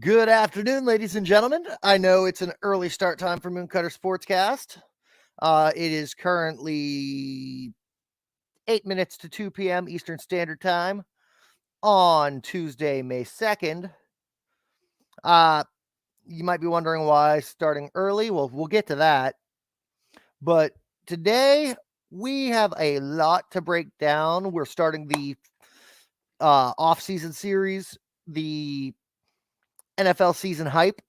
Good afternoon, ladies and gentlemen. I know it's an early start time for Mooncutter Sportscast. It is currently 8 minutes to 2 p.m. Eastern Standard Time on Tuesday, May 2nd. You might be wondering why starting early. Well, we'll get to that. But today we have a lot to break down. We're starting the off-season series, the NFL season hype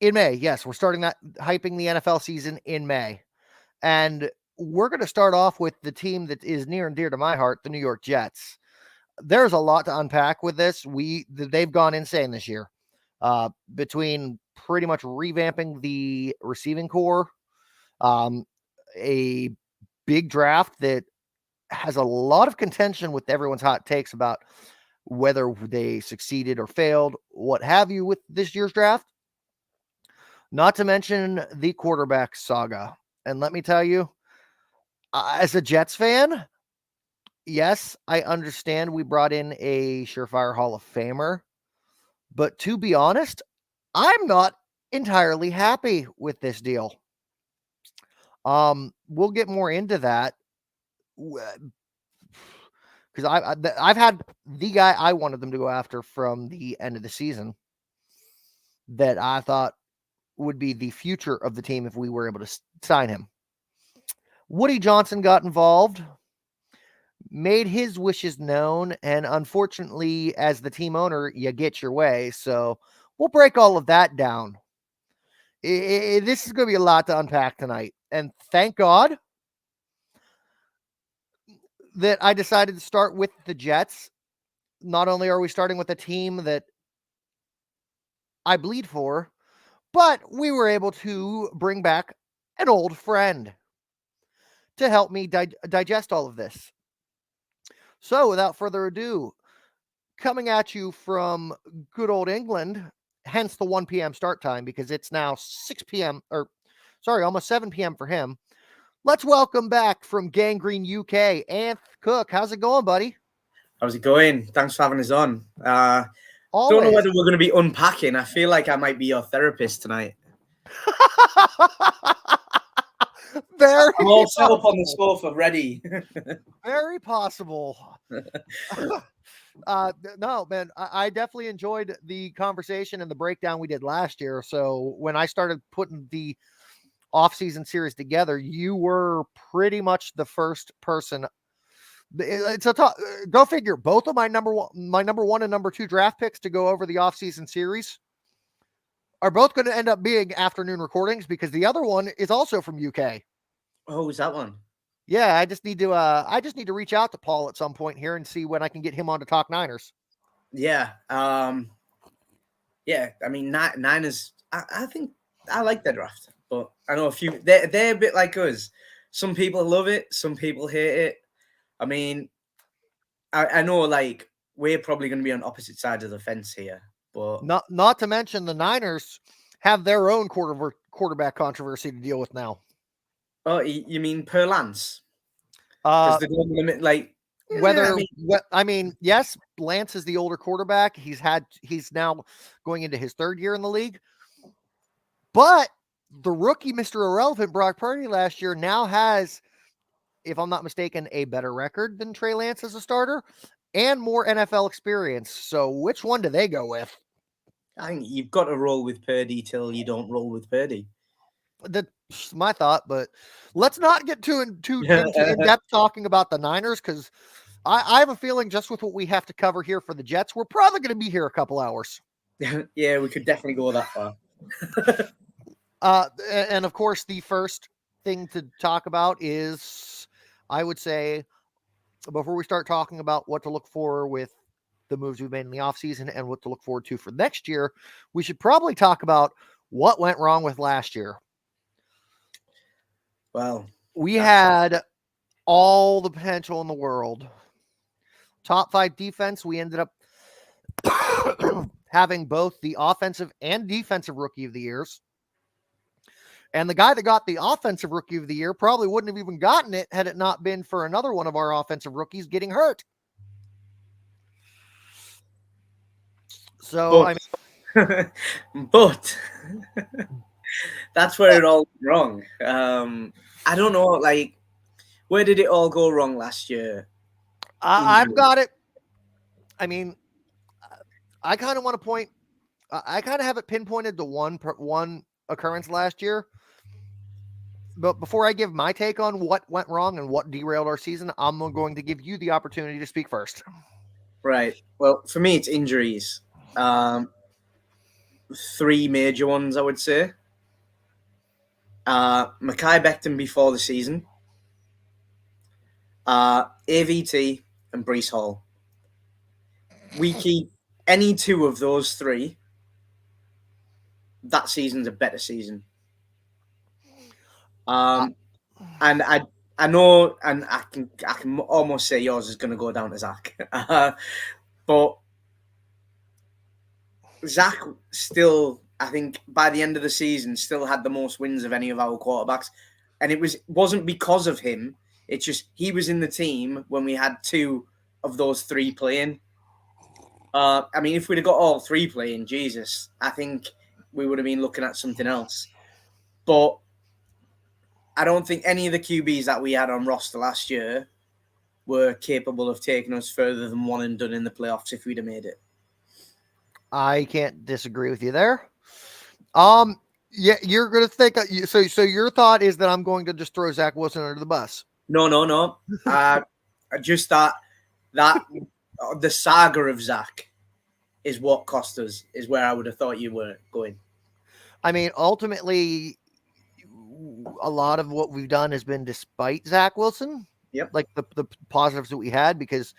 in May. Yes, we're starting that hyping the NFL season in May. And we're going to start off with the team that is near and dear to my heart, the New York Jets. There's a lot to unpack with this. They've gone insane this year. Between pretty much revamping the receiving core, a big draft that has a lot of contention with everyone's hot takes about whether they succeeded or failed, what have you, with this year's draft. Not to mention the quarterback saga. And let me tell you, as a Jets fan, yes, I understand we brought in a surefire Hall of Famer. But to be honest, I'm not entirely happy with this deal. We'll get more into that because I've had the guy I wanted them to go after from the end of the season that I thought would be the future of the team if we were able to sign him. Woody Johnson got involved, made his wishes known, and unfortunately, as the team owner, you get your way. So we'll break all of that down. This is going to be a lot to unpack tonight. And thank God that I decided to start with the Jets. Not only are we starting with a team that I bleed for, but we were able to bring back an old friend to help me digest all of this. So without further ado, coming at you from good old England, hence the 1 p.m. start time, because it's now 6 p.m. Almost 7 p.m. for him. Let's welcome back from Gangrene, UK, Anth Cook. How's it going, buddy? How's it going? Thanks for having us on. Don't know whether we're going to be unpacking. I feel like I might be your therapist tonight. Very I'm all set up on the sofa, ready. Very possible. No, man, I definitely enjoyed the conversation and the breakdown we did last year. So when I started putting the off-season series together, you were pretty much the first person. It's go figure. Both of my number one and number 2 draft picks to go over the off-season series are both going to end up being afternoon recordings, because the other one is also from UK. Oh, is that one? Yeah, I just need to reach out to Paul at some point here and see when I can get him on to talk Niners. Yeah. Yeah, I mean, Niners, I think I like their draft, but I know a few, they're a bit like us. Some people love it, some people hate it. I mean, I know, like, we're probably going to be on opposite sides of the fence here, but not to mention the Niners have their own quarterback controversy to deal with now. Oh, you mean per Lance? Because they don't limit, like, yes, Lance is the older quarterback. He's now going into his 3rd year in the league. But the rookie, Mr. Irrelevant, Brock Purdy, last year now has, if I'm not mistaken, a better record than Trey Lance as a starter and more NFL experience. So which one do they go with? I think you've got to roll with Purdy till you don't roll with Purdy. That's my thought, but let's not get too in depth talking about the Niners, because I have a feeling, just with what we have to cover here for the Jets, we're probably going to be here a couple hours. Yeah, we could definitely go that far. And of course, the first thing to talk about is, I would say, before we start talking about what to look for with the moves we've made in the offseason and what to look forward to for next year, we should probably talk about what went wrong with last year. Well, we had all the potential in the world. Top 5 defense, we ended up having both the offensive and defensive rookie of the years. And the guy that got the offensive rookie of the year probably wouldn't have even gotten it had it not been for another one of our offensive rookies getting hurt. So, But that's where it all went wrong. I don't know, like, where did it all go wrong last year? I've Injury. got it. I mean, I kind of want to point. I kind of have it pinpointed to one occurrence last year. But before I give my take on what went wrong and what derailed our season, I'm going to give you the opportunity to speak first. Right. Well, for me, it's injuries. Three major ones, I would say. Mackay Becton before the season, AVT, and Brees Hall. We keep any two of those three, that season's a better season. Uh, And I know, and I can almost say yours is going to go down to Zach, but Zach still, I think, by the end of the season, still had the most wins of any of our quarterbacks, and wasn't because of him. It's just he was in the team when we had two of those three playing. I mean, if we'd have got all three playing, Jesus, I think we would have been looking at something else. But I don't think any of the QBs that we had on roster last year were capable of taking us further than one and done in the playoffs if we'd have made it. I can't disagree with you there. Yeah, you're gonna think so. Your thought is that I'm going to just throw Zach Wilson under the bus. No. Just that the saga of Zach is what cost us. Is where I would have thought you were going. I mean, ultimately, a lot of what we've done has been despite Zach Wilson. Yep. Like the positives that we had, because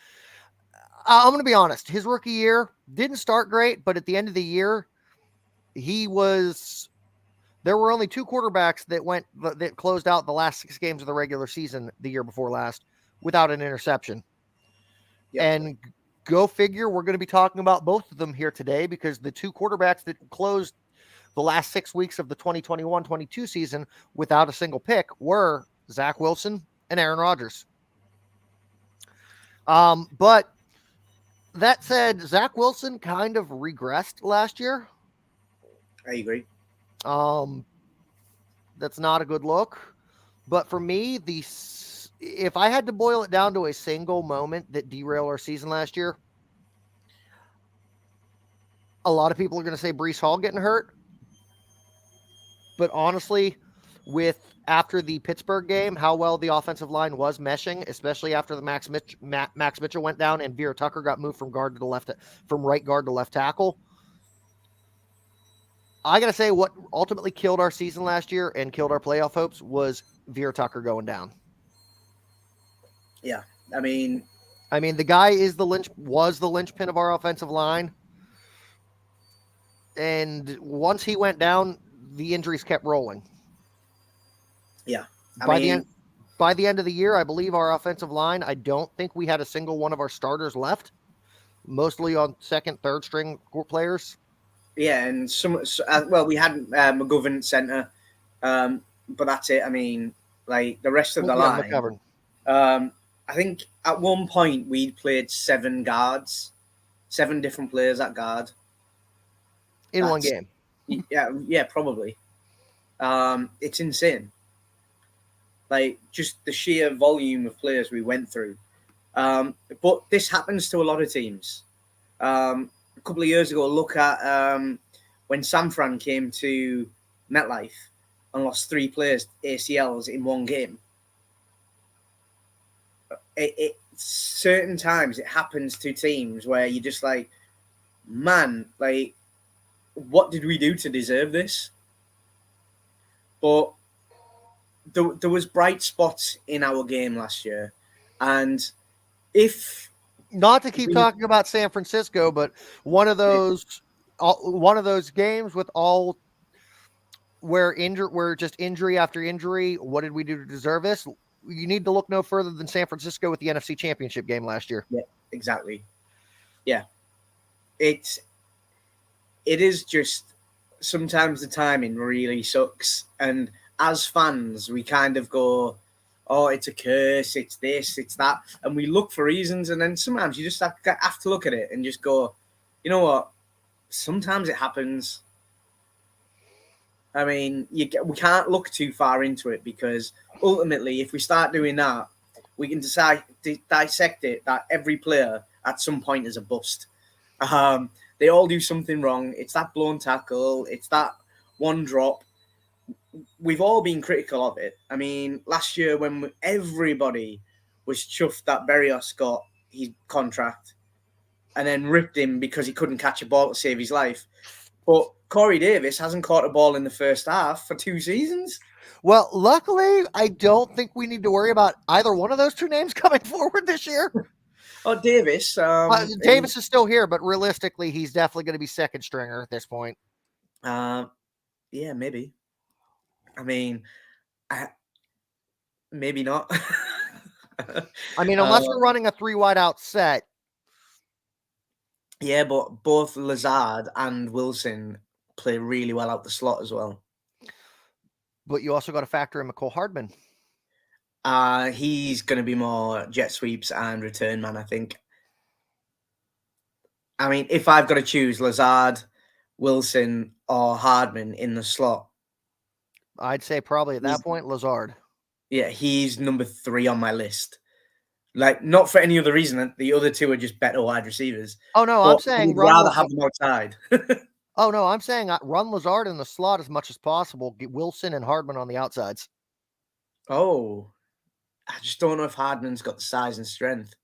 I'm going to be honest, his rookie year didn't start great, but at the end of the year, there were only two quarterbacks that closed out the last 6 games of the regular season the year before last without an interception. Yep. And go figure, we're going to be talking about both of them here today, because the two quarterbacks that closed the last 6 weeks of the 2021-22 season without a single pick were Zach Wilson and Aaron Rodgers. But that said, Zach Wilson kind of regressed last year. I agree. That's not a good look. But for me, if I had to boil it down to a single moment that derailed our season last year, a lot of people are going to say Brees Hall getting hurt. But honestly, after the Pittsburgh game, how well the offensive line was meshing, especially after the Max Mitchell went down and Vera Tucker got moved from right guard to left tackle. I got to say, what ultimately killed our season last year and killed our playoff hopes was Vera Tucker going down. Yeah. I mean, the guy was the linchpin of our offensive line. And once he went down, the injuries kept rolling. Yeah. By the end of the year, I believe our offensive line, I don't think we had a single one of our starters left, mostly on second, third string players. Yeah, and we had McGovern at center, but that's it. I mean, like the rest of the line. McGovern. I think at one point we played 7 guards, 7 different players at guard in one game. Yeah, probably. It's insane. Like just the sheer volume of players we went through. But this happens to a lot of teams. A couple of years ago, look at when San Fran came to MetLife and lost 3 players ACLs in one game. Certain times it happens to teams where you're just like, man, like, what did we do to deserve this? But there was bright spots in our game last year, and if not to keep talking about San Francisco, but one of those games with all where just injury after injury. What did we do to deserve this? You need to look no further than San Francisco with the NFC Championship game last year. Yeah, exactly. Yeah, it is just sometimes the timing really sucks, and as fans, we kind of go, oh, it's a curse, it's this, it's that. And we look for reasons, and then sometimes you just have to look at it and just go, you know what? sometimes it happens. I mean, we can't look too far into it because ultimately, if we start doing that, we can dissect it that every player at some point is a bust. They all do something wrong. It's that blown tackle. It's that one drop. We've all been critical of it. I mean, last year when everybody was chuffed that Berrios got his contract and then ripped him because he couldn't catch a ball to save his life. But Corey Davis hasn't caught a ball in the first half for 2 seasons. Well, luckily, I don't think we need to worry about either one of those two names coming forward this year. Oh, Davis. Davis is still here, but realistically, he's definitely going to be second stringer at this point. Yeah, maybe. I mean, maybe not. I mean, unless we're running a 3 wide out set. Yeah, but both Lazard and Wilson play really well out the slot as well. But you also got to factor in McCole Hardman. He's going to be more jet sweeps and return man, I think. I mean, if I've got to choose Lazard, Wilson, or Hardman in the slot, I'd say probably at that point, Lazard. Yeah, he's number 3 on my list. Like, not for any other reason. The other two are just better wide receivers. Oh, no, I'm saying I'd rather have them outside. Oh, no, I'm saying run Lazard in the slot as much as possible. Get Wilson and Hardman on the outsides. Oh, I just don't know if Hardman's got the size and strength.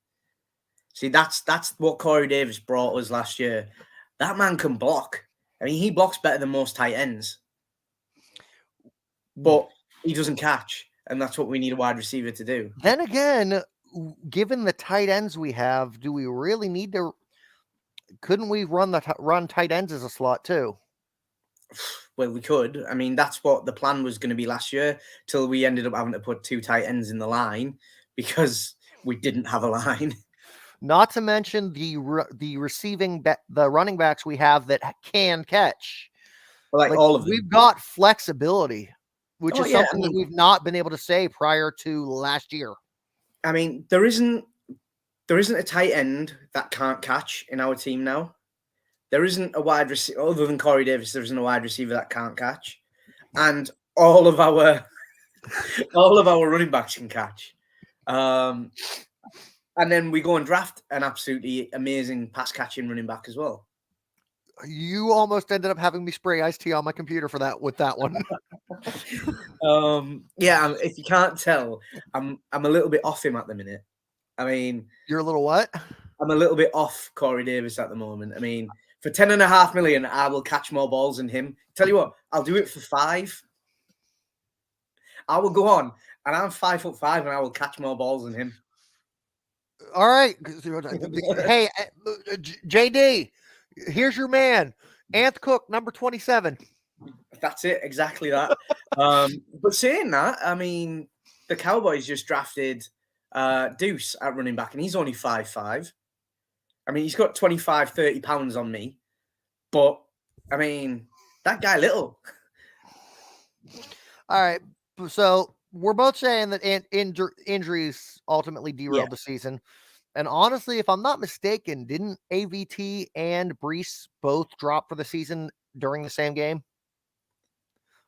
See, that's what Corey Davis brought us last year. That man can block. I mean, he blocks better than most tight ends. But he doesn't catch, and that's what we need a wide receiver to do. Then again, given the tight ends we have, do we really need to? Couldn't we run tight ends as a slot too? Well, we could. I mean, that's what the plan was going to be last year, till we ended up having to put 2 tight ends in the line because we didn't have a line. Not to mention the running backs we have that can catch. Like all of them. We've got flexibility, which is something that we've not been able to say prior to last year. I mean, there isn't a tight end that can't catch in our team now. There isn't a wide receiver other than Corey Davis. There isn't a wide receiver that can't catch, and all of our running backs can catch. And then we go and draft an absolutely amazing pass catching running back as well. You almost ended up having me spray iced tea on my computer for that with that one. Yeah, if you can't tell, I'm a little bit off him at the minute. I mean, you're a little what? I'm a little bit off Corey Davis at the moment. I mean, for 10.5 million, I will catch more balls than him. Tell you what, I'll do it for 5. I will go on, and I'm 5'5", and I will catch more balls than him. All right. Hey, JD, here's your man, Anth Cook, number 27. That's it, exactly that. But saying that, I mean, the Cowboys just drafted Deuce at running back, and he's only 5'5". I mean, he's got 25, 30 pounds on me, but I mean, that guy little. All right, so we're both saying that injuries ultimately derailed the season. And honestly, if I'm not mistaken, didn't AVT and Brees both drop for the season during the same game?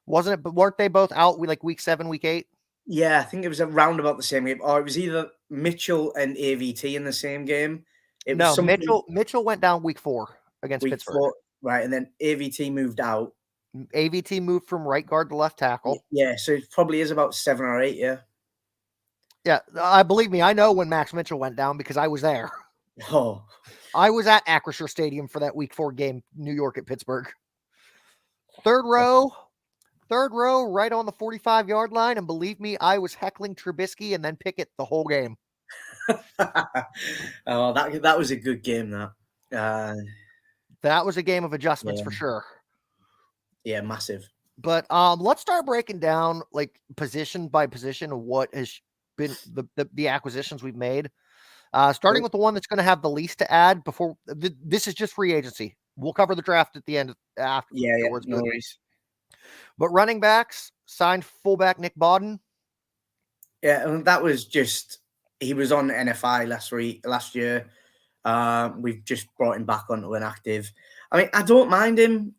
Wasn't it? But weren't they both out like week 7, week 8? Yeah, I think it was around about the same game. Or it was either Mitchell and AVT in the same game. Mitchell went down week 4 against Pittsburgh. 4, right, and then AVT moved out. AVT moved from right guard to left tackle. Yeah, so it probably is about 7 or 8, yeah. Yeah, believe me, I know when Max Mitchell went down because I was there. Oh. I was at Acrisure Stadium for that week 4 game, New York at Pittsburgh. Third row, right on the 45-yard line, and believe me, I was heckling Trubisky and then Pickett the whole game. Oh, that was a good game, that. That was a game of adjustments for sure. Yeah, massive. But let's start breaking down like position by position of what has been the acquisitions we've made. Starting with the one that's going to have the least to add before this is just free agency. We'll cover the draft at the end after. Yeah, no worries. But running backs signed fullback Nick Bodden. Yeah, and that was just he was on NFI last year. We've just brought him back onto an active. I mean, I don't mind him.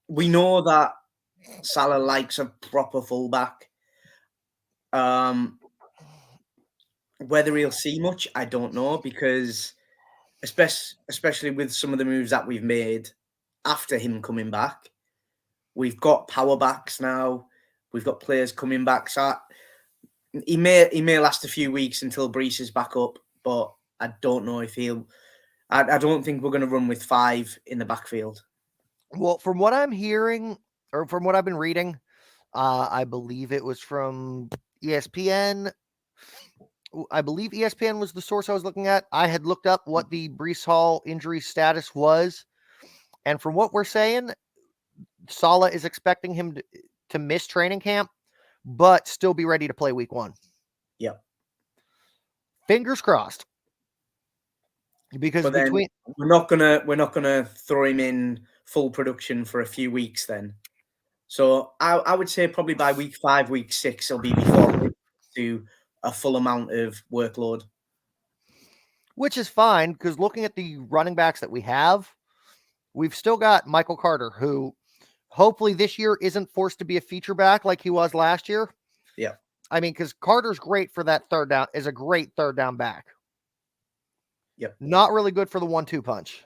We know that Salah likes a proper fullback. Whether he'll see much, I don't know, because especially with some of the moves that we've made after him coming back, we've got power backs now. We've got players coming back. So he may last a few weeks until Brees is back up, but I don't know if he'll. I don't think we're going to run with 5 in the backfield. Well, from what I'm hearing, or from what I've been reading, I believe it was from ESPN. I believe ESPN was the source I was looking at. I had looked up what the Brees Hall injury status was, and from what we're saying, Saleh is expecting him to miss training camp, but still be ready to play week 1. Yep. Fingers crossed. Because but then we're not gonna throw him in full production for a few weeks then. So I would say probably by week 5, week 6, he'll be before to a full amount of workload. Which is fine, because looking at the running backs that we have, we've still got Michael Carter, who hopefully this year isn't forced to be a feature back like he was last year. Yeah. I mean, because Carter's great for that third down, is a great third down back. Yep. Not really good for the 1-2 punch.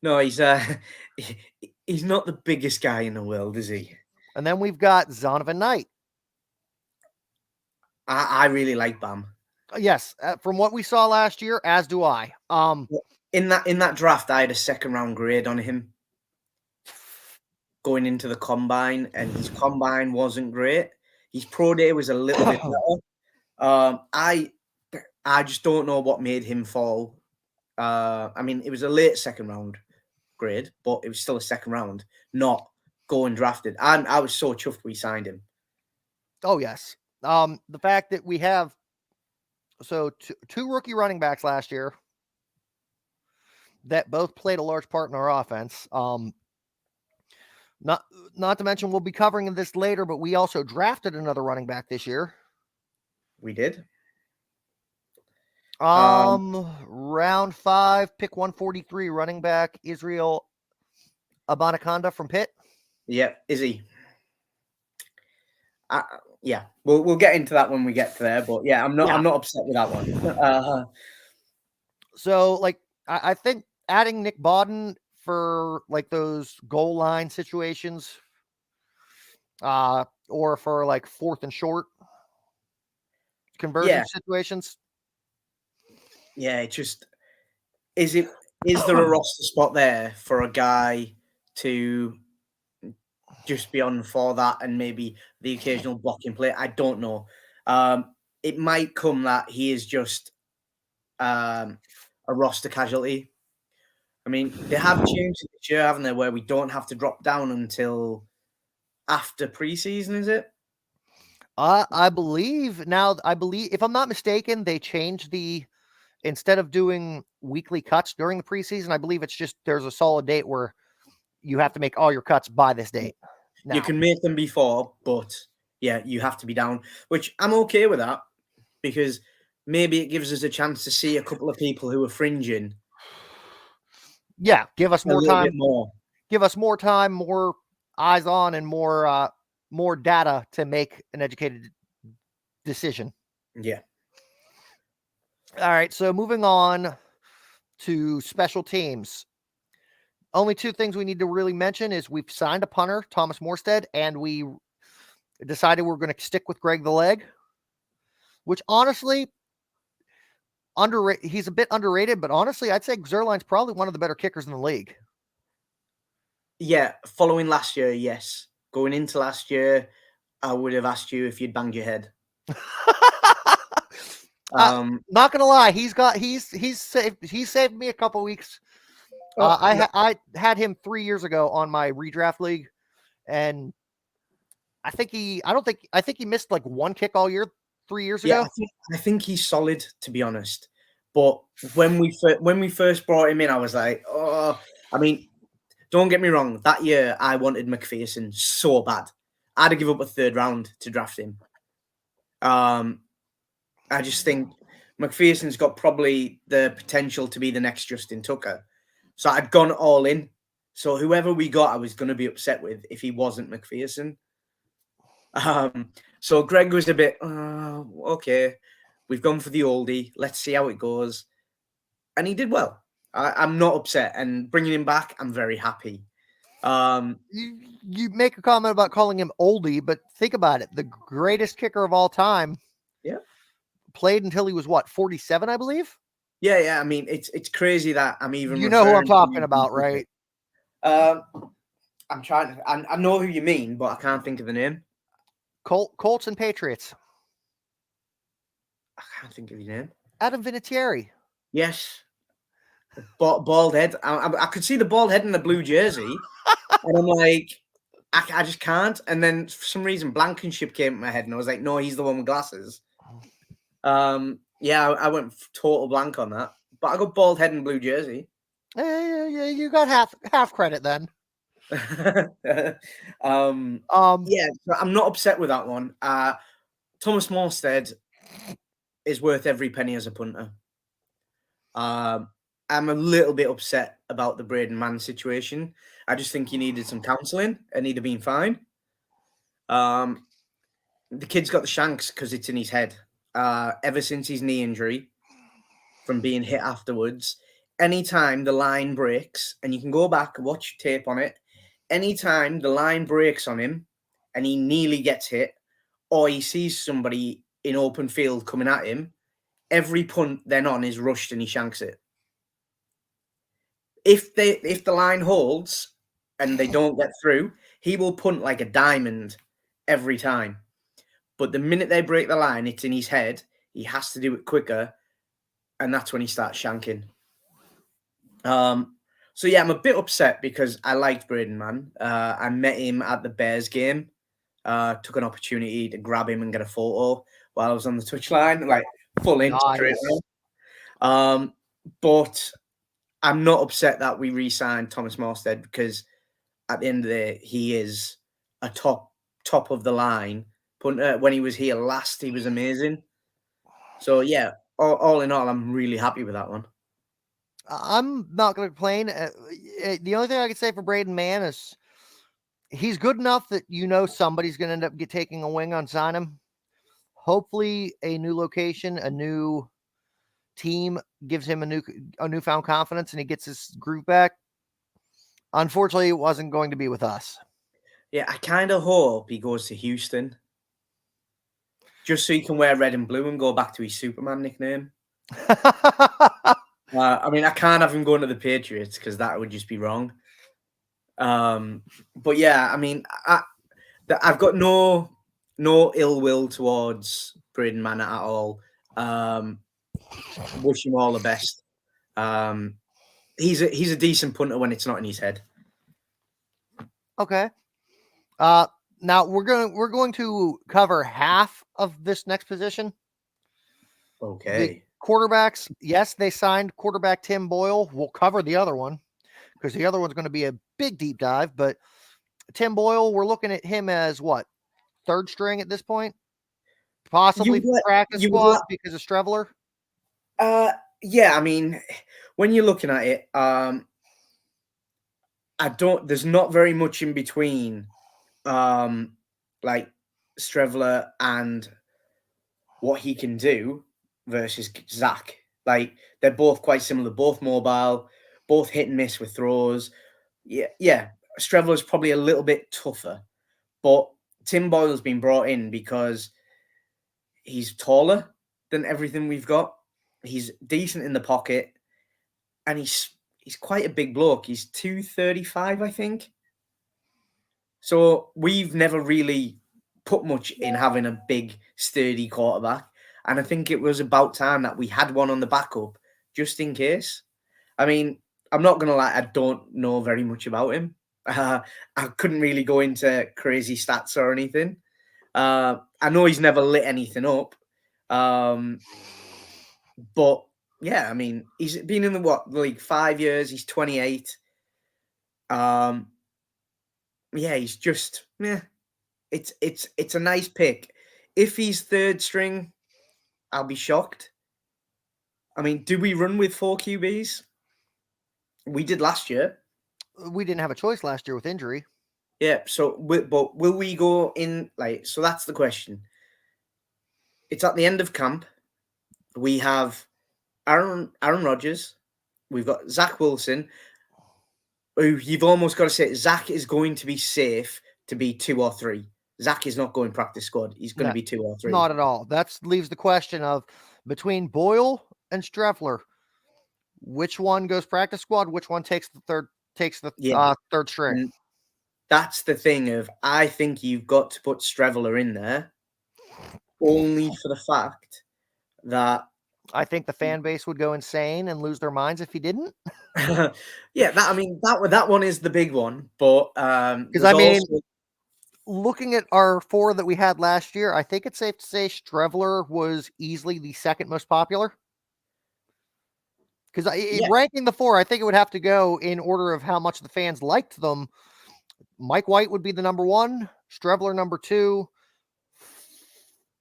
No, he's not the biggest guy in the world, is he? And then we've got Zonovan Knight. I really like Bam. Yes, from what we saw last year, as do I. In that draft, I had a 2nd-round grade on him going into the combine, and his combine wasn't great. His pro day was a little bit better. I just don't know what made him fall. I mean, it was a late 2nd-round grade, but it was still a 2nd round, not going drafted. I was so chuffed we signed him. Oh, yes. The fact that we have two rookie running backs last year that both played a large part in our offense. Not to mention, we'll be covering this later, but we also drafted another running back this year. We did. Round 5, pick 143, running back Israel Abanikanda from Pitt. Yeah, is he? Yeah, we'll get into that when we get to there. But yeah, I'm not upset with that one. So, like, I think adding Nick Bodden for like those goal line situations, or for like 4th and short conversion situations. Yeah, it just is there a roster spot there for a guy to just be on for that and maybe the occasional blocking play? I don't know. It might come that he is just a roster casualty. I mean, they have changed this year, haven't they, where we don't have to drop down until after preseason, is it? I believe, if I'm not mistaken, they changed instead of doing weekly cuts during the preseason, I believe it's just there's a solid date where you have to make all your cuts by this date. Now, you can make them before, but yeah, you have to be down, which I'm okay with that, because maybe it gives us a chance to see a couple of people who are fringing. Yeah, give us more time. Give us more time, more eyes on, and more data to make an educated decision. Yeah. All right, so moving on to special teams. Only 2 things we need to really mention is we've signed a punter, Thomas Morstead, and we decided we're going to stick with Greg the Leg, which honestly, he's a bit underrated, but honestly, I'd say Zerline's probably one of the better kickers in the league. Yeah, following last year, yes. Going into last year, I would have asked you if you'd banged your head. Not gonna lie, he's saved me a couple weeks. I had him 3 years ago on my redraft league, and I think he missed like 1 kick all year 3 years ago. I think he's solid, to be honest. But when we first brought him in, I was like, oh, I mean, don't get me wrong. That year, I wanted McPherson so bad. I had to give up a 3rd round to draft him. I just think McPherson's got probably the potential to be the next Justin Tucker. So I'd gone all in So whoever we got, I was going to be upset with if he wasn't McPherson. So Greg was a bit, okay, we've gone for the oldie. Let's see how it goes. And he did well. I'm not upset. And bringing him back, I'm very happy. You make a comment about calling him oldie, but think about it. The greatest kicker of all time. Yeah. Played until he was what, 47, I believe? Yeah. I mean, it's crazy that I'm even. You know who I'm talking about, right? I'm trying to. I know who you mean, but I can't think of the name. Colts and Patriots. I can't think of his name. Adam Vinatieri. Yes. Bald head. I could see the bald head in the blue jersey, and I'm like, I just can't. And then for some reason, Blankenship came to my head, and I was like, no, he's the one with glasses. Yeah, I went total blank on that, but I got bald head and blue jersey. Yeah, you got half credit then. Yeah, so I'm not upset with that one. Thomas Morstead is worth every penny as a punter. I'm a little bit upset about the Braden Mann situation. I just think he needed some counselling and he'd have been fine. The kid's got the shanks because it's in his head. Ever since his knee injury, from being hit afterwards, anytime the line breaks, and you can go back and watch tape on it, anytime the line breaks on him and he nearly gets hit, or he sees somebody in open field coming at him, every punt then on is rushed and he shanks it. If the line holds and they don't get through, he will punt like a diamond every time. But the minute they break the line, it's in his head. He has to do it quicker, and that's when he starts shanking. So yeah, I'm a bit upset because I liked Braden Mann. I met him at the Bears game. Took an opportunity to grab him and get a photo while I was on the touchline, like full in straight away. But I'm not upset that we re-signed Thomas Morstead because at the end of the day, he is a top of the line. When he was here last, he was amazing. So yeah, all in all, I'm really happy with that one. I'm not going to complain. The only thing I can say for Braden Mann is he's good enough that somebody's going to end up taking a wing on sign him. Hopefully, a new location, a new team gives him a newfound confidence, and he gets his groove back. Unfortunately, it wasn't going to be with us. Yeah, I kind of hope he goes to Houston, just so he can wear red and blue and go back to his Superman nickname. I mean, I can't have him going to the Patriots because that would just be wrong. But yeah, I mean, I've got no ill will towards Braden Mann at all. Wish him all the best. He's a decent punter when it's not in his head. Okay. Now we're going to cover half of this next position. Okay. The quarterbacks, yes, they signed quarterback Tim Boyle. We'll cover the other one because the other one's going to be a big deep dive. But Tim Boyle, we're looking at him as what, third string at this point, possibly practice squad because of Streveler. Yeah, I mean, when you're looking at it, there's not very much in between, like Streveler and what he can do versus Zach. Like, they're both quite similar, both mobile, both hit and miss with throws. Yeah. Streveler's probably a little bit tougher, but Tim Boyle's been brought in because he's taller than everything we've got. He's decent in the pocket, and he's quite a big bloke. He's 235, I think. So we've never really put much in having a big, sturdy quarterback. And I think it was about time that we had one on the backup, just in case. I mean, I'm not going to lie, I don't know very much about him. I couldn't really go into crazy stats or anything. I know he's never lit anything up. But yeah, I mean, he's been in the league 5 years. He's 28. Yeah, he's just it's a nice pick. If he's third string, I'll be shocked. I mean, do we run with 4 QBs? We did last year. We didn't have a choice last year with injury. Yeah. So, but will we go in like? So that's the question. It's at the end of camp. We have Aaron Rodgers. We've got Zach Wilson. Who you've almost got to say Zach is going to be safe to be 2 or 3. Zach is not going practice squad. He's going to No, be 2 or 3. not at all. That leaves the question of between Boyle and Streffler, which one goes practice squad? Which one takes the Yeah. third string? And that's the thing of I think you've got to put Strevler in there only for the fact that I think the fan base would go insane and lose their minds if he didn't. yeah, that one is the big one, but Because I mean, looking at our 4 that we had last year, I think it's safe to say Strevler was easily the second most popular. Because ranking the 4, I think it would have to go in order of how much the fans liked them. Mike White would be the number 1, Strevler number 2,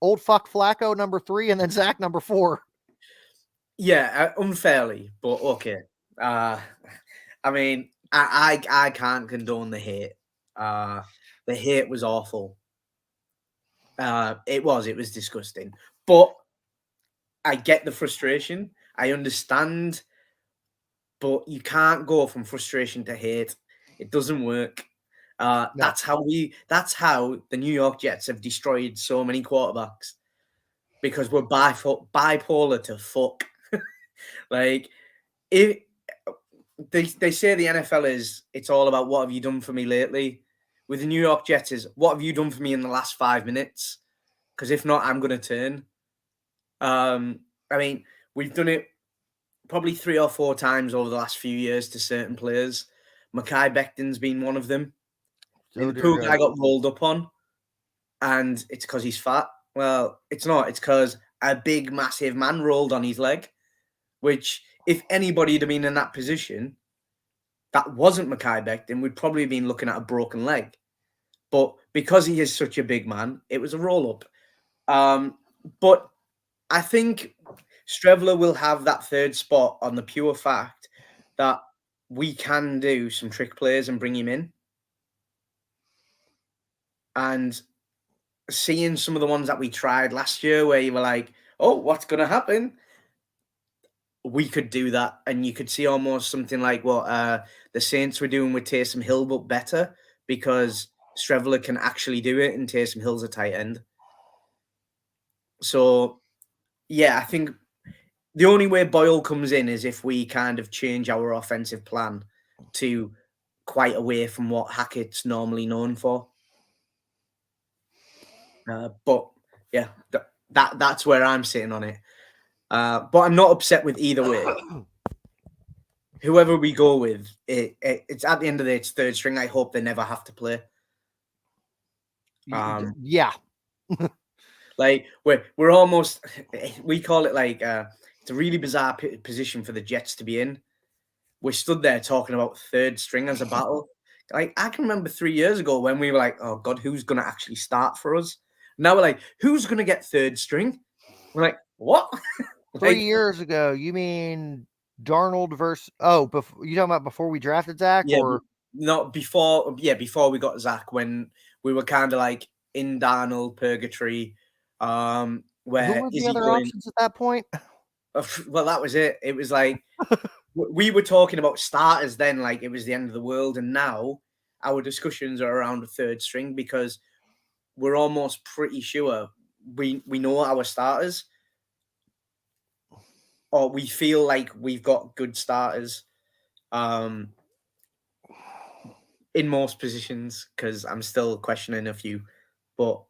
old fuck Flacco number 3, and then Zach number 4. Yeah, unfairly, but okay. I mean, I can't condone the hate. The hate was awful. It was disgusting. But I get the frustration. I understand, but you can't go from frustration to hate. It doesn't work. No. That's how the New York Jets have destroyed so many quarterbacks because we're bipolar to fuck. Like if they say the NFL it's all about what have you done for me lately. With the New York Jets is what have you done for me in the last 5 minutes? Because if not, I'm going to turn. I mean, we've done it probably 3 or 4 times over the last few years to certain players. Mekhi Becton's been one of them. The poor guy got rolled up on, and it's because he's fat. Well, it's not. It's because a big, massive man rolled on his leg, which if anybody had been in that position, that wasn't Mekhi Becton, we'd probably been looking at a broken leg. But because he is such a big man, it was a roll-up. But I think Strevler will have that third spot on the pure fact that we can do some trick plays and bring him in. And seeing some of the ones that we tried last year where you were like, oh, what's going to happen? We could do that. And you could see almost something like what the Saints were doing with Taysom Hill, but better because Strevler can actually do it and Taysom Hill's a tight end. So, yeah, I think the only way Boyle comes in is if we kind of change our offensive plan to quite away from what Hackett's normally known for. But yeah, that's where I'm sitting on it. But I'm not upset with either way. Whoever we go with, it's at the end of the day, it's third string. I hope they never have to play. Yeah. Like we're almost, we call it like it's a really bizarre position for the Jets to be in. We stood there talking about third string as a battle. Like I can remember 3 years ago when we were like, "Oh God, who's going to actually start for us?" Now we're like, "Who's going to get third string?" We're like, "What?" 3 years ago, you mean Darnold versus? Oh, you talking about before we drafted Zach? Yeah, or not before. Yeah, before we got Zach, when we were kind of like in Darnold purgatory. Where who were the other options at that point? Well, that was it. It was like we were talking about starters then, like it was the end of the world, and now our discussions are around a third string because we're almost pretty sure we know our starters, or we feel like we've got good starters in most positions. Because I'm still questioning a few, but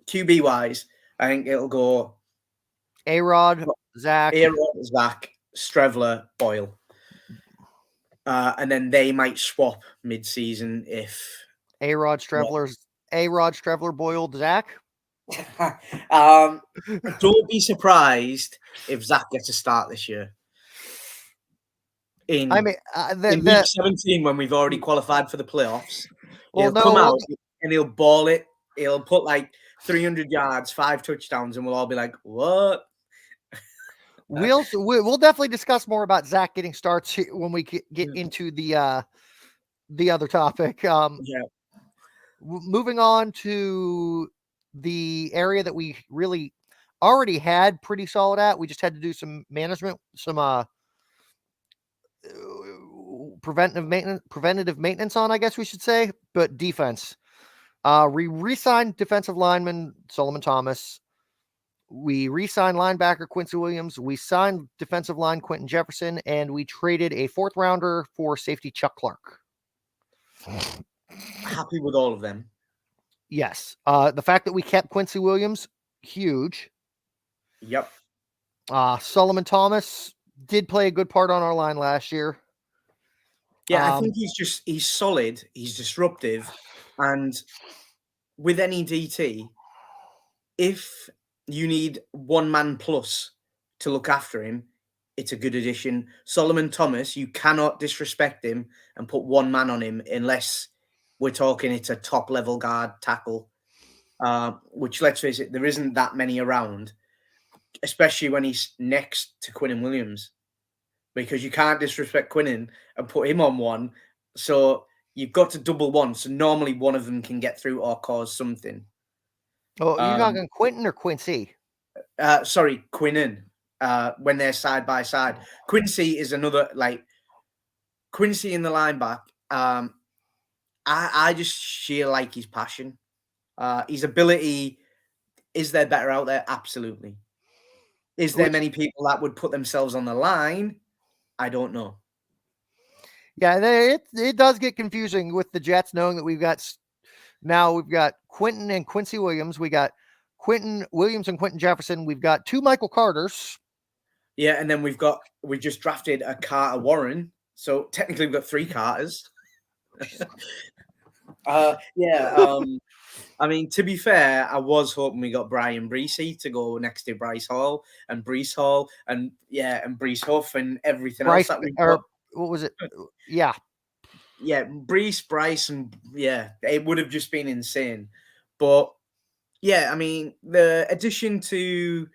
QB wise, I think it'll go A-Rod, Zach, Strevler, Boyle. And then they might swap mid-season if A-Rod, Strevler, Boyle, Zach. Don't be surprised if Zach gets a start this year. In week 17, when we've already qualified for the playoffs, he'll come out and he'll ball it. He'll put like 300 yards, 5 touchdowns, and we'll all be like, "What?" We'll definitely discuss more about Zach getting starts when we get into the the other topic. Yeah. Moving on to the area that we really already had pretty solid at. We just had to do some management, some preventative maintenance on, I guess we should say, but defense. We re-signed defensive lineman Solomon Thomas. We re-signed linebacker Quincy Williams. We signed defensive line Quentin Jefferson, and we traded a 4th rounder for safety Chuck Clark. Happy with all of them. Yes. The fact that we kept Quincy Williams, huge. Yep. Solomon Thomas did play a good part on our line last year. Yeah, I think he's solid, he's disruptive, and with any DT, if you need one man plus to look after him, it's a good addition. Solomon Thomas, you cannot disrespect him and put one man on him unless we're talking it's a top level guard tackle, which, let's face it, there isn't that many around, especially when he's next to Quinnen Williams, because you can't disrespect Quinnen and put him on one. So you've got to double one. So normally one of them can get through or cause something. Oh, you're talking Quentin or Quincy? Sorry, Quinnen. When they're side by side, Quincy is another, like Quincy in the linebacker. I just sheer like his passion, his ability. Is there better out there? Absolutely. Is there many people that would put themselves on the line? I don't know. Yeah, it does get confusing with the Jets knowing that we've got Quentin and Quincy Williams. We got Quentin Williams and Quentin Jefferson. We've got 2 Michael Carters. Yeah, and then we just drafted a Carter Warren. So technically we've got 3 Carters. I mean, to be fair, I was hoping we got Brian Breesy to go next to Bryce Hall and Brees Hall and Brees Huff and everything else that we got. What was it? Yeah. Yeah, Bryce, and it would have just been insane. But yeah, I mean, the addition to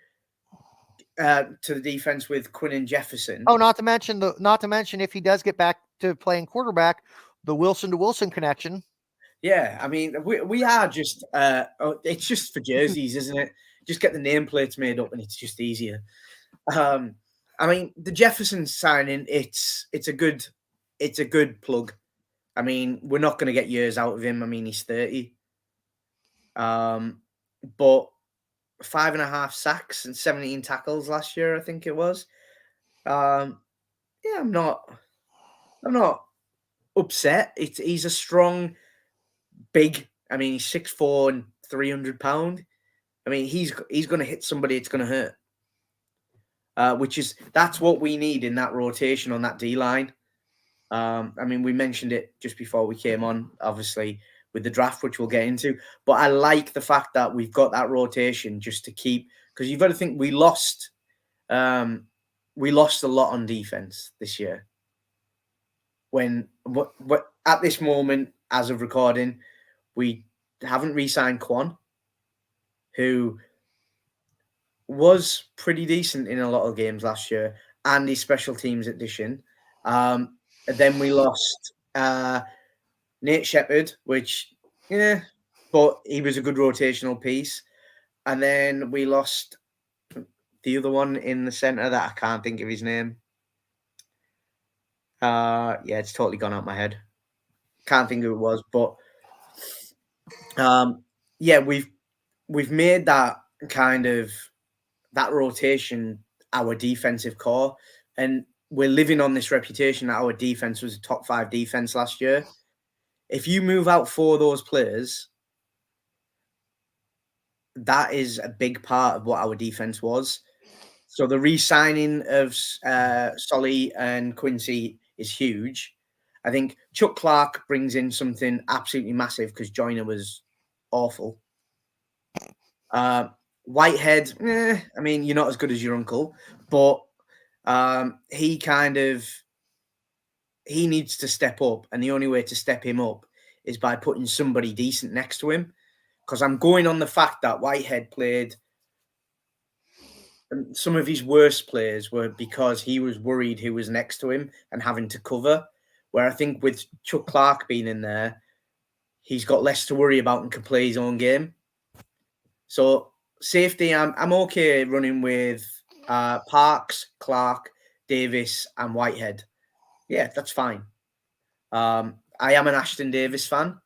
the defense with Quinn and Jefferson. Oh, not to mention if he does get back to playing quarterback, the Wilson to Wilson connection. Yeah, I mean, we are just it's just for jerseys, isn't it? Just get the nameplates made up and it's just easier. I mean, the Jefferson signing, it's a good plug. I mean, we're not going to get years out of him. I mean, he's 30. But 5.5 sacks and 17 tackles last year, I think it was. I'm not upset. He's a strong, big. I mean, he's 6'4" and 300 pounds. I mean, he's going to hit somebody. It's going to hurt. That's what we need in that rotation on that D line. I mean, we mentioned it just before we came on, obviously, with the draft, which we'll get into. But I like the fact that we've got that rotation just to keep, because you've got to think we lost a lot on defense this year. When at this moment, as of recording, we haven't re-signed Quan, who was pretty decent in a lot of games last year, and his special teams addition. And then we lost Nate Shepherd, which, but he was a good rotational piece. And then we lost the other one in the center that I can't think of his name. It's totally gone out my head. Can't think who it was, but we've made that kind of that rotation our defensive core, and we're living on this reputation that our defense was a top 5 defense last year. If you move out 4 of those players, that is a big part of what our defense was. So the re-signing of Solly and Quincy is huge. I think Chuck Clark brings in something absolutely massive because Joyner was awful. Whitehead, I mean, you're not as good as your uncle, but he needs to step up, and the only way to step him up is by putting somebody decent next to him. Because I'm going on the fact that Whitehead played, and some of his worst players were because he was worried who was next to him and having to cover. Where I think with Chuck Clark being in there, he's got less to worry about and can play his own game. So safety, I'm okay running with Parks, Clark, Davis, and Whitehead. Yeah, that's fine. I am an Ashton Davis fan.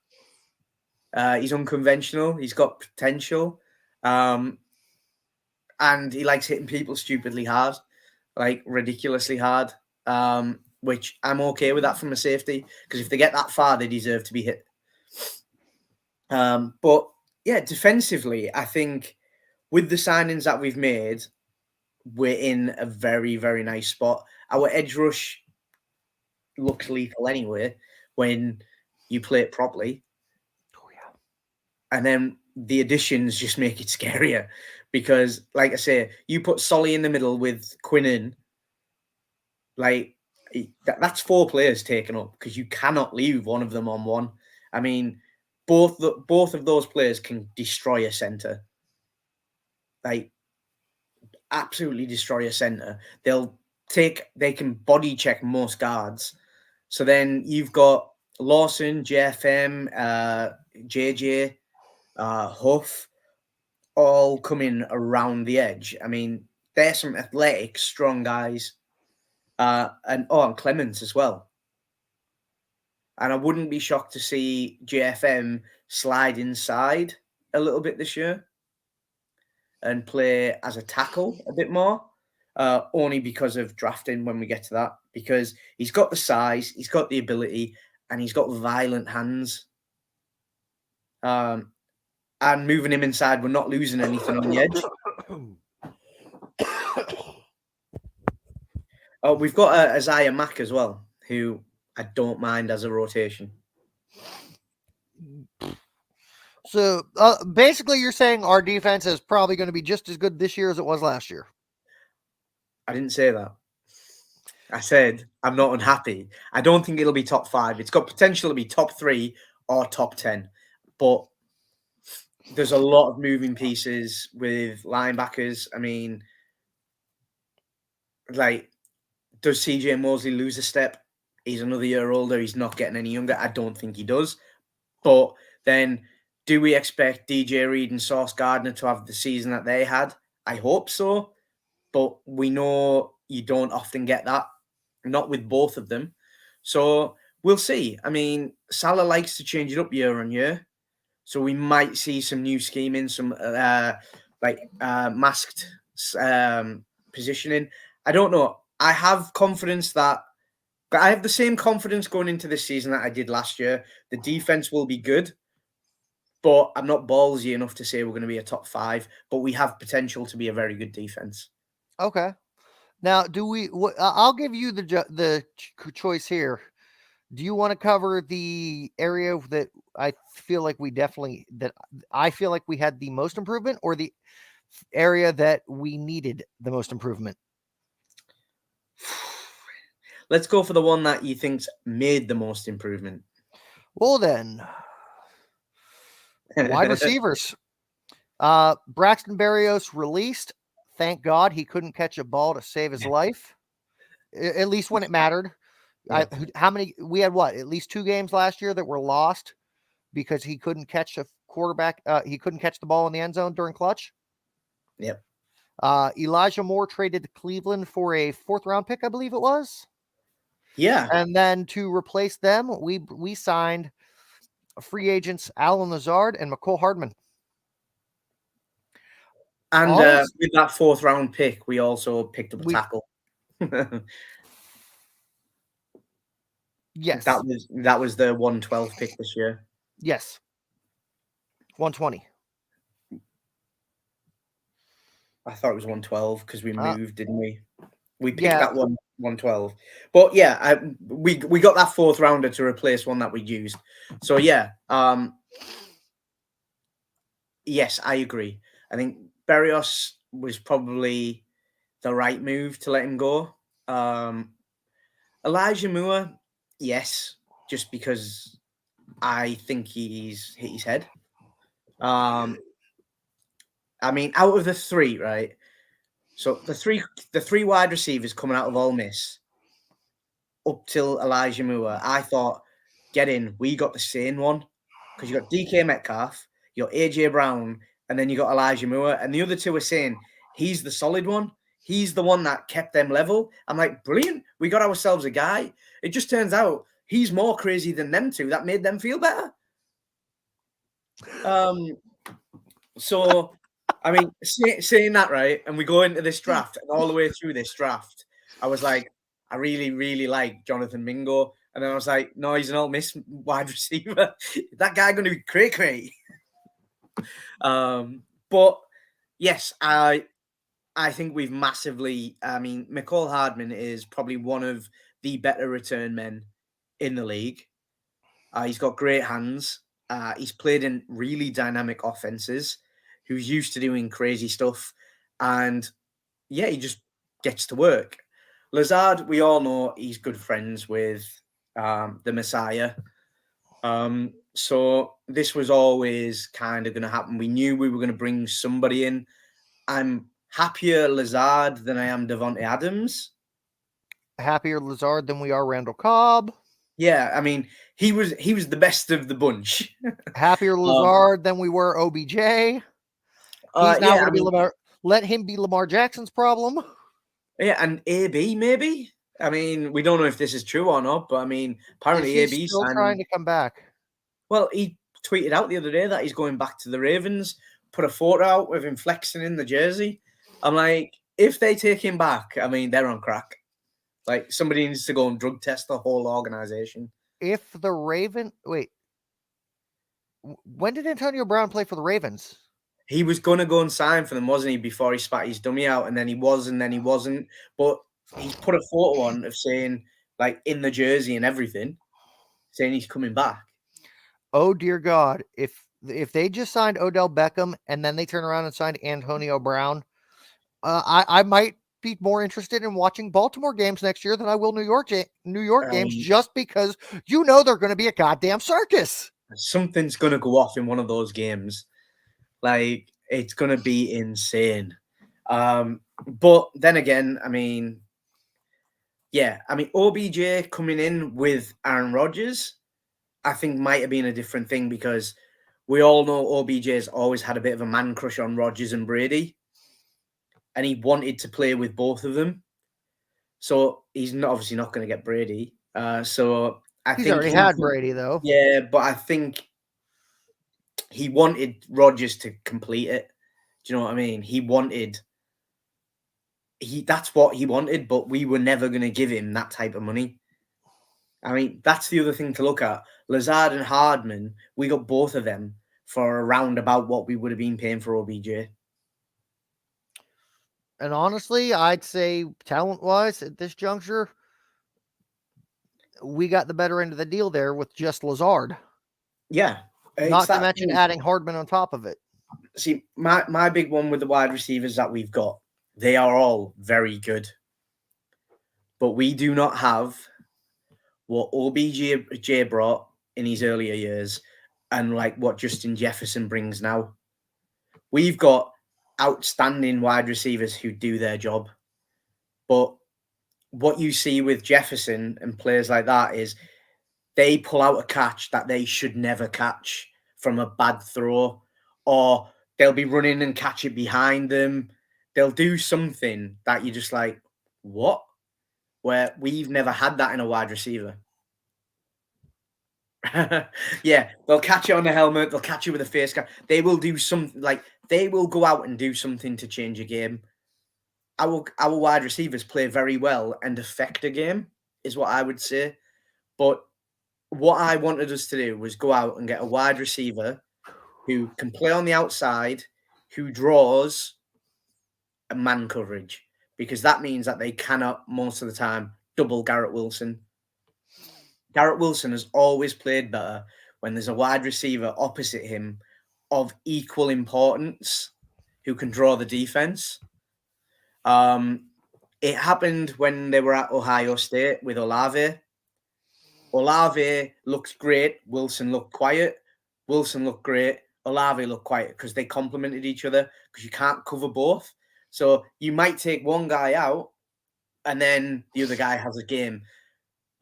He's unconventional. He's got potential. And he likes hitting people stupidly hard, like ridiculously hard, which I'm okay with that from a safety, because if they get that far, they deserve to be hit. But yeah, defensively, I think with the signings that we've made, we're in a very, very nice spot. Our edge rush looks lethal anyway when you play it properly. Oh, yeah. And then the additions just make it scarier because, like I say, you put Solly in the middle with Quinn in, like that's 4 players taken up because you cannot leave one of them on one. I mean, both of those players can destroy a center, like absolutely destroy a center. They can body check most guards. So then you've got Lawson, JFM, JJ, Huff, all coming around the edge. I mean, they're some athletic, strong guys. And Clemens as well. And I wouldn't be shocked to see JFM slide inside a little bit this year and play as a tackle a bit more, only because of drafting when we get to that, because he's got the size, he's got the ability, and he's got violent hands. And moving him inside, we're not losing anything on the edge. We've got Isaiah Mack as well, who I don't mind as a rotation. So basically, you're saying our defense is probably going to be just as good this year as it was last year. I didn't say that. I said I'm not unhappy. I don't think it'll be top 5. It's got potential to be top 3 or top 10, but there's a lot of moving pieces with linebackers. I mean, like, does CJ Mosley lose a step? He's another year older. He's not getting any younger. I don't think he does. But then, do we expect DJ Reed and Sauce Gardner to have the season that they had? I hope so. But we know you don't often get that. Not with both of them. So we'll see. I mean, Salah likes to change it up year on year. So we might see some new scheming, some masked positioning. I don't know. I have confidence that I have the same confidence going into this season that I did last year. The defense will be good, but I'm not ballsy enough to say we're going to be a top 5. But we have potential to be a very good defense. Okay. Now, do we? I'll give you the choice here. Do you want to cover the area that I feel like we had the most improvement, or the area that we needed the most improvement? Let's go for the one that you think's made the most improvement. Well, then, wide receivers. Braxton Berrios released. Thank God he couldn't catch a ball to save his life, at least when it mattered. Yeah. How many? We had at least 2 games last year that were lost because he couldn't catch a quarterback. He couldn't catch the ball in the end zone during clutch. Yep. Elijah Moore traded to Cleveland for a 4th round pick, I believe it was. Yeah. And then to replace them, we signed free agents Alan Lazard and McCole Hardman. And with that 4th round pick, we also picked up a tackle. Yes. That was the 112 pick this year. Yes. 120. I thought it was 112 because we moved, didn't we? We picked that 112. But yeah, we got that 4th rounder to replace one that we used. So yeah, yes, I agree. I think Berrios was probably the right move to let him go. Elijah Moore, yes, just because I think he's hit his head. I mean, out of the 3, right? So the three wide receivers coming out of Ole Miss, up till Elijah Moore, I thought, get in, we got the sane one. Because you got DK Metcalf, you got AJ Brown, and then you got Elijah Moore. And the other two are saying, he's the solid one. He's the one that kept them level. I'm like, brilliant. We got ourselves a guy. It just turns out he's more crazy than them two. That made them feel better. So, I mean, saying that, right, and we go into this draft, and all the way through this draft, I was like, I really, really like Jonathan Mingo. And then I was like, no, he's an Ole Miss wide receiver. That guy going to be cray-cray. But, yes, I think we've massively... I mean, McCall Hardman is probably one of the better return men in the league. He's got great hands. He's played in really dynamic offenses. Who's used to doing crazy stuff. And, yeah, he just gets to work. Lazard, we all know he's good friends with the Messiah. So this was always kind of going to happen. We knew we were going to bring somebody in. I'm happier Lazard than I am Devontae Adams. Happier Lazard than we are Randall Cobb. Yeah, I mean, he was the best of the bunch. Happier Lazard than we were OBJ. He's now going to be Lamar. Let him be Lamar Jackson's problem. Yeah, and AB maybe. I mean, we don't know if this is true or not, but I mean, apparently AB's still trying to come back. Well, he tweeted out the other day that he's going back to the Ravens. Put a photo out with him flexing in the jersey. I'm like, if they take him back, I mean, they're on crack. Like, somebody needs to go and drug test the whole organization. If the Wait. When did Antonio Brown play for the Ravens? He was going to go and sign for them, wasn't he, before he spat his dummy out, and then he was, and then he wasn't. But he's put a photo on of saying, like, in the jersey and everything, saying he's coming back. Oh, dear God. If they just signed Odell Beckham and then they turn around and signed Antonio Brown, I might be more interested in watching Baltimore games next year than I will New York games, just because you know they're going to be a goddamn circus. Something's going to go off in one of those games. Like, it's going to be insane. But then again, I mean, yeah, I mean, OBJ coming in with Aaron Rodgers, I think might have been a different thing, because we all know OBJ's always had a bit of a man crush on Rodgers and Brady, and he wanted to play with both of them. So he's obviously not going to get Brady. So I think he's already had Brady, though. Yeah, but I think he wanted Rodgers to complete it. Do you know what I mean? That's what he wanted, but we were never going to give him that type of money. I mean, that's the other thing to look at. Lazard and Hardman, we got both of them for around about what we would have been paying for OBJ. And honestly, I'd say talent-wise at this juncture, we got the better end of the deal there with just Lazard. Yeah. Not to mention adding Hardman on top of it. See, my big one with the wide receivers that we've got, they are all very good. But we do not have what OBJ brought in his earlier years and like what Justin Jefferson brings now. We've got outstanding wide receivers who do their job. But what you see with Jefferson and players like that is they pull out a catch that they should never catch from a bad throw, or they'll be running and catch it behind them. They'll do something that you're just like, what? Where we've never had that in a wide receiver. Yeah, they'll catch it on the helmet. They'll catch you with a face guard. They will do something, like they will go out and do something to change a game. Our wide receivers play very well and affect a game, is what I would say. But what I wanted us to do was go out and get a wide receiver who can play on the outside, who draws a man coverage, because that means that they cannot, most of the time, double Garrett Wilson. Garrett Wilson has always played better when there's a wide receiver opposite him of equal importance who can draw the defense. It happened when they were at Ohio State with Olave. Olave looked great. Wilson looked quiet. Wilson looked great. Olave looked quiet, because they complemented each other, because you can't cover both. So you might take one guy out and then the other guy has a game.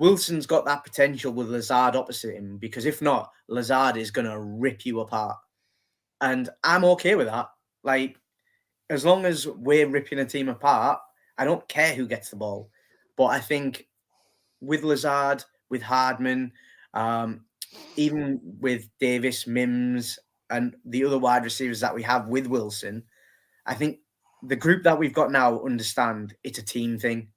Wilson's got that potential with Lazard opposite him, because if not, Lazard is going to rip you apart. And I'm okay with that. Like, as long as we're ripping a team apart, I don't care who gets the ball. But I think with Lazard, with Hardman, even with Davis, Mims, and the other wide receivers that we have with Wilson, I think the group that we've got now understand it's a team thing.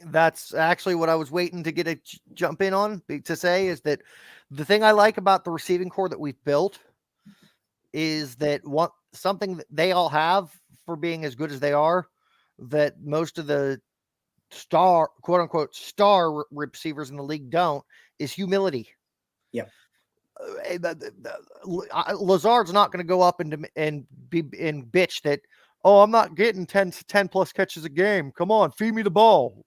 That's actually what I was waiting to get a jump in on to say, is that the thing I like about the receiving core that we've built is that something that they all have for being as good as they are, that most of the quote unquote star receivers in the league don't, is humility. Yeah. Lazard's not going to go up and bitch that, oh, I'm not getting 10 plus catches a game. Come on, feed me the ball.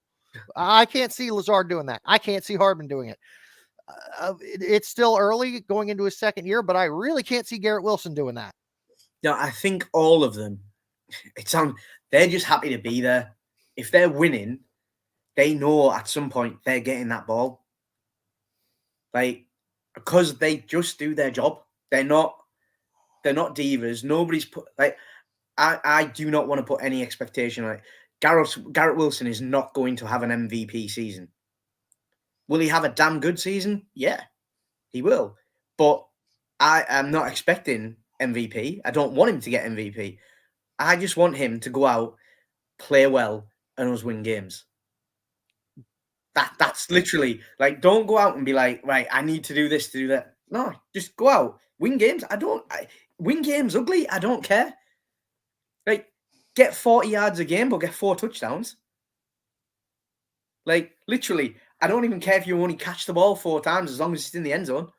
I can't see Lazard doing that. I can't see Hardman doing it. It's still early going into his second year, but I really can't see Garrett Wilson doing that. No, I think all of them, they're just happy to be there. If they're winning, they know at some point they're getting that ball. Like, because they just do their job. They're not divas. Nobody's put, like, I do not want to put any expectation. Like, Garrett Wilson is not going to have an MVP season. Will he have a damn good season? Yeah, he will. But I am not expecting MVP. I don't want him to get MVP. I just want him to go out, play well, and us win games. That's literally, like, don't go out and be like, right, I need to do this to do that. No, just go out, win games. Win games ugly. I don't care. Like, get 40 yards a game, but get 4 touchdowns. Like, literally, I don't even care if you only catch the ball 4 times as long as it's in the end zone.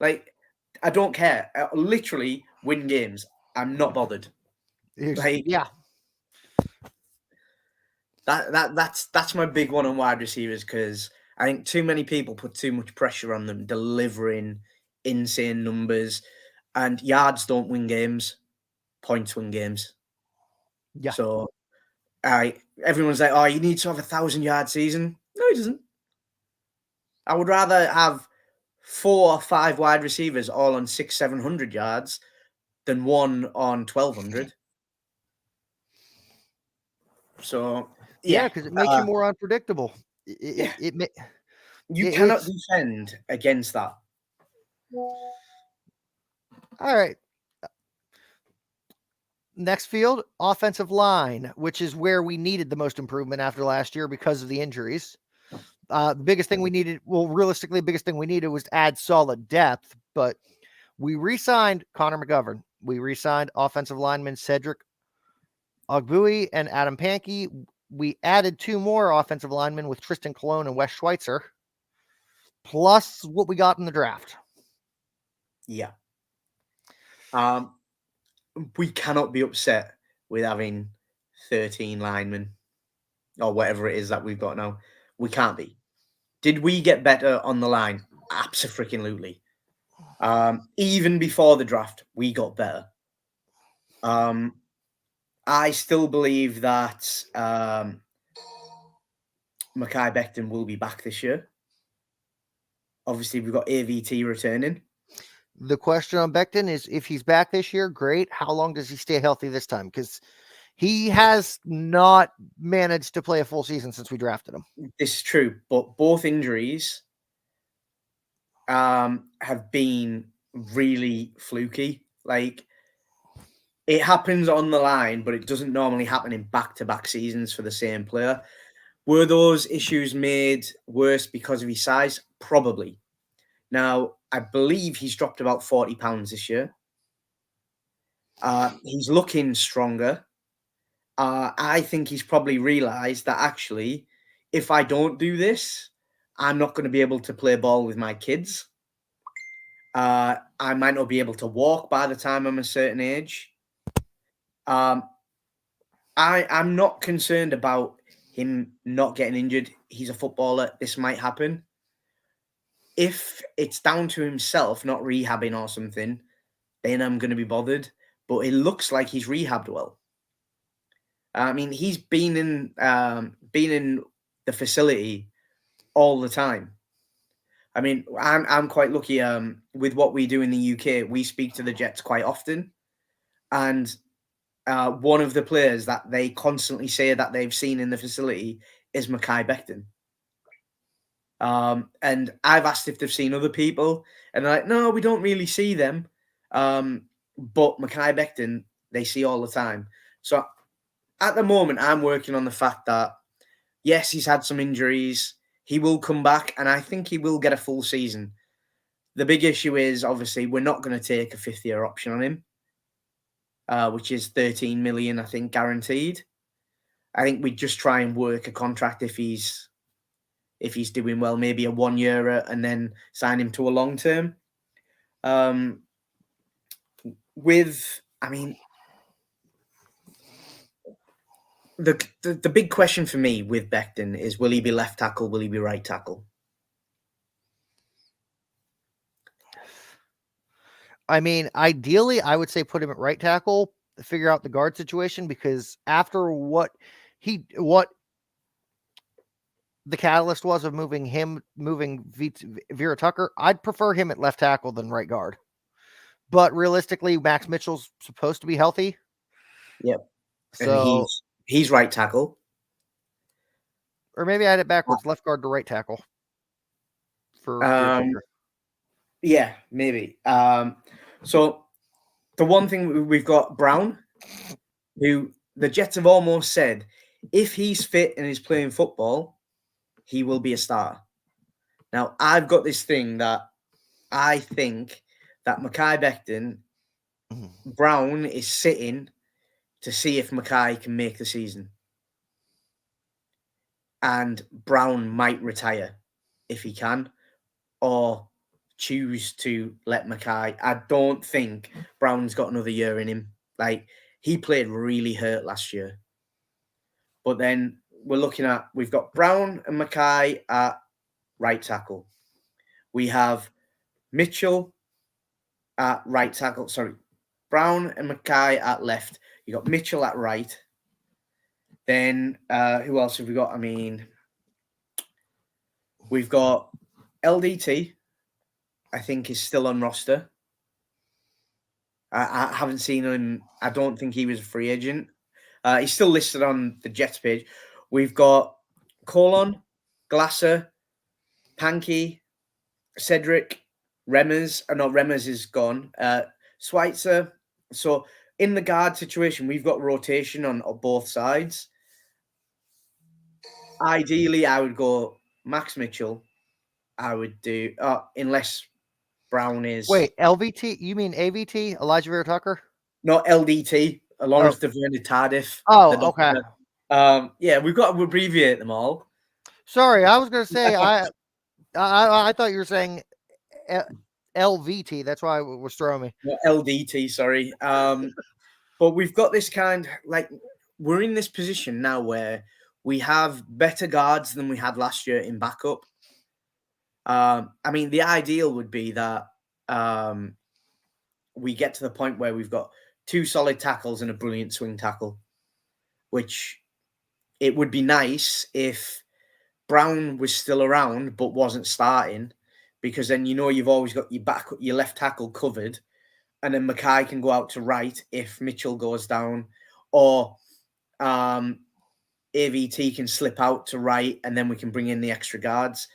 Like, I don't care. Literally, win games. I'm not bothered. Like, yeah. That's my big one on wide receivers, because I think too many people put too much pressure on them delivering insane numbers, and yards don't win games. Points win games. Yeah. So everyone's like, oh, you need to have 1,000-yard season. No, he doesn't. I would rather have 4 or 5 wide receivers all on 600-700 yards than one on 1,200. So yeah, because it makes you more unpredictable. You cannot defend against that. All right. Next field, offensive line, which is where we needed the most improvement after last year because of the injuries. The biggest thing we needed, realistically, the biggest thing we needed was to add solid depth, but we re-signed Connor McGovern. We re-signed offensive lineman Cedric Ogbui and Adam Pankey. We added 2 more offensive linemen with Tristan Colon and Wes Schweitzer, plus what we got in the draft. Yeah. We cannot be upset with having 13 linemen or whatever it is that we've got now. We can't be. Did we get better on the line? Absolutely. Even before the draft, we got better. I still believe that Mekhi Becton will be back this year. Obviously, we've got AVT returning. The question on Becton is, if he's back this year, great. How long does he stay healthy this time? Because he has not managed to play a full season since we drafted him. This is true, but both injuries have been really fluky. Like, it happens on the line, but it doesn't normally happen in back-to-back seasons for the same player. Were those issues made worse because of his size? Probably. Now, I believe he's dropped about 40 pounds this year. He's looking stronger. I think he's probably realised that actually, if I don't do this, I'm not going to be able to play ball with my kids. I might not be able to walk by the time I'm a certain age. I'm not concerned about him not getting injured. He's a footballer. This might happen. If it's down to himself not rehabbing or something, then I'm going to be bothered. But it looks like he's rehabbed well. I mean, he's been in the facility all the time. I mean, I'm quite lucky. With what we do in the UK, we speak to the Jets quite often, and one of the players that they constantly say that they've seen in the facility is Mekhi Becton. And I've asked if they've seen other people, and they're like, no, we don't really see them. But Mekhi Becton, they see all the time. So at the moment, I'm working on the fact that, yes, he's had some injuries. He will come back, and I think he will get a full season. The big issue is, obviously, we're not going to take a fifth-year option on him, which is 13 million, I think, guaranteed. I think we'd just try and work a contract if he's doing well, maybe a 1 year and then sign him to a long term. The big question for me with Becton is, will he be left tackle? Will he be right tackle? I mean, ideally, I would say put him at right tackle, figure out the guard situation, because after what the catalyst was of moving Vera Tucker, I'd prefer him at left tackle than right guard. But realistically, Max Mitchell's supposed to be healthy. Yep. So and he's right tackle. Or maybe I had it backwards, left guard to right tackle. Yeah, maybe. So the one thing we've got Brown, who the Jets have almost said, if he's fit and is playing football, he will be a starter. Now, I've got this thing that I think that Mekhi Becton, Brown is sitting to see if Mekhi can make the season. And Brown might retire if he can, or choose to let Mekhi. I don't think Brown's got another year in him. Like, he played really hurt last year. But then we've got Brown and Mekhi at right tackle. We have Mitchell at right tackle. Sorry, Brown and Mekhi at left. You got Mitchell at right. Then who else have we got? I mean, we've got LDT, I think, is still on roster. I haven't seen him. I don't think he was a free agent. He's still listed on the Jets page. We've got Colon, Glasser, Pankey, Cedric, Remmers. No, Remmers is gone. Schweitzer. So in the guard situation, we've got rotation on both sides. Ideally, I would go Max Mitchell. I would do, unless Brown is... Wait, LVT? You mean AVT? Elijah Vera Tucker? No, LDT. Lawrence DeVerne Tardif. Oh, okay. Yeah, we've got to abbreviate them all. Sorry, I was going to say, I thought you were saying LVT. That's why it was throwing me. No, LDT, sorry. But we've got this we're in this position now where we have better guards than we had last year in backup. I mean, the ideal would be that we get to the point where we've got 2 solid tackles and a brilliant swing tackle, which it would be nice if Brown was still around but wasn't starting, because then you've always got your left tackle covered, and then Mekhi can go out to right if Mitchell goes down, or AVT can slip out to right, and then we can bring in the extra guards.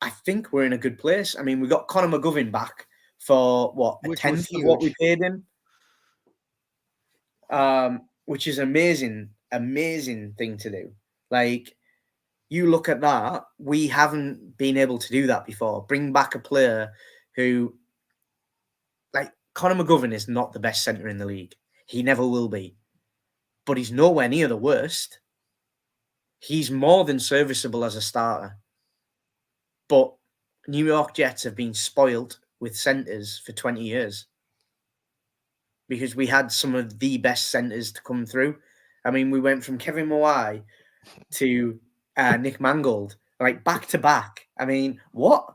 I think we're in a good place. I mean, we got Connor McGovern back for a tenth of what we paid him, which is amazing thing to do. Like, you look at that, we haven't been able to do that before. Bring back a player who, like, Connor McGovern is not the best centre in the league. He never will be. But he's nowhere near the worst. He's more than serviceable as a starter. But New York Jets have been spoiled with centres for 20 years. Because we had some of the best centres to come through. I mean, we went from Kevin Mawai to Nick Mangold, like, back to back. I mean, what?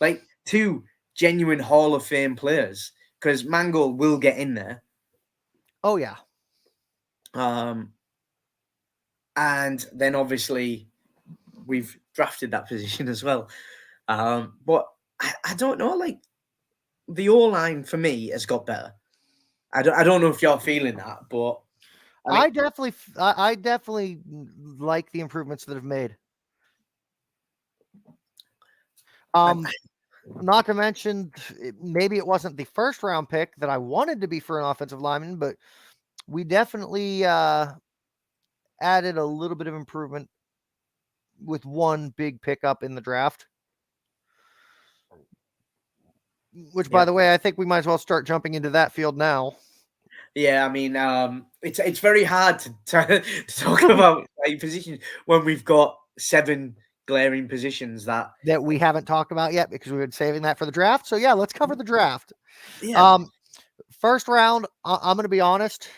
Like, 2 genuine Hall of Fame players, because Mangold will get in there. Oh, yeah. And then obviously we've drafted that position as well. But I don't know. Like the O line for me has got better. I don't know if you're feeling that, but I mean, I definitely like the improvements that have made. Not to mention, maybe it wasn't the first round pick that I wanted to be for an offensive lineman, but we definitely added a little bit of improvement with one big pickup in the draft. Which, by the way, I think we might as well start jumping into that field now. Yeah, I mean, it's very hard to talk about a position when we've got 7 glaring positions that we haven't talked about yet because we've been saving that for the draft. So yeah, let's cover the draft. Yeah. First round, I'm going to be honest.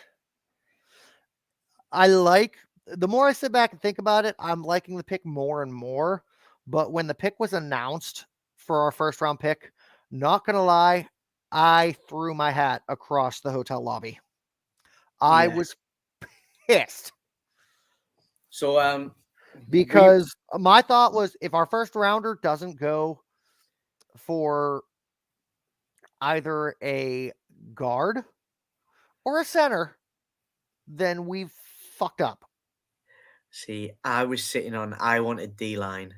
The more I sit back and think about it, I'm liking the pick more and more. But when the pick was announced for our first round pick, not going to lie, I threw my hat across the hotel lobby. I was pissed. So, because my thought was if our first rounder doesn't go for either a guard or a center, then we've fucked up. See, I was sitting on, I wanted D-line.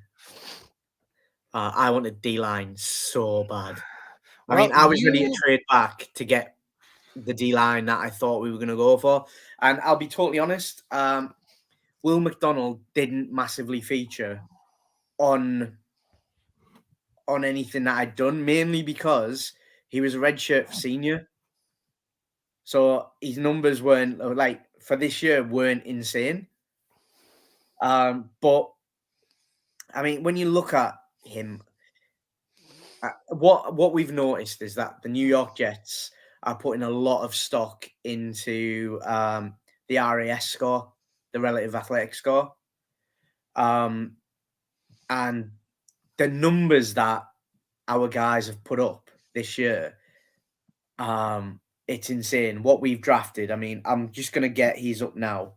I wanted D-line so bad. I mean, I was ready to trade back to get the D-line that I thought we were going to go for. And I'll be totally honest, Will McDonald didn't massively feature on anything that I'd done, mainly because he was a redshirt senior. So his numbers weren't, like, for this year, weren't insane. But, I mean, when you look at him, what we've noticed is that the New York Jets are putting a lot of stock into the RAS score, the relative athletic score. And the numbers that our guys have put up this year, it's insane. What we've drafted, I mean, I'm just going to get he's up now.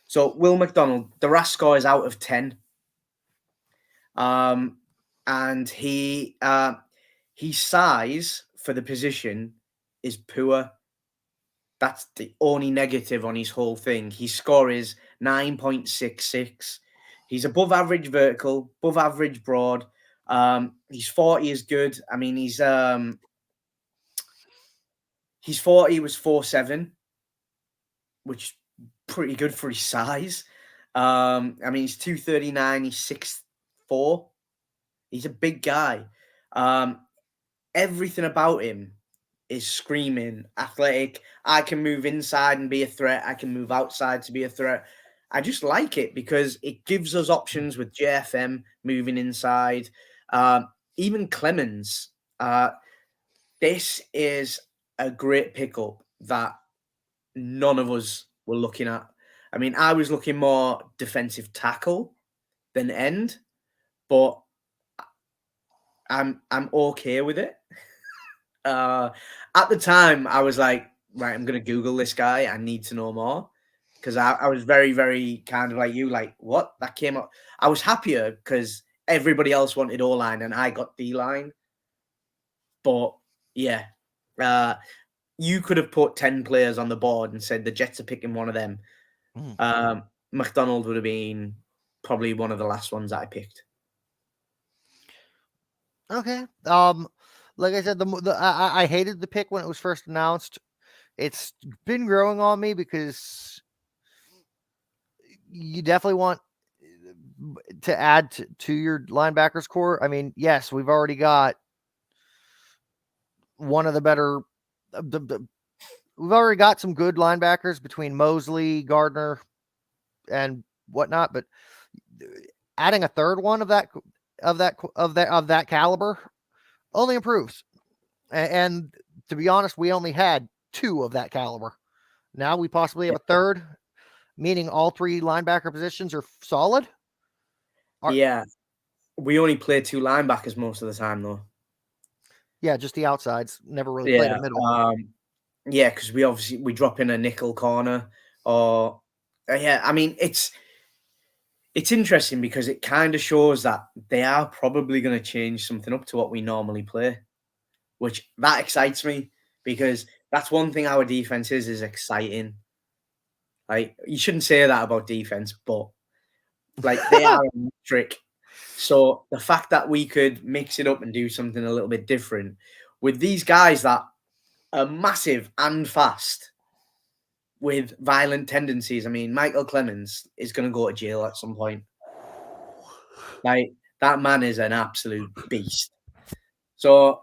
So Will McDonald, the RAS score is out of 10. And his size for the position is poor. That's the only negative on his whole thing. His score is 9.66. He's above average vertical, above average broad. His 40 is good. I mean, his 40 was 4.7, which is pretty good for his size. I mean, he's 239. He's 6'4". He's a big guy. Everything about him is screaming athletic. I can move inside and be a threat. I can move outside to be a threat. I just like it because it gives us options with JFM moving inside. Even Clemens. This is a great pickup that none of us were looking at. I mean, I was looking more defensive tackle than end, but I'm okay with it. At the time, I was like, right, I'm going to Google this guy. I need to know more. Because I was very, very kind of like you, like, what? That came up. I was happier because everybody else wanted O-line and I got D-line. But, yeah, you could have put 10 players on the board and said the Jets are picking one of them. McDonald would have been probably one of the last ones that I picked. Okay. Like I said, I hated the pick when it was first announced. It's been growing on me because you definitely want to add to your linebackers core. I mean, yes, we've already got one of the better. We've already got some good linebackers between Mosley, Gardner, and whatnot. But adding a third one of that caliber only improves. And to be honest, we only had 2 of that caliber. Now we possibly have a third, meaning all 3 linebacker positions are solid. Yeah. We only play 2 linebackers most of the time, though. Yeah, just the outsides. Never really played a middle. Yeah, because we drop in a nickel corner or I mean, it's interesting because it kind of shows that they are probably going to change something up to what we normally play, which that excites me because that's one thing our defense is exciting. Like, you shouldn't say that about defense, but like they are a trick. So the fact that we could mix it up and do something a little bit different with these guys that are massive and fast with violent tendencies. I mean, Michael Clemens is going to go to jail at some point. Like, that man is an absolute beast. So,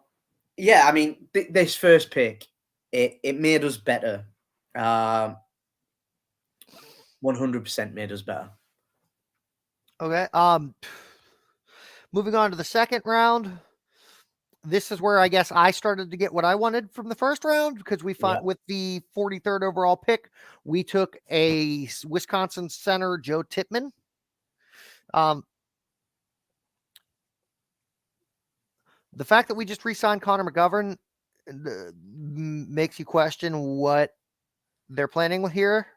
yeah, I mean, this first pick, it made us better. 100% made us better. Okay. Moving on to the second round. This is where I guess I started to get what I wanted from the first round because we Yeah. fought with the 43rd overall pick. We took a Wisconsin center, Joe Tippmann. The fact that we just re-signed Connor McGovern makes you question what they're planning with here.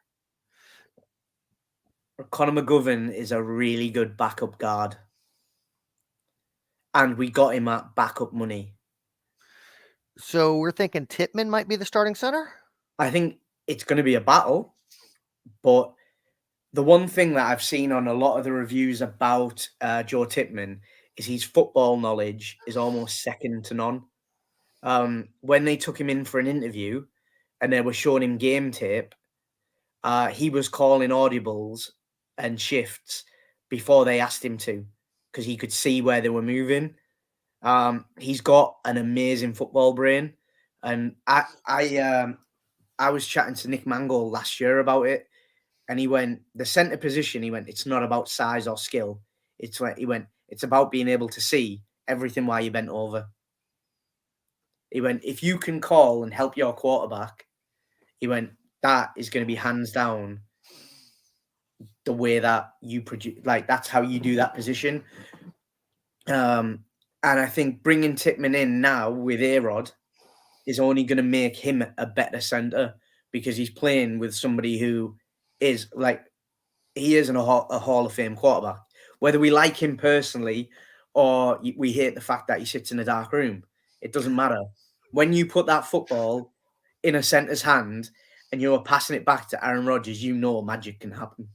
Conor McGovern is a really good backup guard. And we got him at backup money. So we're thinking Tippmann might be the starting center? I think it's going to be a battle. But the one thing that I've seen on a lot of the reviews about Joe Tippmann is his football knowledge is almost second to none. When they took him in for an interview and they were showing him game tape, he was calling audibles and shifts before they asked him to because he could see where they were moving. He's got an amazing football brain, and I was chatting to Nick Mangold last year about it, and he went, the center position, he went, it's not about size or skill. It's about being able to see everything while you bent over. He went, if you can call and help your quarterback, he went, that is going to be hands down the way that you produce, like that's how you do that position. And I think bringing Tippmann in now with A-Rod is only going to make him a better center because he's playing with somebody who is like, he isn't a Hall of Fame quarterback. Whether we like him personally or we hate the fact that he sits in a dark room, it doesn't matter. When you put that football in a center's hand and you're passing it back to Aaron Rodgers, you know magic can happen.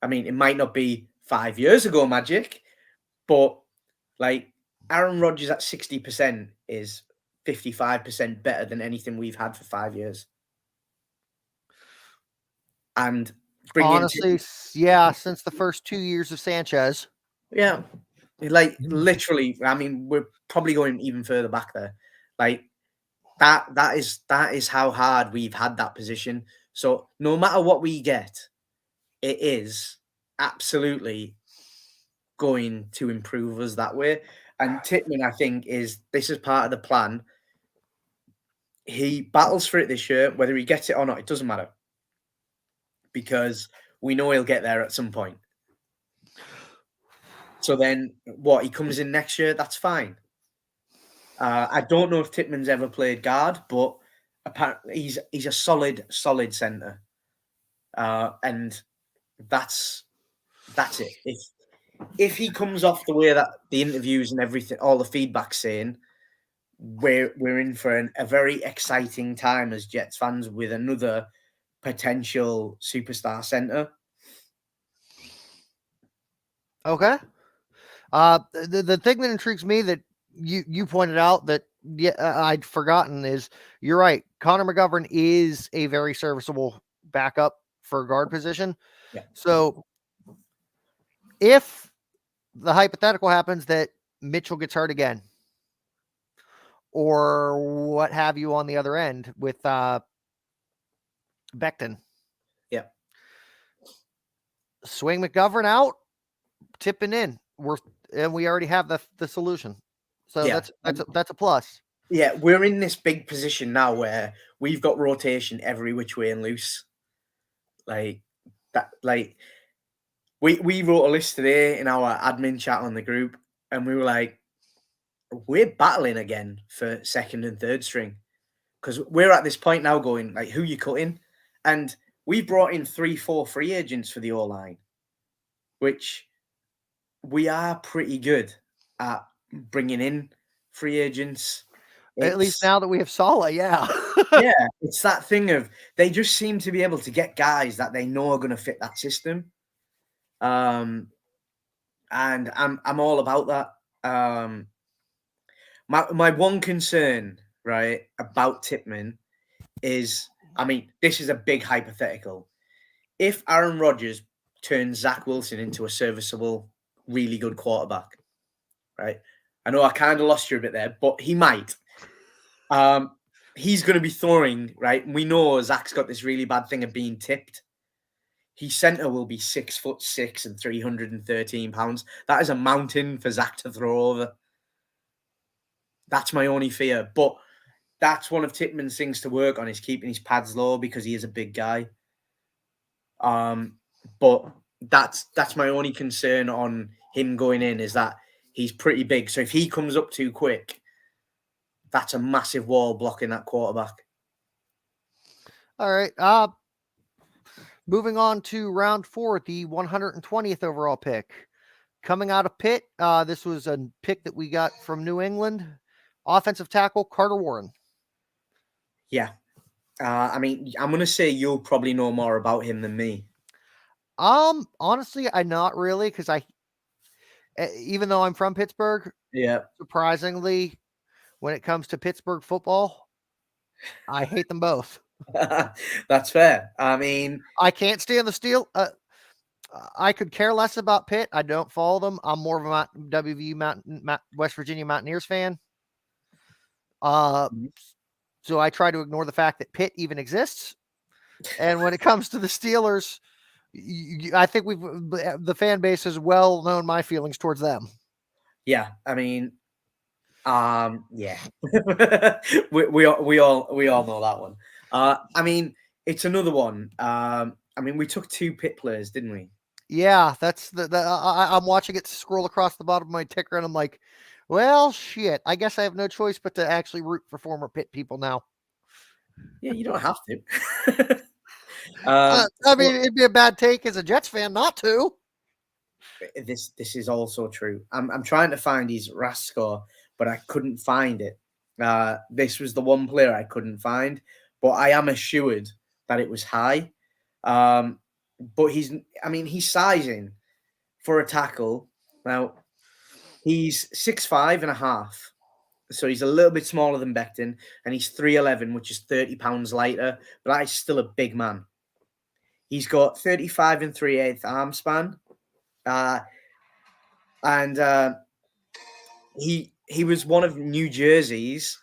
I mean, it might not be 5 years ago magic, but like Aaron Rodgers at 60% is 55% better than anything we've had for 5 years. And honestly, yeah, since the first 2 years of Sanchez. Yeah. Like literally, I mean, we're probably going even further back there. Like that is how hard we've had that position. So no matter what we get, it is absolutely going to improve us that way. And Tippmann, I think, this is part of the plan. He battles for it this year, whether he gets it or not, it doesn't matter. Because we know he'll get there at some point. So then he comes in next year, that's fine. I don't know if Tippmann's ever played guard, but apparently he's a solid center. And that's it. If he comes off the way that the interviews and everything, all the feedback's saying, we're in for a very exciting time as Jets fans with another potential superstar center. Okay. The thing that intrigues me that you pointed out that I'd forgotten is you're right. Connor McGovern is a very serviceable backup for guard position. Yeah. So if the hypothetical happens that Mitchell gets hurt again, or what have you on the other end with Becton. Yeah. Swing McGovern out, Tipping in. We already have the solution. So Yeah. that's a plus. Yeah, we're in this big position now where we've got rotation every which way and loose. Like that, like we wrote a list today in our admin chat on the group, and we were like, we're battling again for second and third string because we're at this point now going like, who you cutting? And we brought in 3-4 free agents for the O line. which we are pretty good at bringing in free agents. At least It's now that we have Sala, yeah. yeah, it's that thing of they just seem to be able to get guys that they know are going to fit that system. And I'm all about that. My one concern, right, about Tippmann is, I mean, this is a big hypothetical. If Aaron Rodgers turns Zach Wilson into a serviceable, really good quarterback, right? I know I kind of lost you a bit there, but he might. He's going to be throwing, right? We know Zach's got this really bad thing of being tipped. His center will be 6'6" and 313 pounds. That is a mountain for Zach to throw over. That's my only fear. But that's one of Tippmann's things to work on, is keeping his pads low, because he is a big guy. But that's my only concern on him going in, is that he's pretty big. So if he comes up too quick, that's a massive wall blocking that quarterback. All right. Moving on to round 4, the 120th overall pick. Coming out of Pitt, this was a pick that we got from New England. Offensive tackle Carter Warren. Yeah. I mean, I'm going to say you'll probably know more about him than me. Honestly, I not really, because even though I'm from Pittsburgh, yeah, surprisingly, when it comes to Pittsburgh football, I hate them both. That's fair. I mean, I can't stand the Steel. I could care less about Pitt. I don't follow them. I'm more of a WVU West Virginia Mountaineers fan. So I try to ignore the fact that Pitt even exists. And when it comes to the Steelers, I think the fan base has well known my feelings towards them. Yeah, I mean, yeah, we all know that one. I mean, it's another one. I mean, we took 2 Pitt players, didn't we? Yeah, that's I'm watching it scroll across the bottom of my ticker, and I'm like, well, shit. I guess I have no choice but to actually root for former Pitt people now. Yeah, you don't have to. I mean, it'd be a bad take as a Jets fan not to. This is also true. I'm trying to find his RAS score, but I couldn't find it. This was the one player I couldn't find, but I am assured that it was high. But he's sizing for a tackle. Now, he's 6'5.5", so he's a little bit smaller than Becton, and he's 3'11", which is 30 pounds lighter, but that is still a big man. He's got 35 3/8 arm span. He was one of New Jersey's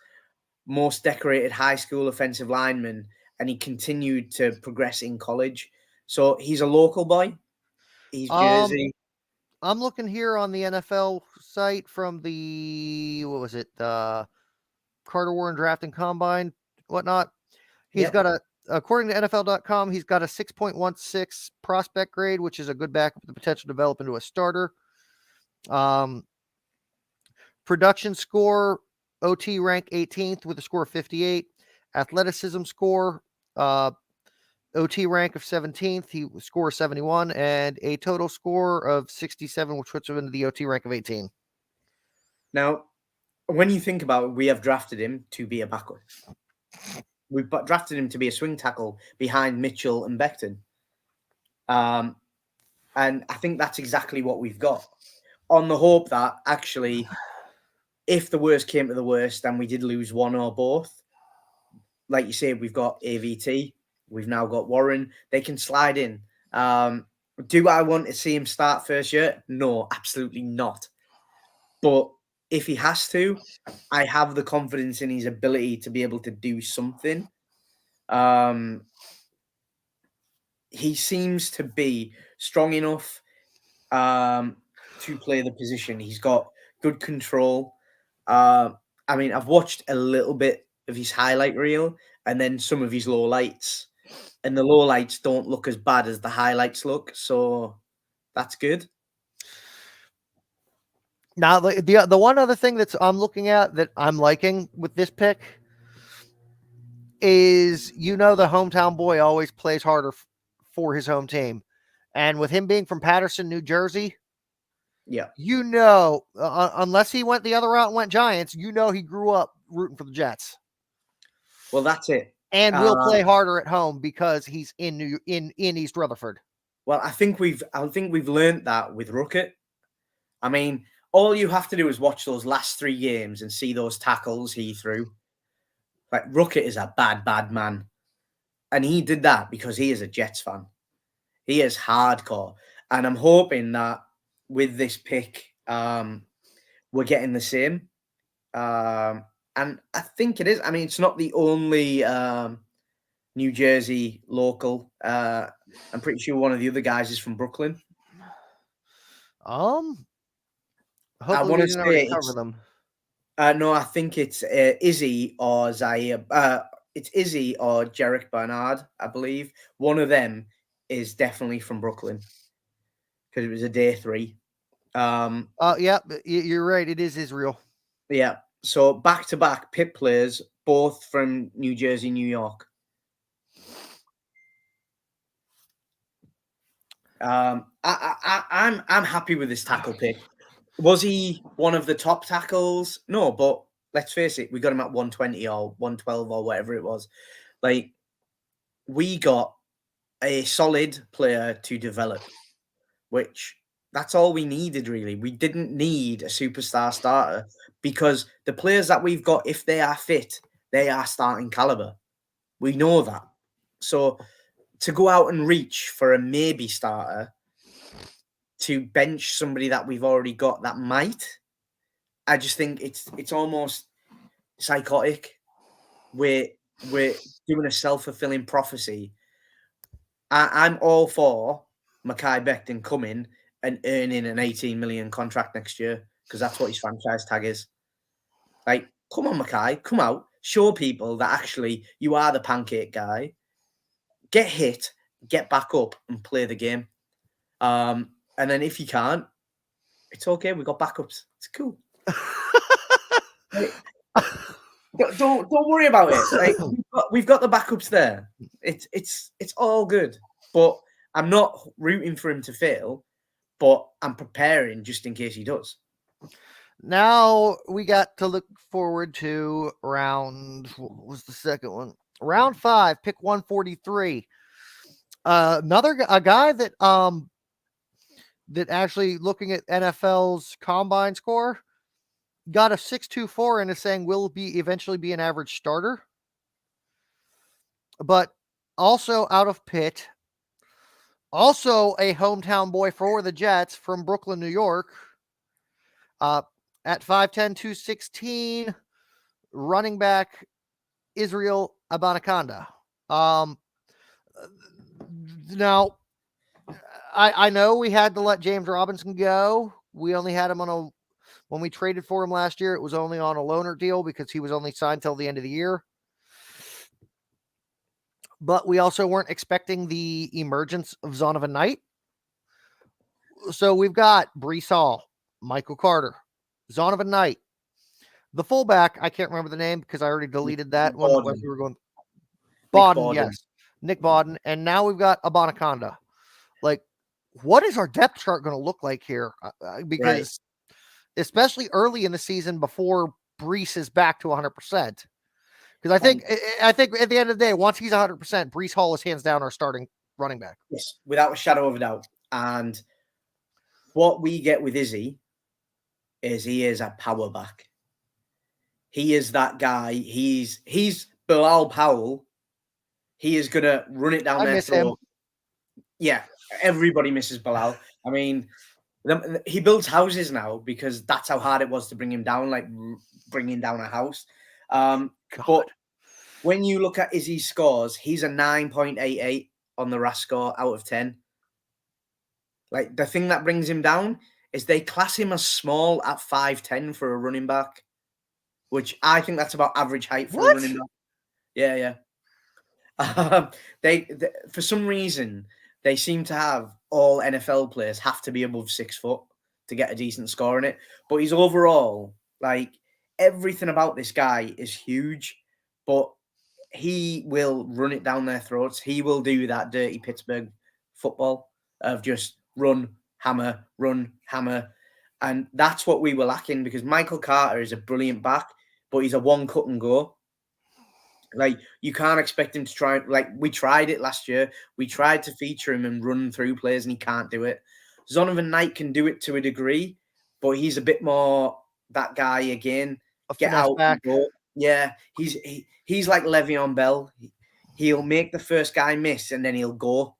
most decorated high school offensive linemen, and he continued to progress in college. So he's a local boy. He's Jersey. I'm looking here on the NFL site from the Carter Warren Draft and Combine, whatnot. He's got according to NFL.com, he's got a 6.16 prospect grade, which is a good backup with the potential to develop into a starter. Production score, OT rank 18th with a score of 58. Athleticism score, OT rank of 17th, he scores 71, and a total score of 67, which puts him into the OT rank of 18. Now, when you think about it, we have drafted him to be a backup. We've drafted him to be a swing tackle behind Mitchell and Becton. And I think that's exactly what we've got, on the hope that actually, if the worst came to the worst and we did lose one or both, like you say, we've got AVT, we've now got Warren, they can slide in. Do I want to see him start first year? No, absolutely not. But if he has to, I have the confidence in his ability to be able to do something. He seems to be strong enough to play the position. He's got good control. I mean, I've watched a little bit of his highlight reel and then some of his lowlights, and the lowlights don't look as bad as the highlights look, so that's good. Now, the one other thing I'm looking at that I'm liking with this pick is, the hometown boy always plays harder for his home team. And with him being from Paterson, New Jersey, Yeah. unless he went the other route and went Giants, he grew up rooting for the Jets. Well, that's it. And will play harder at home because he's in East Rutherford. Well, I think we've learned that with Ruckert. I mean, all you have to do is watch those last 3 games and see those tackles he threw. Like, Ruckert is a bad, bad man. And he did that because he is a Jets fan. He is hardcore. And I'm hoping that with this pick, we're getting the same. And I think it is. I mean, it's not the only New Jersey local. I'm pretty sure one of the other guys is from Brooklyn. Hopefully I want to say cover them. No, I think it's Izzy or Zaire. It's Izzy or Jarek Bernard, I believe. One of them is definitely from Brooklyn because it was a day 3. Yeah, you're right. It is Israel. Yeah. So back-to-back Pitt players, both from New Jersey, New York. I'm happy with this tackle pick. Was he one of the top tackles? No, but let's face it, we got him at 120 or 112 or whatever it was. Like, we got a solid player to develop, which that's all we needed, really. We didn't need a superstar starter because the players that we've got, if they are fit, they are starting caliber. We know that. So to go out and reach for a maybe starter to bench somebody that we've already got that might, I just think it's almost psychotic. We're doing a self-fulfilling prophecy. I'm all for Mekhi Becton coming and earning an 18 million contract next year because that's what his franchise tag is. Like, come on, Mekhi, come out, show people that actually you are the pancake guy. Get hit, get back up, and play the game. And then if you can't, it's okay. We got backups. It's cool. Don't worry about it. Like, we've got the backups there. It's all good. But I'm not rooting for him to fail. But I'm preparing just in case he does. Now we got to look forward to what was the second one? Round 5, pick 143. A guy that actually looking at NFL's combine score got a 6.24 and is saying will eventually be an average starter. But also out of Pitt, also a hometown boy for the Jets from Brooklyn, New York. At 5'10", 216, running back Israel Abanikanda. Now, I know we had to let James Robinson go. We only had him when we traded for him last year, it was only on a loaner deal because he was only signed till the end of the year. But we also weren't expecting the emergence of Zonovan Knight. So we've got Breece Hall, Michael Carter, Zonovan Knight. The fullback, I can't remember the name because I already deleted that one when we were going. Bodden, yes. Nick Bodden. And now we've got Abanikanda. Like, what is our depth chart going to look like here? Because especially early in the season before Breece is back to 100%. Because I think at the end of the day, once he's 100%, Breece Hall is hands down our starting running back. Yes, without a shadow of a doubt. And what we get with Izzy is he is a power back. He is that guy. He's Bilal Powell. He is going to run it down their throat. Him. Yeah, everybody misses Bilal. I mean, he builds houses now because that's how hard it was to bring him down, like bringing down a house. But when you look at Izzy's scores, he's a 9.88 on the RAS score out of 10. Like, the thing that brings him down is they class him as small at 5'10" for a running back, which I think that's about average height for a running back. Yeah. They for some reason, they seem to have all NFL players have to be above 6 foot to get a decent score in it. But he's overall, like, everything about this guy is huge, but he will run it down their throats. He will do that dirty Pittsburgh football. of just run, hammer, and that's what we were lacking because Michael Carter is a brilliant back, but he's a one cut and go. Like you can't expect him to try. Like we tried it last year. We tried to feature him and run through players, and he can't do it. Zonovan Knight can do it to a degree, but he's a bit more that guy again. A Get finesse out and back. go. Yeah, he's like Le'Veon Bell. He'll make the first guy miss, and then he'll go.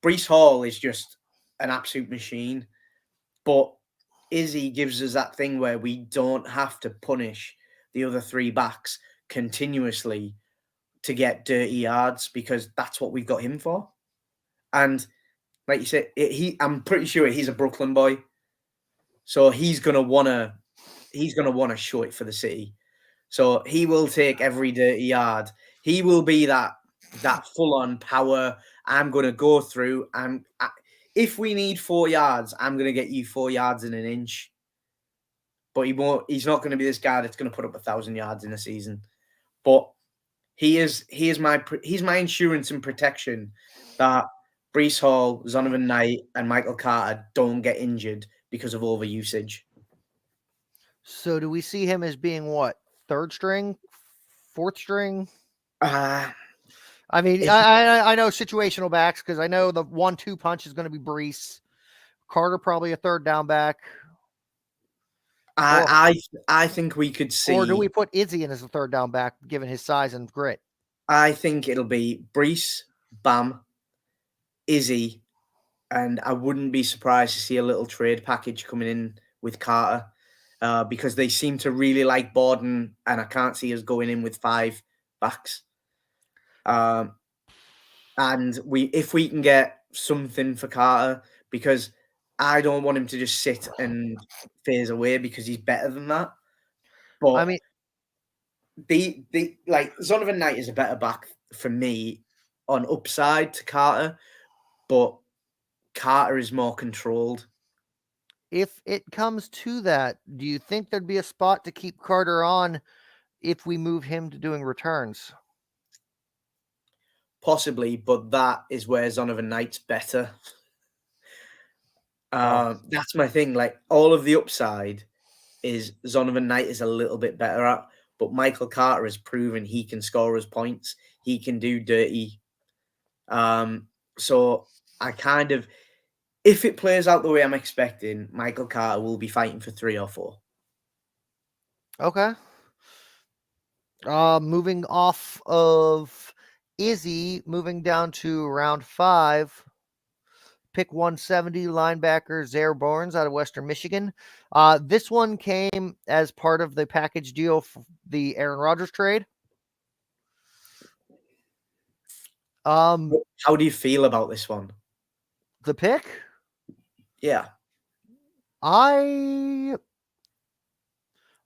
Brees Hall is just an absolute machine, but Izzy gives us that thing where we don't have to punish the other three backs continuously to get dirty yards because that's what we've got him for. And like you said, I'm pretty sure he's a Brooklyn boy, so he's gonna wanna show it for the city. So he will take every dirty yard. He will be that full on power. I'm gonna go through. If we need 4 yards, I'm gonna get you 4 yards in an inch. But he won't. He's not going to be this guy that's going to put up 1,000 yards in a season. But he is my insurance and protection that Brees Hall, Zonovan Knight, and Michael Carter don't get injured because of overusage. So do we see him as being what, third string, fourth string? I mean, I know situational backs because I know the 1-2 punch is going to be Brees. Carter probably a third down back. I think we could see. Or do we put Izzy in as a third down back, given his size and grit? I think it'll be Brees, Bam, Izzy, and I wouldn't be surprised to see a little trade package coming in with Carter because they seem to really like Borden, and I can't see us going in with 5 backs. And if we can get something for Carter, because I don't want him to just sit and phase away because he's better than that. But I mean, the like Zonovan Knight is a better back for me on upside to Carter, but Carter is more controlled. If it comes to that, do you think there'd be a spot to keep Carter on if we move him to doing returns? Possibly, but that is where Zonovan Knight's better. That's my thing. Like all of the upside is Zonovan Knight is a little bit better at, but Michael Carter has proven he can score his points. He can do dirty. So I kind of, if it plays out the way I'm expecting, Michael Carter will be fighting for 3 or 4. Okay. Moving off of Izzy, moving down to round 5. Pick 170, linebacker Zaire Barnes out of Western Michigan. This one came as part of the package deal for the Aaron Rodgers trade. How do you feel about this one? The pick? Yeah. I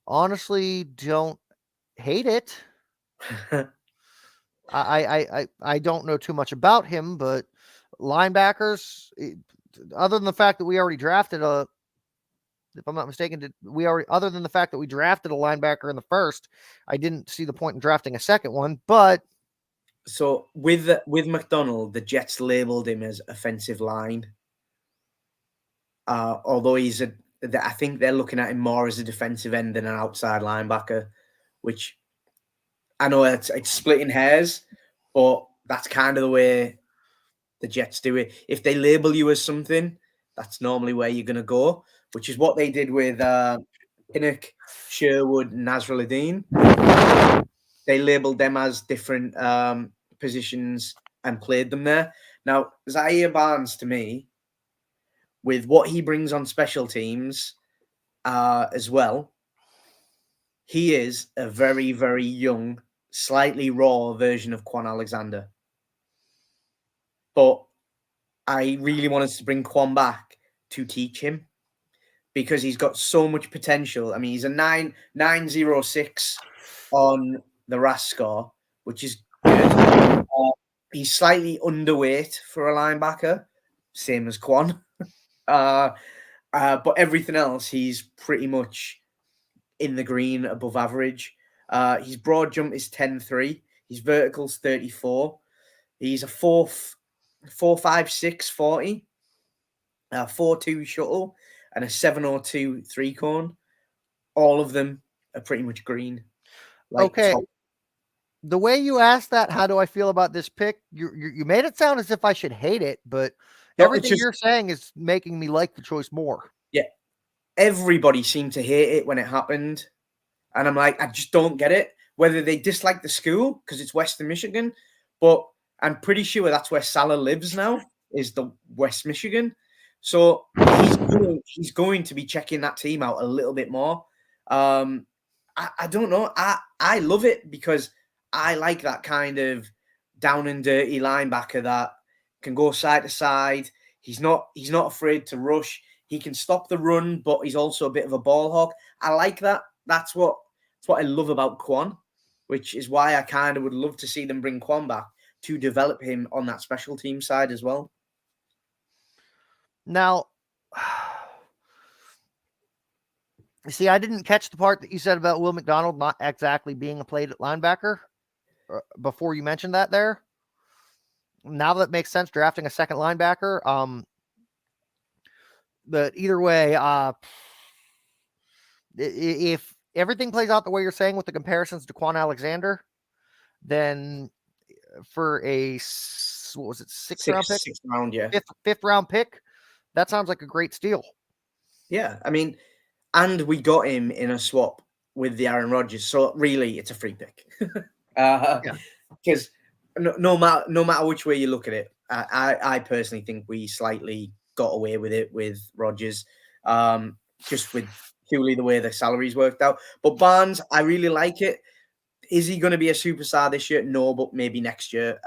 honestly don't hate it. I don't know too much about him, but linebackers, other than the fact that we already drafted if I'm not mistaken, other than the fact that we drafted a linebacker in the first, I didn't see the point in drafting a second one. But so with McDonald, the Jets labeled him as offensive line. Although I think they're looking at him more as a defensive end than an outside linebacker, which I know it's splitting hairs, but that's kind of the way the Jets do it. If they label you as something, that's normally where you're going to go, which is what they did with Pinnock, Sherwood, and Nasruddin. They labeled them as different positions and played them there. Now, Zaire Barnes, to me, with what he brings on special teams as well, he is a very, very young, slightly raw version of Quan Alexander. But I really wanted to bring Quan back to teach him because he's got so much potential. I mean, he's a 9.06 on the RAS score, which is good. He's slightly underweight for a linebacker, same as Quan. But everything else, he's pretty much in the green, above average. His broad jump is 10.3. His vertical's 34. He's a 4.56 40. a 4-2 shuttle, and a 702 3-cone. All of them are pretty much green. Like Okay, top. the way you asked that, how do I feel about this pick? You made it sound as if I should hate it, but No, it's everything just, you're saying is making me like the choice more. yeah, everybody seemed to hate it when it happened. And I'm like, I just don't get it. Whether they dislike the school because it's Western Michigan, but I'm pretty sure that's where Salah lives now, is the West Michigan. So he's going to be checking that team out a little bit more. I don't know. I love it because I like that kind of down and dirty linebacker that can go side to side. He's not afraid to rush. He can stop the run, but he's also a bit of a ball hawk. I like that. That's what I love about Quan, which is why I kind of would love to see them bring Quan back to develop him on that special team side as well. Now, see, I didn't catch the part that you said about Will McDonald not exactly being a played linebacker before you mentioned that there. Now that makes sense, drafting a second linebacker. But either way, if everything plays out the way you're saying with the comparisons to Quan Alexander, then for a, what was it, sixth round pick? Sixth round, yeah. Fifth round pick, that sounds like a great steal. Yeah, I mean, and we got him in a swap with the Aaron Rodgers, so really it's a free pick. Because no matter which way you look at it, I personally think we slightly got away with it with Rodgers, just with purely the way the salaries worked out. But Barnes, I really like it. Is he going to be a superstar this year? No, but maybe next year.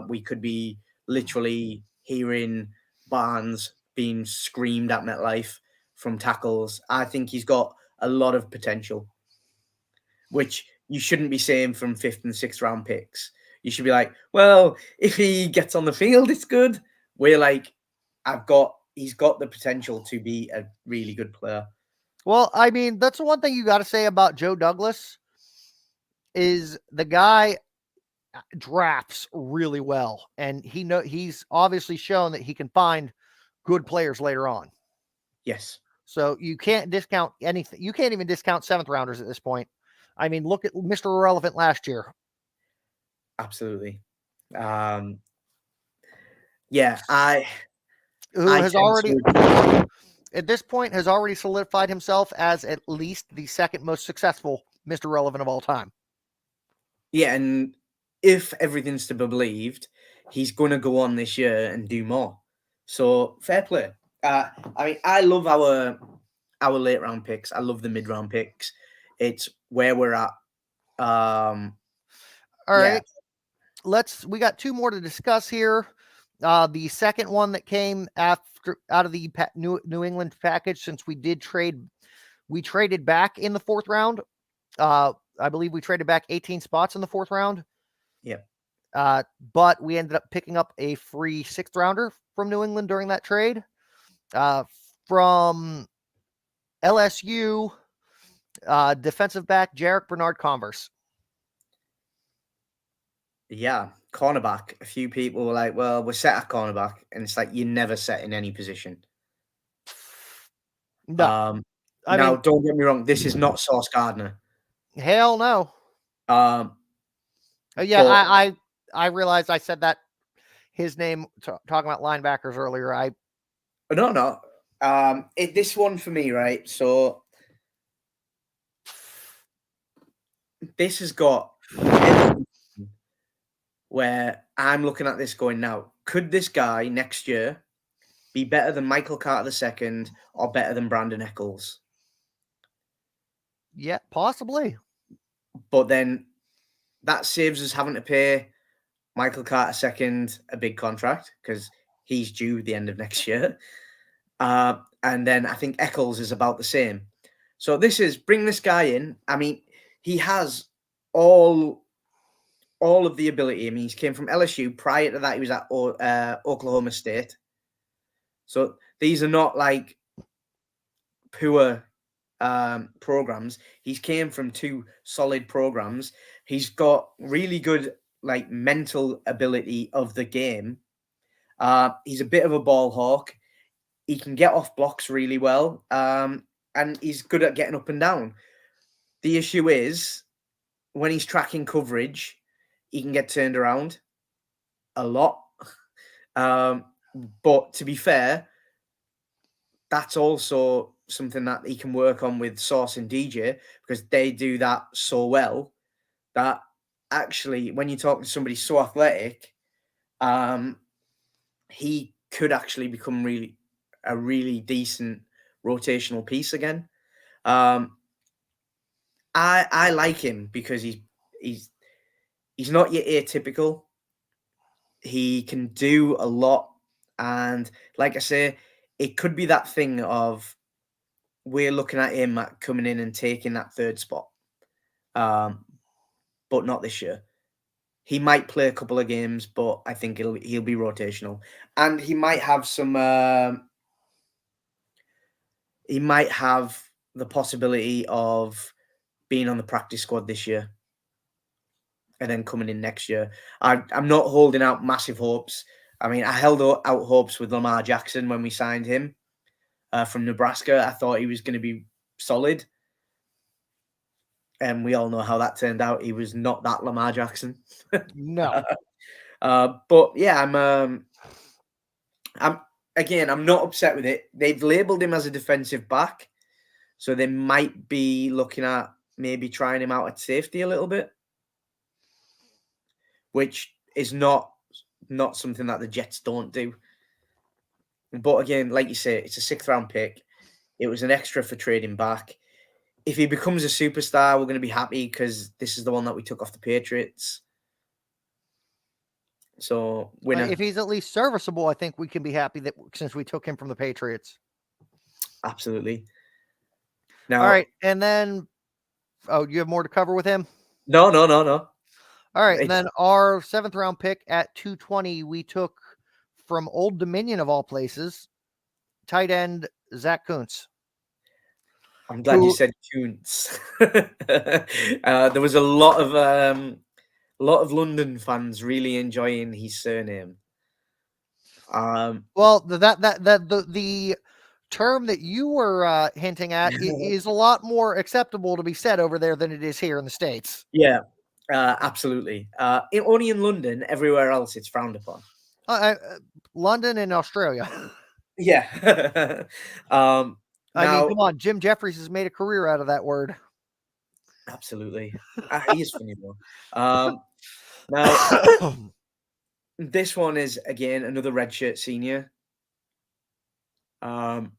We could be literally hearing Barnes being screamed at MetLife from tackles. I think he's got a lot of potential, which you shouldn't be saying from 5th and 6th round picks. You should be like, well, if he gets on the field, it's good. We're like, he's got the potential to be a really good player. Well, I mean, that's the one thing you got to say about Joe Douglas is the guy drafts really well, and he's obviously shown that he can find good players later on. Yes. So you can't discount anything. You can't even discount 7th rounders at this point. I mean, look at Mr. Irrelevant last year. Absolutely. Yeah, who has already at this point has already solidified himself as at least the second most successful Mr. Relevant of all time. Yeah, and if everything's to be believed, he's going to go on this year and do more. So fair play. I mean, I love our late round picks. I love the mid round picks. It's where we're at. All right. We got 2 more to discuss here. The second one that came out of the New England package, since we traded back in the 4th round. I believe we traded back 18 spots in the 4th round. Yeah. But we ended up picking up a free 6th rounder from New England during that trade. From LSU, defensive back Jarek Bernard-Converse. Yeah, cornerback. A few people were like, well, we're set at cornerback. And it's like, you're never set in any position. No. Now, don't get me wrong. This is not Sauce Gardner. Hell no. Yeah, I realized I said that his name talking about linebackers earlier. No. This one for me, right? So this has got where I'm looking at this going now. Could this guy next year be better than Michael Carter II or better than Brandon Eccles? Yeah, possibly. But then that saves us having to pay Michael Carter II a big contract because he's due the end of next year. And then I think Eccles is about the same. So bring this guy in. I mean, he has all of the ability. I mean, he came from LSU. Prior to that, he was at Oklahoma State. So these are not like poor programs. He's came from 2 solid programs. He's got really good like mental ability of the game. He's a bit of a ball hawk. He can get off blocks really well, and he's good at getting up and down. The issue is when he's tracking coverage, he can get turned around a lot. But to be fair, that's also something that he can work on with Sauce and DJ, because they do that so well that actually when you talk to somebody so athletic, he could actually become a really decent rotational piece again. I like him because he's not your atypical. He can do a lot, and like I say, it could be that thing of we're looking at him coming in and taking that third spot, but not this year. He might play a couple of games, but I think he'll be rotational, and he might have some. He might have the possibility of being on the practice squad this year and then coming in next year. I'm not holding out massive hopes. I mean, I held out hopes with Lamar Jackson when we signed him from Nebraska. I thought he was going to be solid. And we all know how that turned out. He was not that Lamar Jackson. No. But yeah, I'm not upset with it. They've labelled him as a defensive back, so they might be looking at maybe trying him out at safety a little bit, which is not something that the Jets don't do. But again, like you say, it's a 6th round pick. It was an extra for trading back. If he becomes a superstar, we're going to be happy because this is the one that we took off the Patriots. So winner. If he's at least serviceable, I think we can be happy that since we took him from the Patriots. Absolutely. Now, all right, and then you have more to cover with him? No. All right, and then our 7th round pick at 220, we took from Old Dominion of all places, tight end Zach Kuntz. I'm glad you said Kuntz. There was a lot of London fans really enjoying his surname. Well, the term that you were hinting at is a lot more acceptable to be said over there than it is here in the States. Yeah, absolutely. Only in London. Everywhere else, it's frowned upon. London and Australia. Yeah. I mean, come on. Jim Jeffries has made a career out of that word. Absolutely. He is funny, though. Now, this one is, again, another redshirt senior. But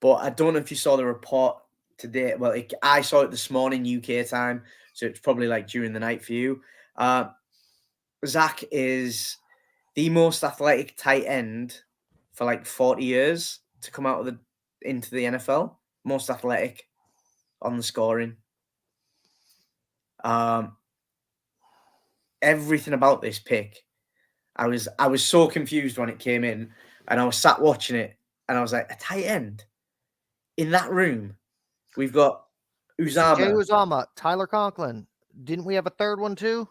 I don't know if you saw the report today. Well, I saw it this morning, UK time, so it's probably like during the night for you. Zach is the most athletic tight end for like 40 years to come out of into the NFL. Most athletic on the scoring. Everything about this pick, I was so confused when it came in, and I was sat watching it, and I was like, a tight end in that room. We've got Uzama, Tyler Conklin. Didn't we have a third one too?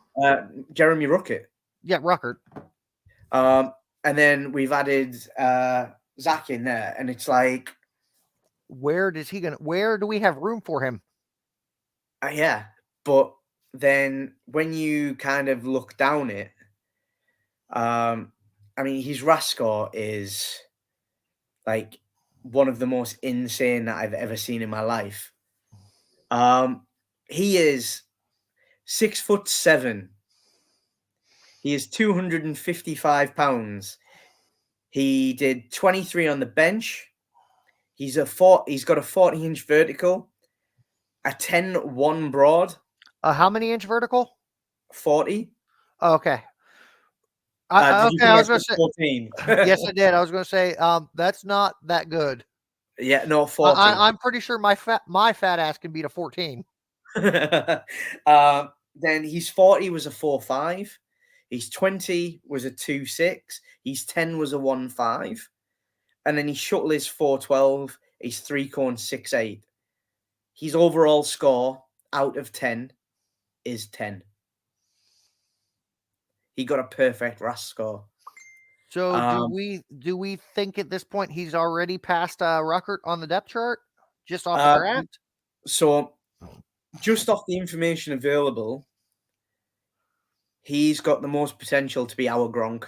Jeremy Ruckert. Yeah, Ruckert. And then we've added Zach in there, and it's like, where do we have room for him? Yeah, but then when you kind of look down it, I mean, his RAS score is like one of the most insane that I've ever seen in my life. He is 6'7". He is 255 pounds. He did 23 on the bench. He's got a 40-inch vertical, a 10-1 broad. How many inch vertical? 40. Oh, okay. I was going to say 14. Yes, I did. I was going to say that's not that good. Yeah, no, 14. I'm pretty sure my fat ass can beat a 14. Then he's 40 was a 4.5. He's 20 was a 2.6. He's 10 was a 1.5. And then his shuttle is 4.12. He's 3-cone 6.8. His overall score out of 10 is 10. He got a perfect RAS score. So Um, do we think at this point he's already past Ruckert on the depth chart just off the uh, draft? so just off the information available, he's got the most potential to be our Gronk.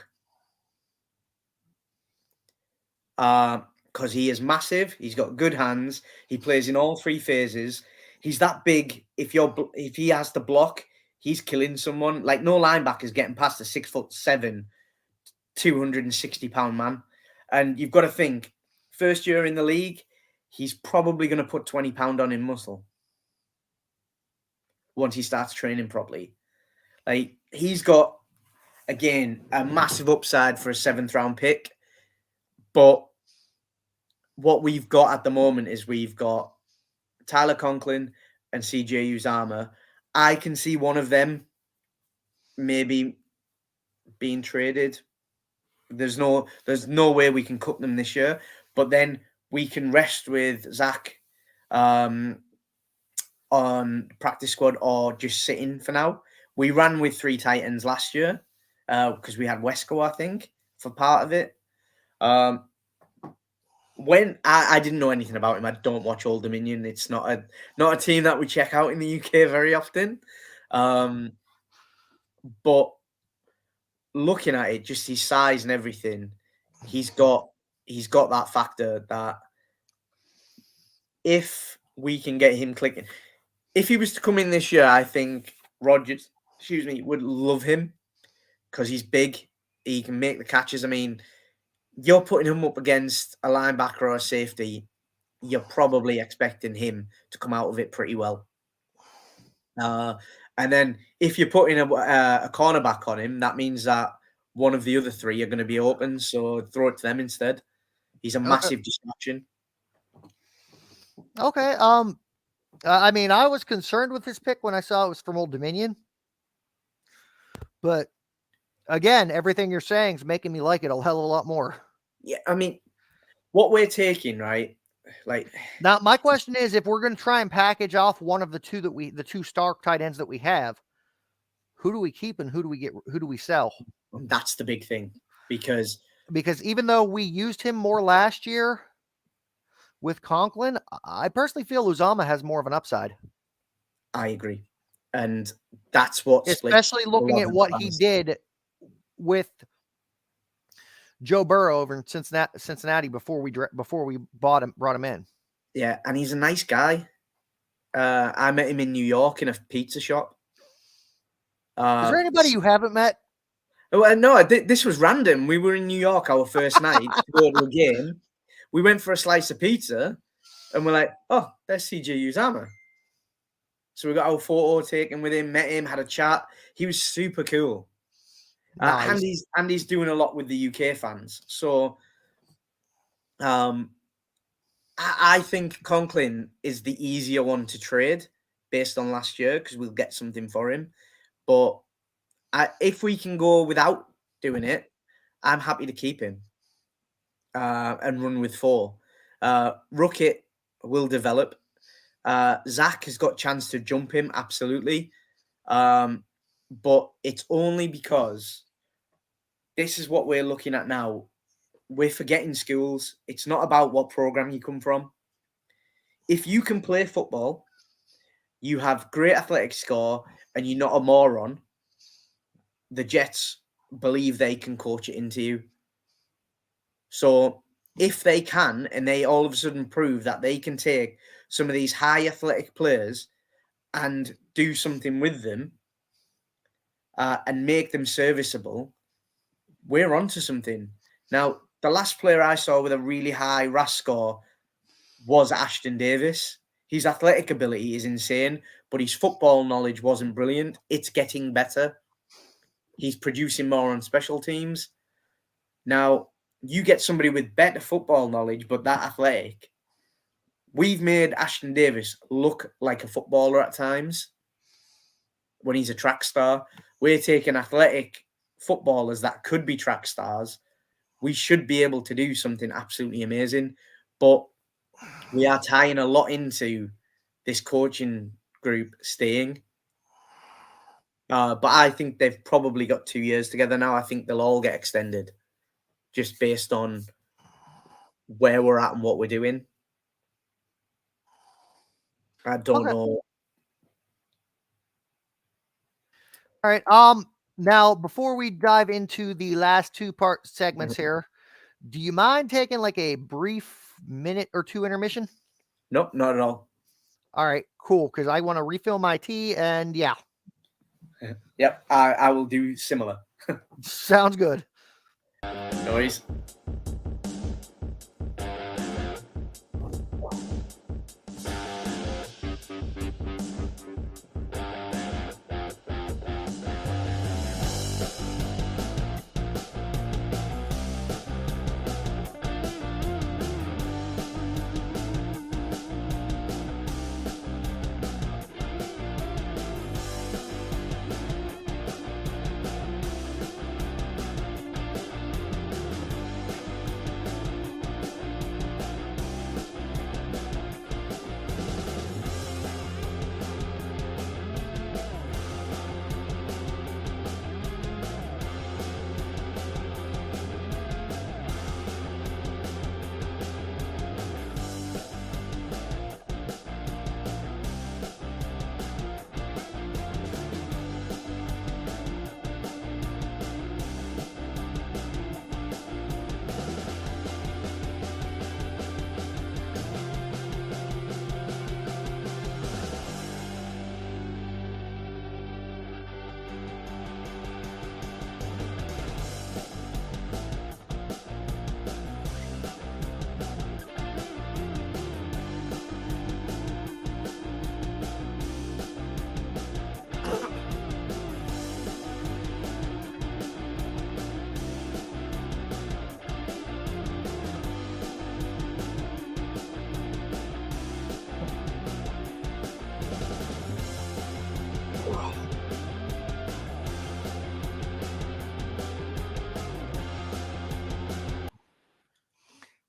Because he is massive. He's got good hands. He plays in all three phases. He's that big. If he has to block, he's killing someone. Like no linebacker is getting past a 6'7", 260-pound man. And you've got to think, first year in the league, he's probably going to put 20 pound on in muscle once he starts training properly. Like he's got again a massive upside for a 7th round pick, but what we've got at the moment is we've got Tyler Conklin and CJ Uzama. I can see one of them maybe being traded. There's no way we can cut them this year. But then we can rest with Zach on practice squad or just sitting for now. We ran with 3 Titans last year because we had Wesco, I think, for part of it. When I didn't know anything about him, I don't watch Old Dominion. It's not a team that we check out in the UK very often. But looking at it, just his size and everything, he's got that factor that if we can get him clicking, if he was to come in this year, I think Rodgers, would love him because he's big. He can make the catches. I mean, you're putting him up against a linebacker or a safety, you're probably expecting him to come out of it pretty well. And then if you're putting a cornerback on him, that means that one of the other 3 are going to be open. So throw it to them instead. He's a Okay. massive distraction. Okay. I mean, I was concerned with this pick when I saw it was from Old Dominion, but again, everything you're saying is making me like it a hell of a lot more. Yeah, I mean, what we're taking, right? Like Now, my question is, if we're going to try and package off one of the 2 star tight ends that we have, who do we keep and who do we sell? that's the big thing because even though we used him more last year with Conklin, I personally feel Uzama has more of an upside. I agree, and that's what splits Especially a looking lot at of what he fans. did with Joe Burrow over in Cincinnati before we brought him in. Yeah, and he's a nice guy. I met him in New York in a pizza shop. Is there anybody you haven't met? Well, no, this was random. We were in New York our first night to go to a game. We went for a slice of pizza, and we're like, "Oh, there's CJ Uzama." So we got our photo taken with him, met him, had a chat. He was super cool. Nice. Andy's doing a lot with the UK fans. So I think Conklin is the easier one to trade based on last year because we'll get something for him. But if we can go without doing it, I'm happy to keep him and run with 4. Ruckett will develop. Zach has got chance to jump him, absolutely. But it's only because this is what we're looking at now. We're forgetting schools. It's not about what program you come from. If you can play football, you have great athletic score, and you're not a moron, the Jets believe they can coach it into you. So if they can, and they all of a sudden prove that they can take some of these high athletic players and do something with them and make them serviceable, we're onto something. Now, the last player I saw with a really high RAS score was Ashton Davis. His athletic ability is insane, but his football knowledge wasn't brilliant. It's getting better. He's producing more on special teams. Now, you get somebody with better football knowledge, but that athletic. We've made Ashton Davis look like a footballer at times when he's a track star. We're taking athletic footballers that could be track stars. We should be able to do something absolutely amazing, but we are tying a lot into this coaching group staying. But I think they've probably got 2 years together now. I think they'll all get extended. just based on where we're at and what we're doing. I don't Okay. know. All right. Now before we dive into the last two-part segments here, do you mind taking like a brief minute or two intermission? Nope, not at all. All right, cool. Because I want to refill my tea, and yeah, Yep, I will do similar. sounds good. No worries.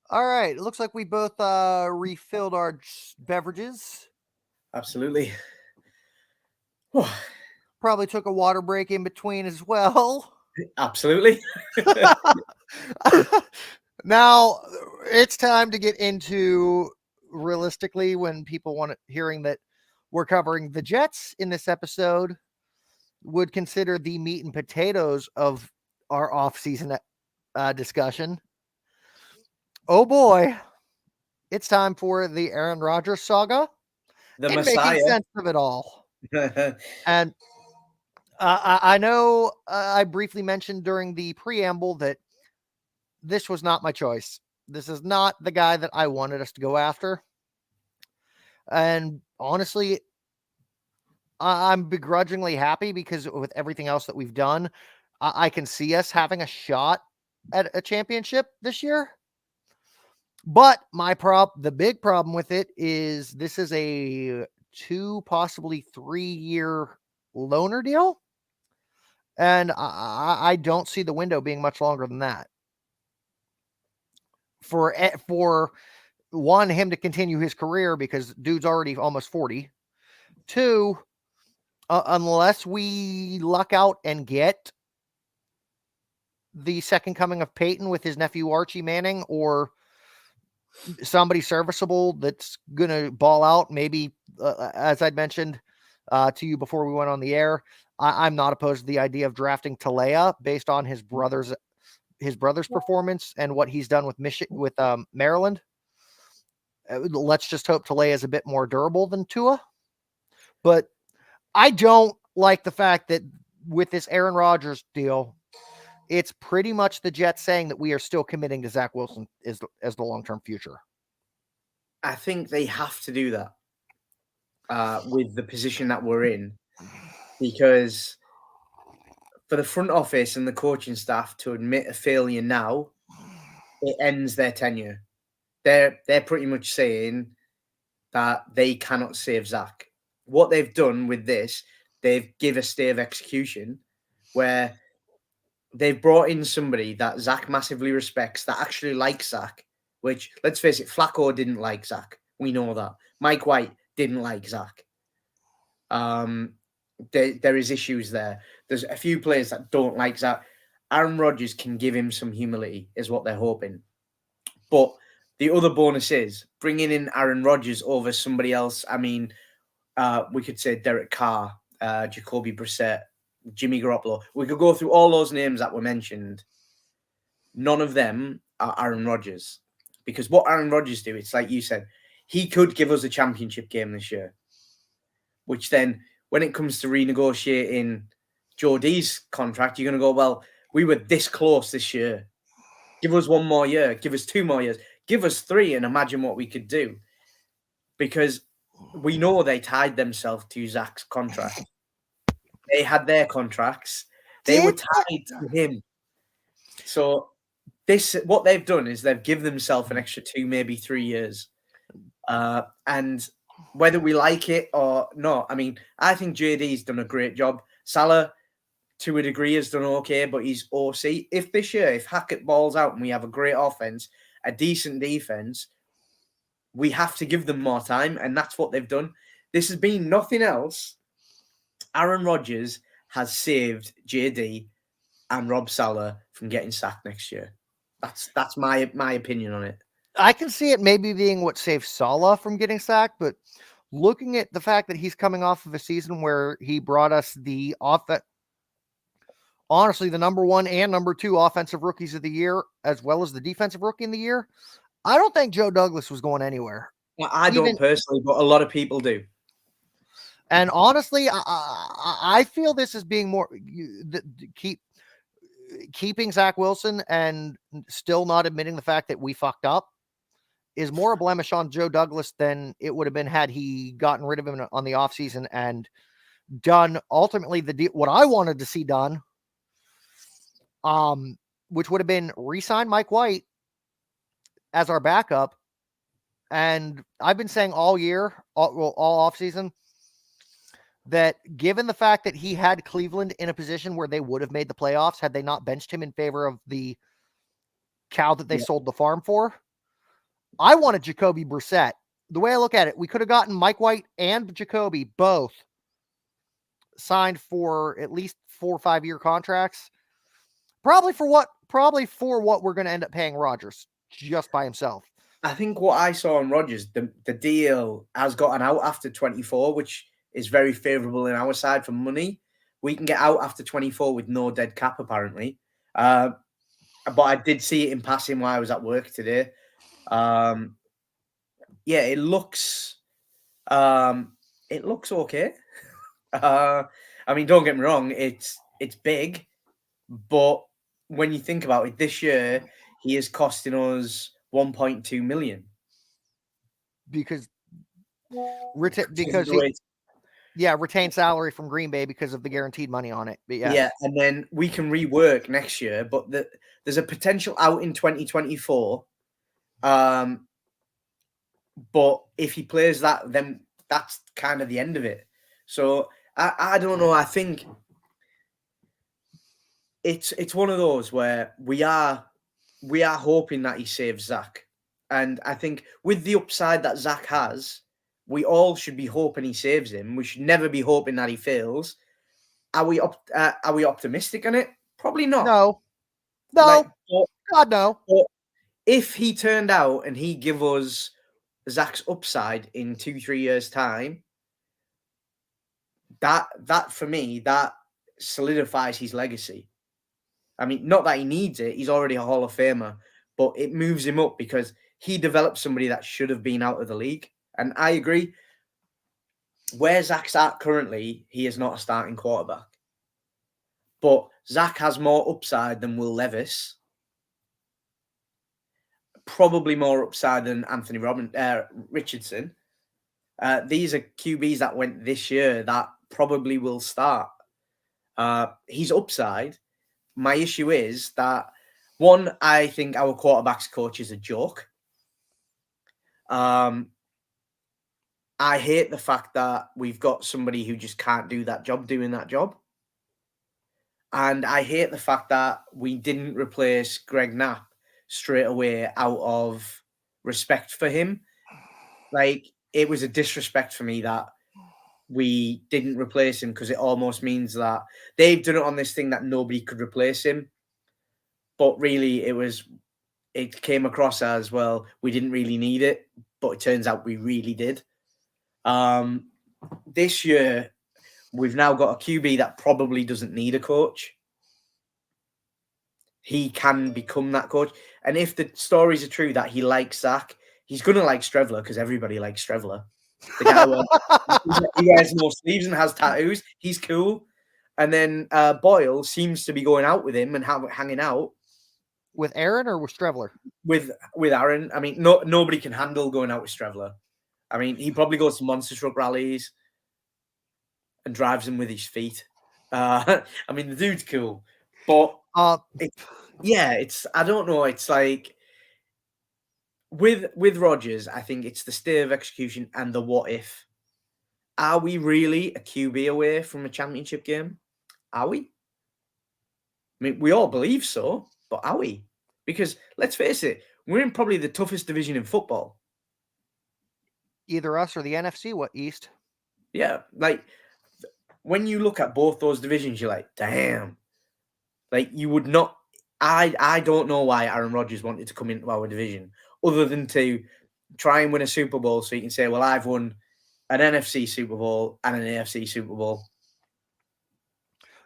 All right, it looks like we both refilled our beverages. Absolutely. Probably took a water break in between as well. Absolutely. Now it's time to get into realistically when people want hearing that we're covering the Jets in this episode would consider the meat and potatoes of our off-season discussion. Oh boy, it's time for the Aaron Rodgers saga The and making Messiah. sense of it all. And I know I briefly mentioned during the preamble that this was not my choice. This is not the guy that I wanted us to go after. And honestly, I'm begrudgingly happy because with everything else that we've done, I can see us having a shot at a championship this year. But the big problem with it is this is a 2, possibly 3-year loaner deal. And I don't see the window being much longer than that. For one, him to continue his career because dude's already almost 40. 2, unless we luck out and get the second coming of Peyton with his nephew Archie Manning or somebody serviceable that's going to ball out, maybe as I'd mentioned to you before we went on the air, I'm not opposed to the idea of drafting Talea based on his brother's performance and what he's done with Maryland. Let's just hope Talea is a bit more durable than Tua. But I don't like the fact that with this Aaron Rodgers deal, it's pretty much the Jets saying that we are still committing to Zach Wilson as the long-term future. I think they have to do that with the position that we're in, because for the front office and the coaching staff to admit a failure now, it ends their tenure. They're pretty much saying that they cannot save Zach. What they've done with this, they've given a stay of execution where they've brought in somebody that Zach massively respects, that actually likes Zach, which, let's face it, Flacco didn't like Zach. We know that. Mike White didn't like Zach. There is issues there. There's a few players that don't like Zach. Aaron Rodgers can give him some humility, is what they're hoping. But the other bonus is bringing in Aaron Rodgers over somebody else. I mean, we could say Derek Carr, Jacoby Brissett, Jimmy Garoppolo. We could go through all those names that were mentioned. None of them are Aaron Rodgers. Because what Aaron Rodgers do, it's like you said, he could give us a championship game this year. Which then, when it comes to renegotiating Joe D's contract, you're going to go, well, we were this close this year. Give us 1 more year. Give us 2 more years. Give us 3 and imagine what we could do. Because we know they tied themselves to Zach's contract. They had their contracts. They were tied to him. So what they've done is they've given themselves an extra 2, maybe 3 years. And whether we like it or not, I mean, I think JD's done a great job. Salah, to a degree, has done okay, but he's OC. If this year, if Hackett balls out and we have a great offense, a decent defense, we have to give them more time, and that's what they've done. This has been nothing else. Aaron Rodgers has saved JD and Rob Salah from getting sacked next year. That's my opinion on it. I can see it maybe being what saved Salah from getting sacked, but looking at the fact that he's coming off of a season where he brought us the honestly, the number 1 and number 2 offensive rookies of the year, as well as the defensive rookie in the year, I don't think Joe Douglas was going anywhere. I don't personally, but a lot of people do. And honestly, I feel this is being more keeping Zach Wilson and still not admitting the fact that we fucked up is more a blemish on Joe Douglas than it would have been had he gotten rid of him on the offseason and done ultimately what I wanted to see done, which would have been re-sign Mike White as our backup. And I've been saying all year, all offseason, that given the fact that he had Cleveland in a position where they would have made the playoffs had they not benched him in favor of the cow that they sold the farm for, I wanted Jacoby Brissett. The way I look at it, we could have gotten Mike White and Jacoby both signed for at least 4 or 5 year contracts. Probably for what we're going to end up paying Rodgers just by himself. I think what I saw on Rodgers, the deal has gotten out after 24, which is very favourable in our side for money. We can get out after 24 with no dead cap, apparently. But I did see it in passing while I was at work today. It looks okay. I mean, don't get me wrong, it's big, but when you think about it, this year he is costing us 1.2 million because retained salary from Green Bay because of the guaranteed money on it. But yeah, and then we can rework next year, but there's a potential out in 2024. But if he plays that, then that's kind of the end of it. So I don't know. I think it's one of those where we are hoping that he saves Zach, and I think with the upside that Zach has, we all should be hoping he saves him. We should never be hoping that he fails. Are we optimistic on it? Probably not. No. God no. But if he turned out and he give us Zach's upside in 2-3 years' time, that for me, that solidifies his legacy. I mean, not that he needs it; he's already a Hall of Famer, but it moves him up because he developed somebody that should have been out of the league. And I agree, where Zach's at currently, he is not a starting quarterback. But Zach has more upside than Will Levis. Probably more upside than Anthony Richardson. These are QBs that went this year that probably will start. He's upside. My issue is that, one, I think our quarterbacks coach is a joke. I hate the fact that we've got somebody who just can't do that job doing that job. And I hate the fact that we didn't replace Greg Knapp straight away out of respect for him. Like, it was a disrespect for me that we didn't replace him, because it almost means that they've done it on this thing that nobody could replace him. but really it came across as, well, we didn't really need it, but it turns out we really did. This year, we've now got a QB that probably doesn't need a coach. He can become that coach. And if the stories are true that he likes Zach, he's going to like Strevler, because everybody likes Strevler. The guy he wears more sleeves and has tattoos. He's cool. And then Boyle seems to be going out with him and hanging out. With Aaron or with Strevler? With Aaron. I mean, nobody can handle going out with Strevler. I mean, he probably goes to monster truck rallies and drives them with his feet. I mean, the dude's cool. But I don't know. It's like with Rodgers, I think it's the state of execution and the what if. Are we really a QB away from a championship game? Are we? I mean, we all believe so, but are we? Because let's face it, we're in probably the toughest division in football. Either us or the NFC East. Yeah, like when you look at both those divisions, you're like, damn. Like, you would not. I don't know why Aaron Rodgers wanted to come into our division, other than to try and win a Super Bowl, so you can say, well, I've won an NFC Super Bowl and an AFC Super Bowl.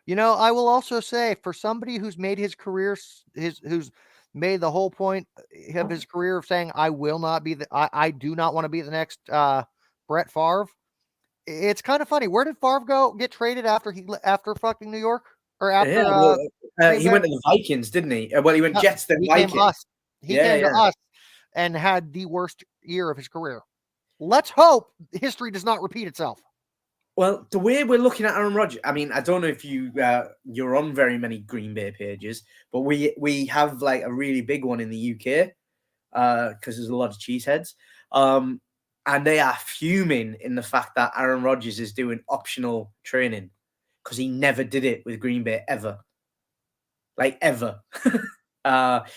You know, I will also say, for somebody who's made his career, who's made the whole point of his career of saying, I will not be I do not want to be the next Brett Favre. It's kind of funny. Where did Favre get traded after fucking New York? Or after he went to the Vikings, didn't he? Well, he went Jets, then Vikings. He came to us and had the worst year of his career. Let's hope history does not repeat itself. Well, the way we're looking at Aaron Rodgers, I mean, I don't know if you're on very many Green Bay pages, but we have like a really big one in the UK because there's a lot of cheeseheads. And they are fuming in the fact that Aaron Rodgers is doing optional training, because he never did it with Green Bay ever. Like, ever.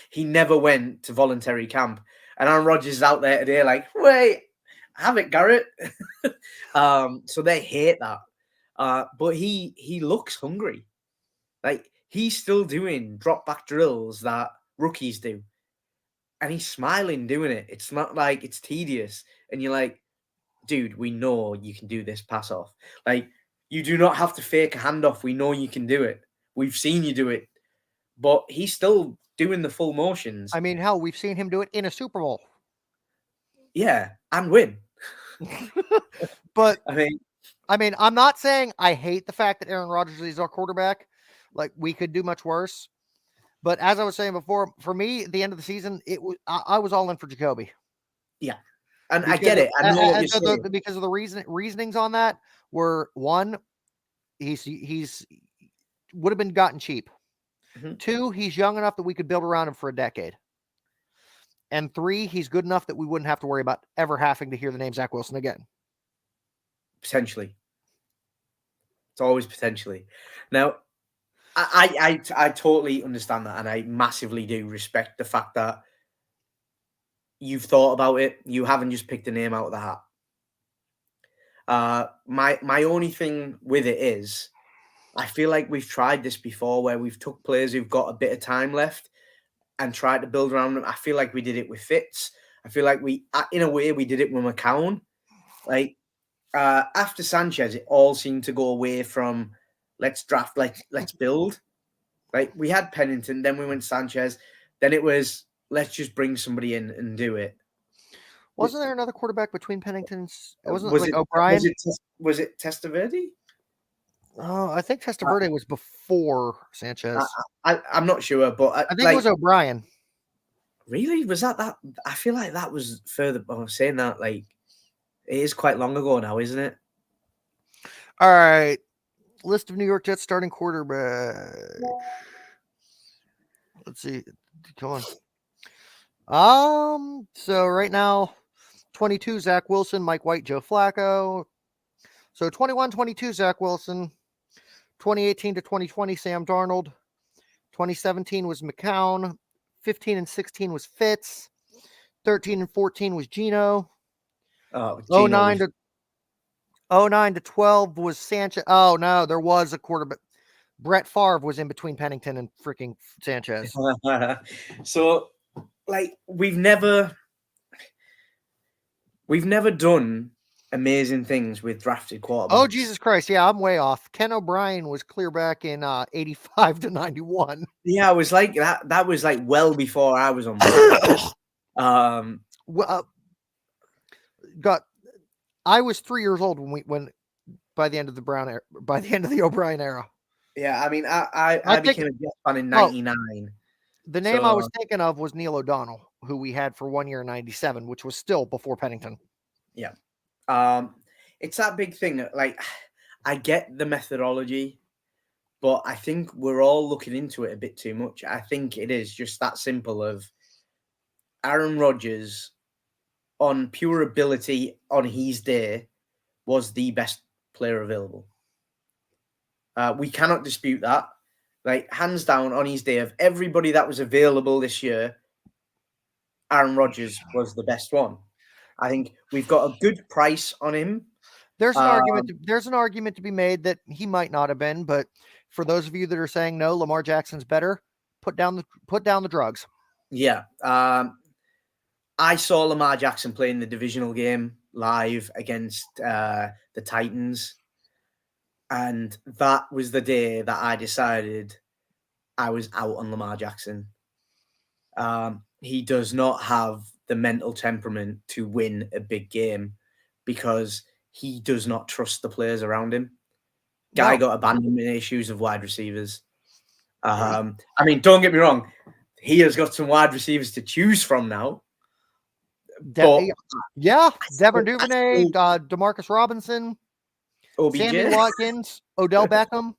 He never went to voluntary camp. And Aaron Rodgers is out there today like, wait, have it, Garrett. So they hate that. But he looks hungry. Like, he's still doing drop back drills that rookies do. And he's smiling doing it. It's not like it's tedious. And you're like, dude, we know you can do this pass off. Like, you do not have to fake a handoff. We know you can do it. We've seen you do it. But he's still doing the full motions. I mean, hell, we've seen him do it in a Super Bowl. Yeah, and win. But I mean, I'm not saying I hate the fact that Aaron Rodgers is our quarterback. Like, we could do much worse. But as I was saying before, for me, at the end of the season, I was all in for Jacoby. Yeah. And because I get it. I know what you're saying. Because of the reasonings on that were, one, he's would have been gotten cheap. Mm-hmm. 2, he's young enough that we could build around him for a decade. And 3, he's good enough that we wouldn't have to worry about ever having to hear the name Zach Wilson again. Potentially. It's always potentially. Now, I totally understand that, and I massively do respect the fact that you've thought about it. You haven't just picked a name out of the hat. My only thing with it is, I feel like we've tried this before, where we've took players who've got a bit of time left and tried to build around them. I feel like we did it with Fitz. I feel like in a way, we did it with McCown. Like, after Sanchez, it all seemed to go away from let's draft, let's build. Like, we had Pennington, then we went Sanchez, then it was let's just bring somebody in and do it. Wasn't there another quarterback between Pennington's? Was it O'Brien? Was it Testaverde? Oh, I think Testaverde was before Sanchez. I'm not sure, but I think it was O'Brien. Really? Was that? I feel like that was further. I was saying that, like, it is quite long ago now, isn't it? All right. List of New York Jets starting quarterback. Let's see. Come on. So right now, 22, Zach Wilson, Mike White, Joe Flacco. So 21-22, Zach Wilson. 2018 to 2020, Sam Darnold. 2017 was McCown. 15 and 16 was Fitz. 13 and 14 was Gino. 09 to 12 was Sanchez. Oh no, there was a quarterback. Brett Favre was in between Pennington and freaking Sanchez. So, like, we've never done amazing things with drafted quarterbacks. Oh, Jesus Christ. Yeah, I'm way off. Ken O'Brien was clear back in 85 to 91. Yeah, I was like that was like well before I was on board. Well, I was 3 years old when by the end of the O'Brien era. Yeah, I mean, I became a Jets fan in '99. The name I was thinking of was Neil O'Donnell, who we had for 1 year in '97, which was still before Pennington. Yeah. It's that big thing. Like, I get the methodology, but I think we're all looking into it a bit too much. I think it is just that simple of Aaron Rodgers, on pure ability on his day, was the best player available. We cannot dispute that. Like, hands down, on his day, of everybody that was available this year, Aaron Rodgers was the best one. I think we've got a good price on him. There's an argument to be made that he might not have been, but for those of you that are saying no, Lamar Jackson's better, put down the drugs. Yeah. I saw Lamar Jackson playing the divisional game live against the Titans. And that was the day that I decided I was out on Lamar Jackson. He does not have the mental temperament to win a big game because he does not trust the players around him. Guy got abandonment issues of wide receivers. I mean, don't get me wrong. He has got some wide receivers to choose from now. Devin Duvernay, Demarcus Robinson, OBJ. Sammy Watkins, Odell Beckham.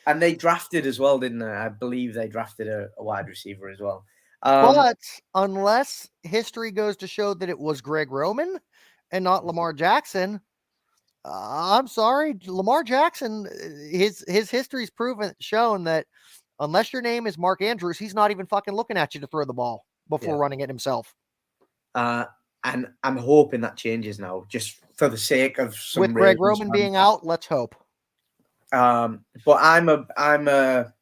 And they drafted as well, didn't they? I believe they drafted a wide receiver as well. But unless history goes to show that it was Greg Roman and not Lamar Jackson, I'm sorry, Lamar Jackson, his history's shown that unless your name is Mark Andrews, he's not even fucking looking at you to throw the ball before running it himself. And I'm hoping that changes now, just for the sake of some. With Greg Roman being out, let's hope. But I'm a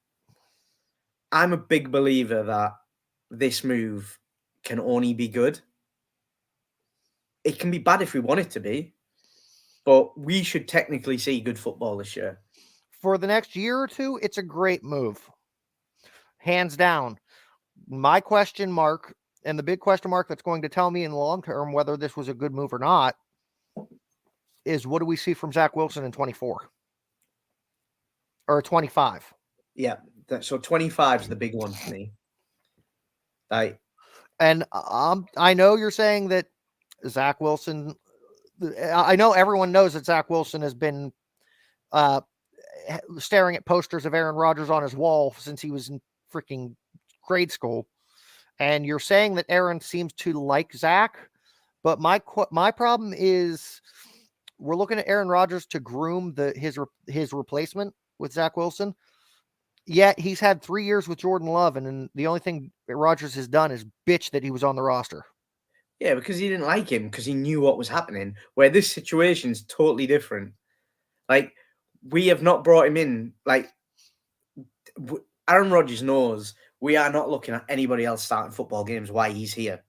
big believer that this move can only be good. It can be bad if we want it to be, but we should technically see good football this year. For the next year or two, it's a great move. Hands down. My question mark, and the big question mark that's going to tell me in the long term whether this was a good move or not, is what do we see from Zach Wilson in 24? Or 25? Yeah, so 25 is the big one for me. And I know you're saying that Zach Wilson, I know everyone knows that Zach Wilson has been staring at posters of Aaron Rodgers on his wall since he was in freaking grade school. And you're saying that Aaron seems to like Zach, but my problem is we're looking at Aaron Rodgers to groom his replacement with Zach Wilson. Yet he's had 3 years with Jordan Love, and the only thing Rodgers has done is bitch that he was on the roster. Yeah, because he didn't like him because he knew what was happening. Where this situation is totally different. Like, we have not brought him in. Like, Aaron Rodgers knows we are not looking at anybody else starting football games while he's here.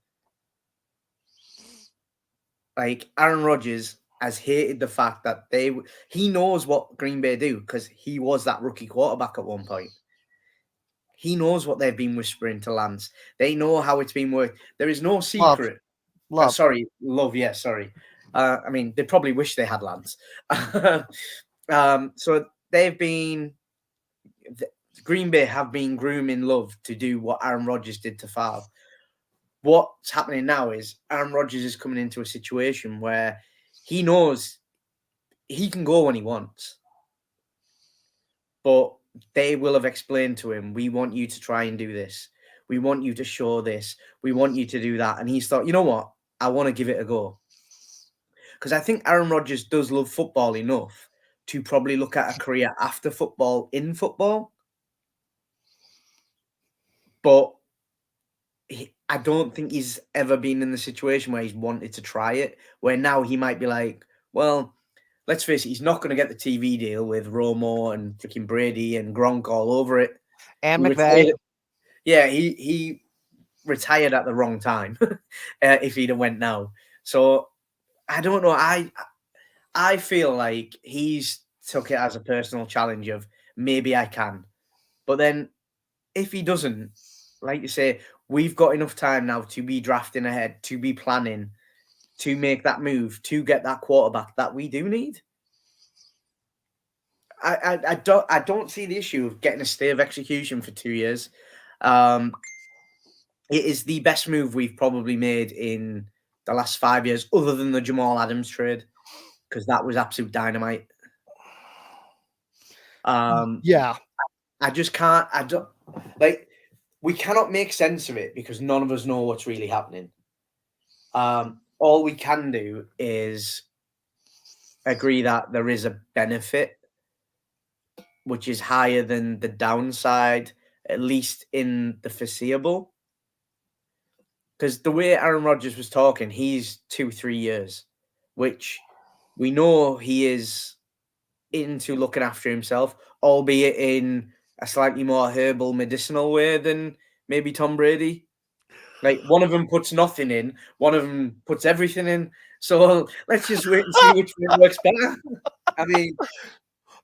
Like, Aaron Rodgers has hated the fact that he knows what Green Bay do because he was that rookie quarterback at one point. He knows what they've been whispering to Lance. They know how it's been worked. There is no secret. Love. Love. Yeah, sorry. I mean, they probably wish they had Lance. So Green Bay have been grooming Love to do what Aaron Rodgers did to Favre. What's happening now is Aaron Rodgers is coming into a situation where he knows he can go when he wants. But they will have explained to him, we want you to try and do this. We want you to show this. We want you to do that. And he's thought, you know what? I want to give it a go. Because I think Aaron Rodgers does love football enough to probably look at a career after football in football. But I don't think he's ever been in the situation where he's wanted to try it, where now he might be like, well, let's face it, he's not going to get the TV deal with Romo and freaking Brady and Gronk all over it. And He McVay. retired- Yeah, he retired at the wrong time if he'd have went now. So I don't know. I feel like he's took it as a personal challenge of maybe I can. But then if he doesn't, like you say, we've got enough time now to be drafting ahead, to be planning, to make that move, to get that quarterback that we do need. I don't see the issue of getting a stay of execution for 2 years. It is the best move we've probably made in the last 5 years, other than the Jamal Adams trade, because that was absolute dynamite. Yeah. I just can't. I don't like. We cannot make sense of it because none of us know what's really happening. All we can do is agree that there is a benefit, which is higher than the downside, at least in the foreseeable. Because the way Aaron Rodgers was talking, he's 2-3 years, which we know he is into looking after himself, albeit in a slightly more herbal, medicinal way than maybe Tom Brady. Like, one of them puts nothing in, one of them puts everything in. So let's just wait and see which one works better. I mean,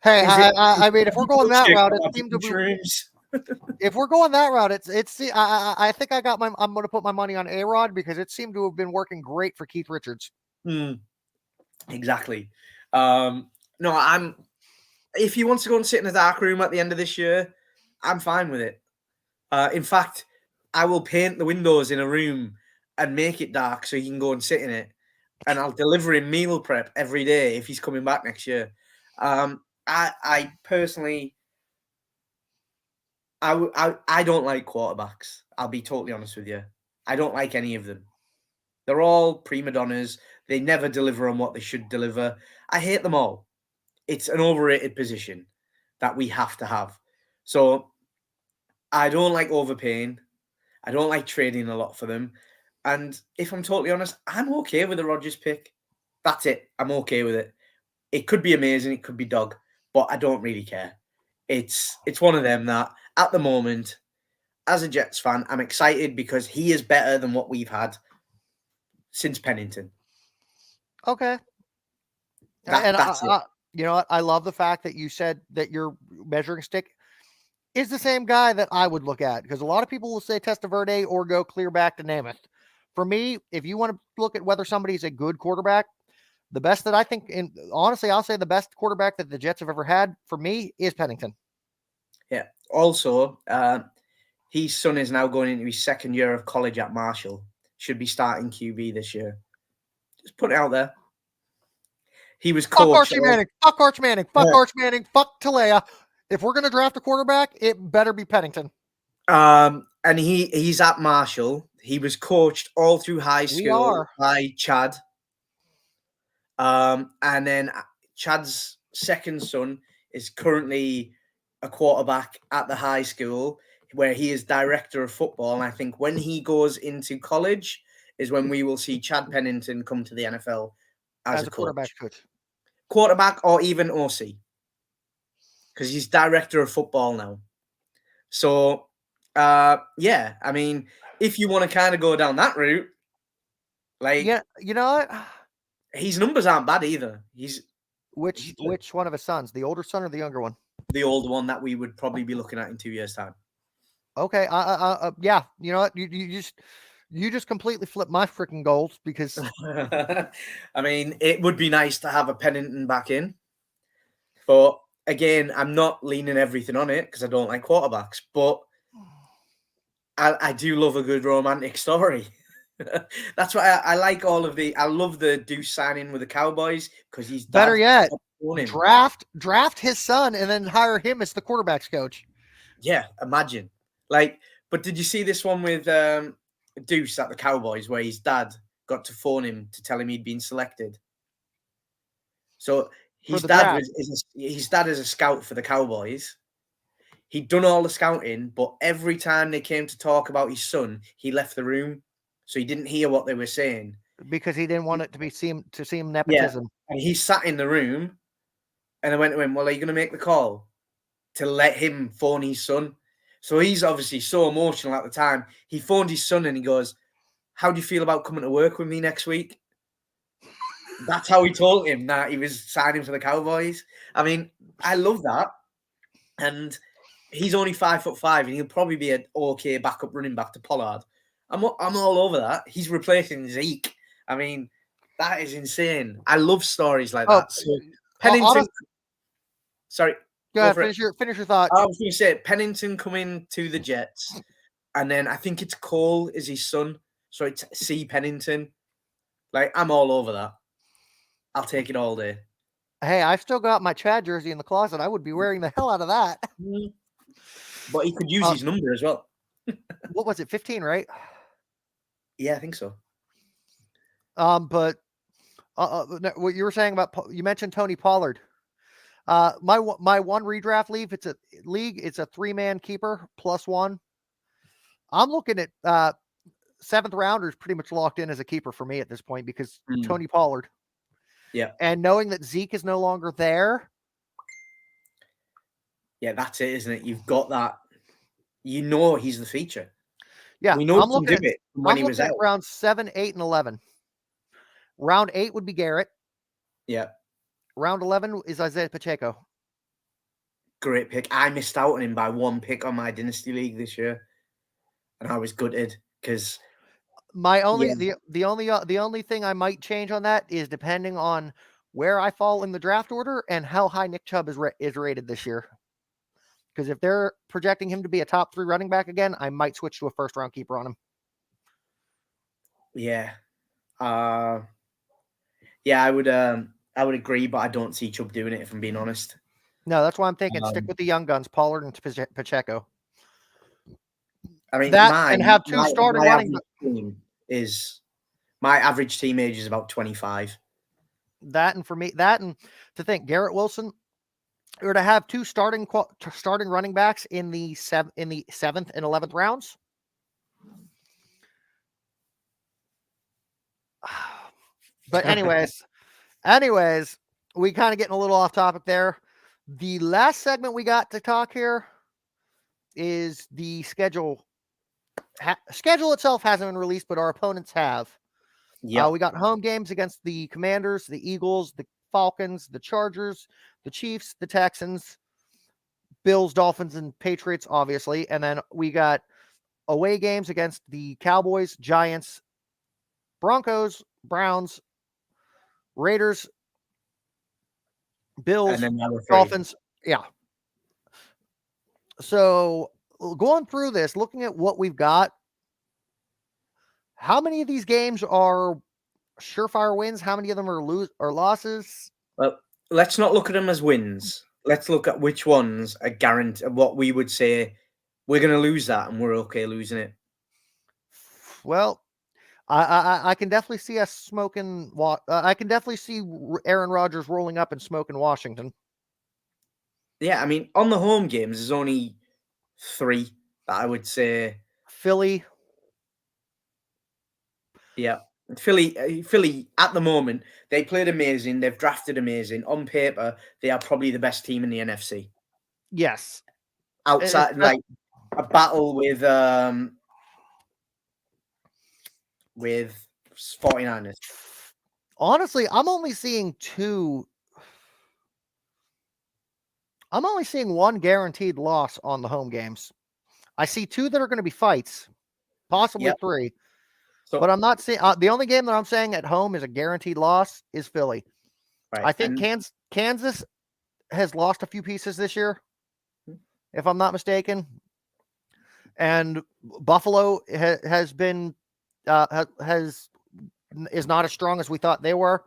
Hey, is it? I mean, if we're going that route, it seemed to be. Shrooms? If we're going that route, it's. I think I got my. I'm going to put my money on A-Rod because it seemed to have been working great for Keith Richards. Exactly. No, I'm. If he wants to go and sit in a dark room at the end of this year, I'm fine with it. In fact, I will paint the windows in a room and make it dark so he can go and sit in it. And I'll deliver him meal prep every day if he's coming back next year. I personally, I don't like quarterbacks. I'll be totally honest with you. I don't like any of them. They're all prima donnas. They never deliver on what they should deliver. I hate them all. It's an overrated position that we have to have. So I don't like overpaying. I don't like trading a lot for them. And if I'm totally honest, I'm okay with the Rodgers pick. That's it. I'm okay with it. It could be amazing. It could be dog, but I don't really care. It's one of them that at the moment, as a Jets fan, I'm excited because he is better than what we've had since Pennington. Okay. That's it. You know what? I love the fact that you said that your measuring stick is the same guy that I would look at, because a lot of people will say Testaverde or go clear back to Namath. For me, if you want to look at whether somebody's a good quarterback, the best that I think, and honestly, I'll say the best quarterback that the Jets have ever had for me is Pennington. Yeah. Also, his son is now going into his second year of college at Marshall. Should be starting QB this year. Just put it out there. He was Fuck coached. Archie Manning. Fuck Arch Manning. Fuck Arch Manning. Fuck Talea. If we're going to draft a quarterback, it better be Pennington. And he's at Marshall. He was coached all through high school by Chad. And then Chad's second son is currently a quarterback at the high school where he is director of football. And I think when he goes into college is when we will see Chad Pennington come to the NFL as a quarterback coach. Quarterback or even OC. Because he's director of football now. So, yeah, I mean, if you want to kind of go down that route, like, yeah, you know what? His numbers aren't bad either. Which one of his sons, the older son or the younger one? The older one that we would probably be looking at in 2 years' time. Okay, yeah, you know what? You just completely flipped my freaking goals because I mean, it would be nice to have a Pennington back in, but again, I'm not leaning everything on it because I don't like quarterbacks, but I do love a good romantic story. That's why I like all of I love the Deuce signing with the Cowboys because he's better yet. Draft his son and then hire him as the quarterback's coach. Yeah, imagine. But did you see this one with Deuce at the Cowboys where his dad got to phone him to tell him he'd been selected? So his dad is a scout for the Cowboys. He'd done all the scouting, but every time they came to talk about his son, he left the room. So he didn't hear what they were saying. Because he didn't want it to seem nepotism. And he sat in the room, and I went to him, well, are you going to make the call to let him phone his son? So he's obviously so emotional at the time. He phoned his son and he goes, how do you feel about coming to work with me next week? That's how he told him that he was signing for the Cowboys. I mean, I love that. And he's only 5'5", and he'll probably be an okay backup running back to Pollard. I'm all over that. He's replacing Zeke. I mean, that is insane. I love stories like that. So Pennington, sorry, go ahead. Finish your thought. I was going to say Pennington coming to the Jets, and then I think it's Cole is his son. So it's C Pennington. Like, I'm all over that. I'll take it all day. Hey, I've still got my Chad jersey in the closet. I would be wearing the hell out of that. But he could use his number as well. What was it, 15, right? Yeah, I think so. But what you were saying about, you mentioned Tony Pollard. My one redraft league, it's a 3-man keeper +1. I'm looking at 7th rounders pretty much locked in as a keeper for me at this point because Tony Pollard. Yeah. And knowing that Zeke is no longer there. Yeah, that's it, isn't it? You've got that. You know he's the feature. Yeah, we know he can do it when he was out. Round 7, 8, and 11. Round 8 would be Garrett. Yeah. Round 11 is Isaiah Pacheco. Great pick. I missed out on him by 1 pick on my Dynasty League this year, and I was gutted because the only thing I might change on that is depending on where I fall in the draft order and how high Nick Chubb is rated this year. Because if they're projecting him to be a top 3 running back again, I might switch to a 1st-round keeper on him. Yeah. Yeah, I would agree, but I don't see Chubb doing it, if I'm being honest. No, that's why I'm thinking stick with the young guns, Pollard and Pacheco. I mean, and have 2 starting running backs. My average team age is about 25. And to think Garrett Wilson, or to have 2 starting running backs in the 7th and 11th rounds. But anyways, we kind of getting a little off topic there. The last segment we got to talk here is the schedule. Schedule itself hasn't been released, but our opponents have. Yeah, we got home games against the Commanders, the Eagles, the Falcons, the Chargers, the Chiefs, the Texans, Bills, Dolphins, and Patriots, obviously. And then we got away games against the Cowboys, Giants, Broncos, Browns, Raiders, Bills, Dolphins. Yeah. So going through this, looking at what we've got, how many of these games are surefire wins? How many of them are losses? Well, let's not look at them as wins. Let's look at which ones are guaranteed. What we would say, we're going to lose that, and we're okay losing it. Well, I can definitely see us smoking. I can definitely see Aaron Rodgers rolling up and smoking Washington. Yeah, I mean, on the home games, there's only 3 that I would say. Philly. Yeah. Philly at the moment, they played amazing. They've drafted amazing. On paper, they are probably the best team in the NFC. Yes. Outside, like a battle with 49ers. Honestly, I'm only seeing 1 guaranteed loss on the home games. I see 2 that are going to be fights, possibly 3. So, but I'm not seeing the only game that I'm saying at home is a guaranteed loss is Philly. Right. I think Kansas has lost a few pieces this year, if I'm not mistaken. And Buffalo has been is not as strong as we thought they were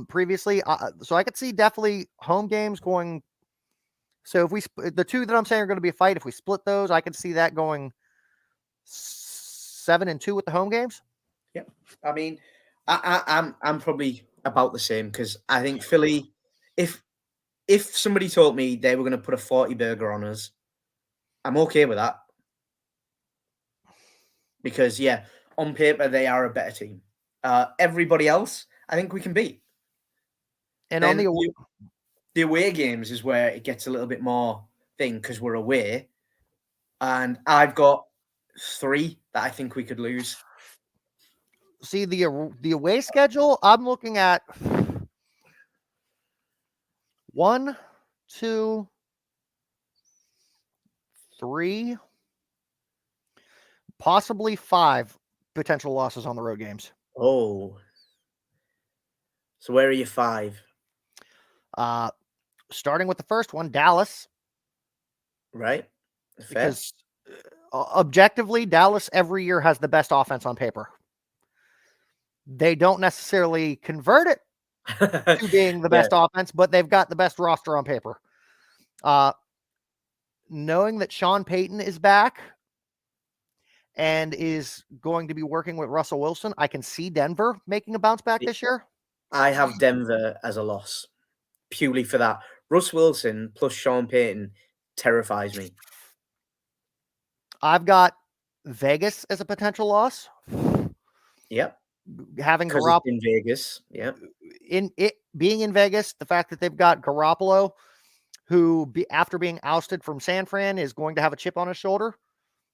previously. So I could see definitely home games going. So if the 2 that I'm saying are going to be a fight, if we split those, I could see that going 7-2 with the home games. Yeah, I mean, I'm probably about the same because I think Philly, if somebody told me they were going to put a 40 burger on us, I'm okay with that. Because on paper they are a better team. Everybody else, I think we can beat. And Then on the away games is where it gets a little bit more thing because we're away, and I've got 3 that I think we could lose. see the away schedule, I'm looking at 1, 2, 3, possibly 5 potential losses on the road games. Oh, so where are your 5? Starting with the first one, Dallas, Right, fair. because objectively, Dallas every year has the best offense on paper. They don't necessarily convert it to being the best offense, but they've got the best roster on paper. Knowing that Sean Payton is back and is going to be working with Russell Wilson, I can see Denver making a bounce back this year. I have Denver as a loss purely for that. Russ Wilson plus Sean Payton terrifies me. I've got Vegas as a potential loss. Yep. Having Because it's in Vegas. Yeah. Being in Vegas, the fact that they've got Garoppolo, who after being ousted from San Fran is going to have a chip on his shoulder.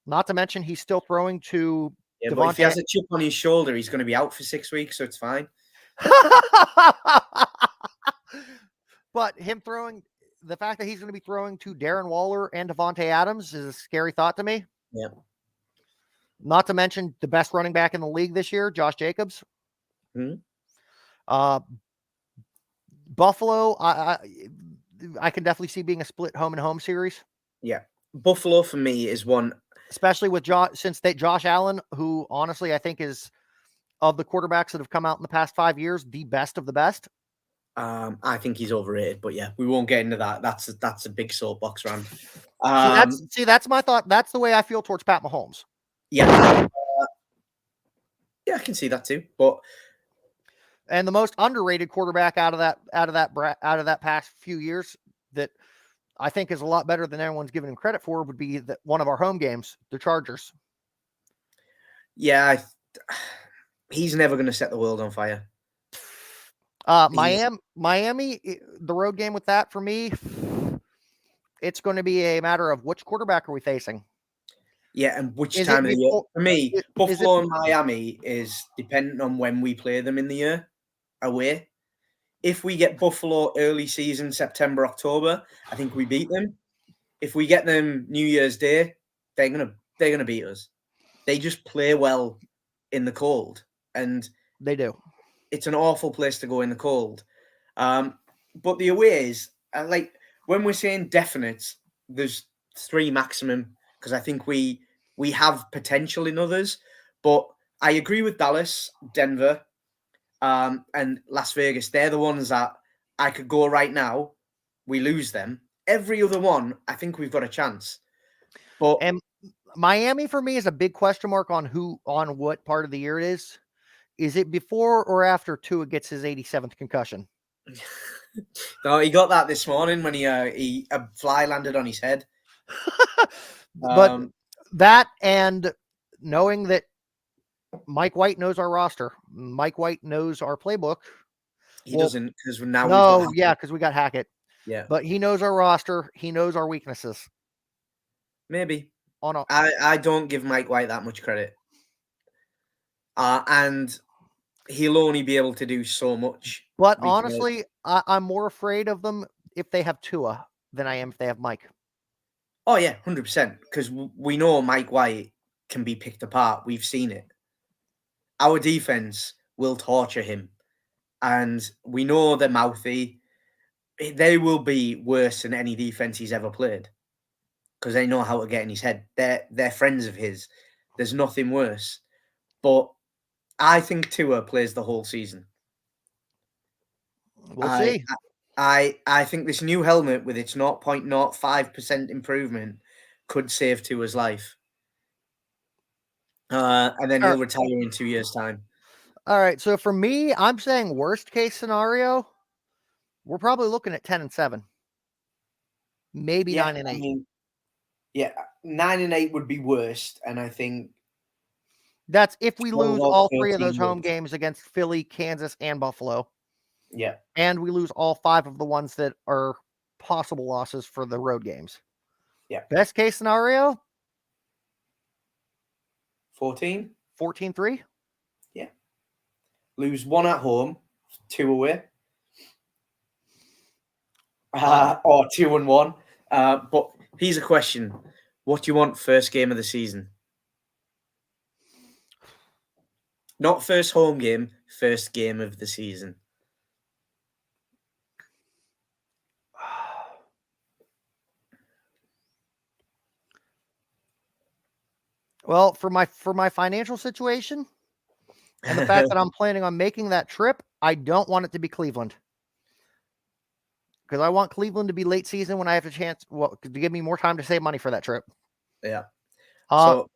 Not to mention he's still throwing to Devontae. But if he has a chip on his shoulder, he's going to be out for 6 weeks, so it's fine. But the fact that he's going to be throwing to Darren Waller and Devontae Adams is a scary thought to me. Yeah. Not to mention the best running back in the league this year, Josh Jacobs. Mm-hmm. Buffalo, I can definitely see being a split home and home series. Yeah. Buffalo for me is one. Especially with Josh Allen, who honestly I think is, of the quarterbacks that have come out in the past 5 years, the best of the best. I think he's overrated, but yeah, we won't get into that. That's a big soapbox rant. That's my thought. That's the way I feel towards Pat Mahomes. Yeah. Yeah, I can see that too. And the most underrated quarterback out of that past few years that I think is a lot better than everyone's giving him credit for would be one of our home games, the Chargers. Yeah, he's never going to set the world on fire. Miami, the road game with that for me, it's going to be a matter of which quarterback are we facing. Yeah, and which time of the year. For me, Buffalo and Miami is dependent on when we play them in the year away. If we get Buffalo early season, September, October, I think we beat them. If we get them New Year's Day, they're gonna beat us. They just play well in the cold, and they do. It's an awful place to go in the cold. But the away is like when we're saying definites, there's 3 maximum because I think we have potential in others. But I agree with Dallas, Denver, and Las Vegas. They're the ones that I could go right now. We lose them. Every other one, I think we've got a chance. But Miami for me is a big question mark on what part of the year it is. Is it before or after Tua gets his 87th concussion? No, he got that this morning when he a fly landed on his head. But that and knowing that Mike White knows our roster, Mike White knows our playbook. He doesn't because now because we got Hackett. Yeah, but he knows our roster. He knows our weaknesses. Maybe. I don't give Mike White that much credit. And he'll only be able to do so much. But honestly, I'm more afraid of them if they have Tua than I am if they have Mike. Oh, yeah, 100%. Because we know Mike White can be picked apart. We've seen it. Our defense will torture him. And we know they're mouthy. They will be worse than any defense he's ever played. Because they know how to get in his head. They're friends of his. There's nothing worse. But I think Tua plays the whole season. We'll see. I think this new helmet with its 0.05% improvement could save Tua's life. And then he'll retire in 2 years' time. All right. So for me, I'm saying worst case scenario, we're probably looking at 10-7. Maybe 9-8. I mean, 9-8 would be worst. And I think that's if we lose all 3 of those home games against Philly, Kansas, and Buffalo. Yeah. And we lose all 5 of the ones that are possible losses for the road games. Yeah. Best case scenario, 14. 14-3. Yeah. Lose 1 at home, 2 away. Or 2-1. But here's a question. What do you want first game of the season? Not first home game, first game of the season. Well, for my financial situation and the fact that I'm planning on making that trip, I don't want it to be Cleveland. Because I want Cleveland to be late season when I have a chance to give me more time to save money for that trip. Yeah. So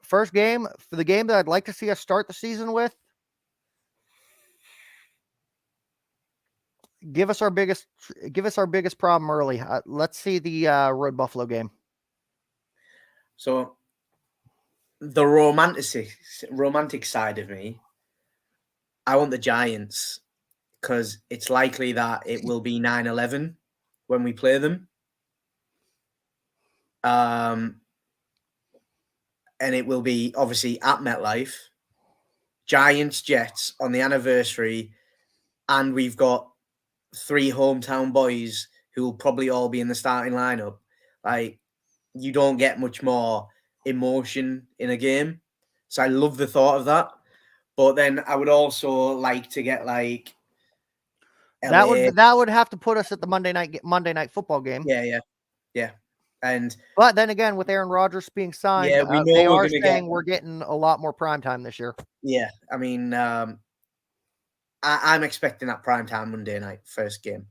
first game, for the game that I'd like to see us start the season with, give us our biggest problem early. Let's see the road Buffalo game. So the romantic side of me, I want the Giants because it's likely that it will be 9-11 when we play them. And it will be obviously at MetLife. Giants, Jets on the anniversary, and we've got 3 hometown boys who will probably all be in the starting lineup. Like, you don't get much more emotion in a game. So I love the thought of that. But then I would also like to get like LA. That would have to put us at the Monday night football game. Yeah. But then again, with Aaron Rodgers being signed, we know they are saying we're getting a lot more prime time this year. Yeah, I mean, I'm expecting that primetime Monday night first game.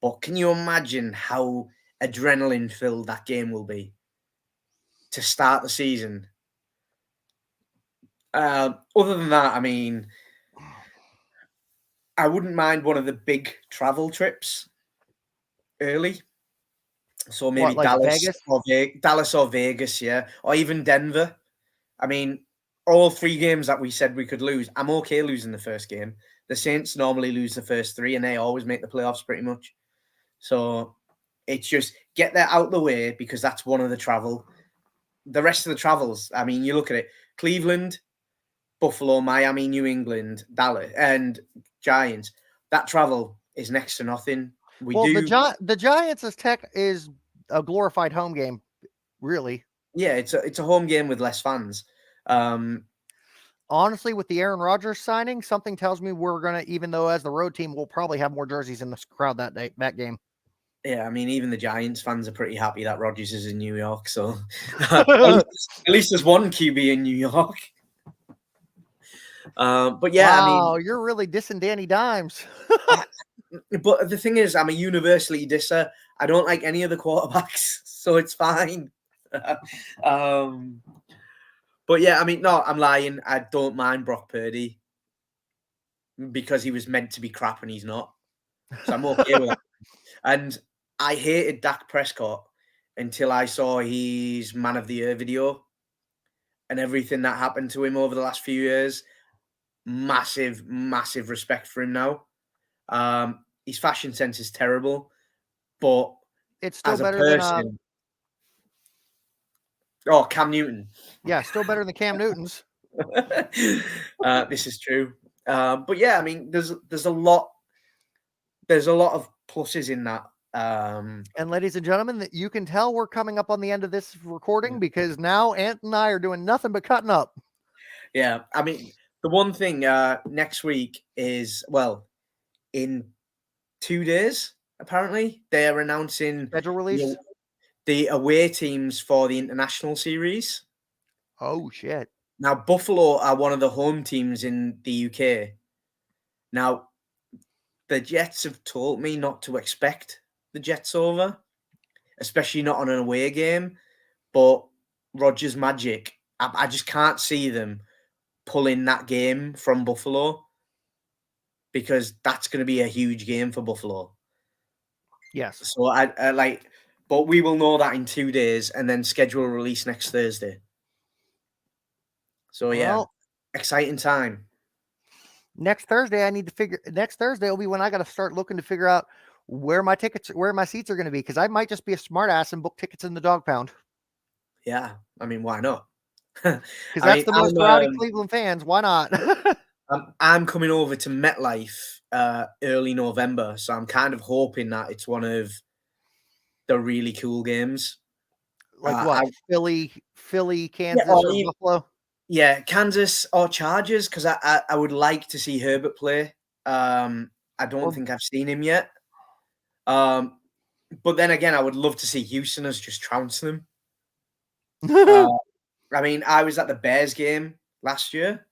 But can you imagine how adrenaline-filled that game will be to start the season? Other than that, I mean, I wouldn't mind one of the big travel trips early. So maybe What, like Dallas or Vegas, yeah, or even Denver. I mean, all 3 games that we said we could lose, I'm okay losing the first game. The Saints normally lose the first 3, and they always make the playoffs pretty much. So it's just get that out the way because that's one of the travel. The rest of the travels, I mean, you look at it: Cleveland, Buffalo, Miami, New England, Dallas, and Giants. That travel is next to nothing. The Giants is a glorified home game, really. Yeah, it's a home game with less fans. Honestly, with the Aaron Rodgers signing, something tells me we're gonna, even though as the road team, we'll probably have more jerseys in the crowd that game. Yeah, I mean, even the Giants fans are pretty happy that Rodgers is in New York. So at least there's one QB in New York. But yeah, wow, I mean, you're really dissing Danny Dimes. But the thing is, I'm a universally disser. I don't like any of the quarterbacks, so it's fine. But yeah, I mean, no, I'm lying. I don't mind Brock Purdy because he was meant to be crap and he's not. So I'm okay with that. And I hated Dak Prescott until I saw his Man of the Year video and everything that happened to him over the last few years. Massive, massive respect for him now. His fashion sense is terrible, but it's still as a better person, Cam Newton. Yeah, still better than Cam Newton's. This is true. But yeah, I mean, there's a lot of pluses in that. And ladies and gentlemen, that you can tell we're coming up on the end of this recording because now Anth and I are doing nothing but cutting up. Yeah, I mean, the one thing next week is, well, in 2 days, apparently, they're announcing Schedule release. The away teams for the international series. Oh, shit. Now, Buffalo are one of the home teams in the UK. Now, the Jets have told me not to expect the Jets over, especially not on an away game. But Rodgers' magic, I just can't see them pulling that game from Buffalo because that's going to be a huge game for Buffalo. Yes. So I like, but we will know that in 2 days and then schedule a release next Thursday. So yeah, exciting time. Next Thursday will be when I got to start looking to figure out where my seats are going to be, because I might just be a smartass and book tickets in the dog pound. Yeah, I mean, why not? Because I that's mean, the most rowdy Cleveland fans. Why not? I'm coming over to MetLife early November, so I'm kind of hoping that it's one of the really cool games. Like what? Philly, Yeah, Kansas, or Buffalo? Yeah, Kansas or Chargers, because I would like to see Herbert play. I don't think I've seen him yet. But then again, I would love to see Houston as just trounce them. I mean, I was at the Bears game last year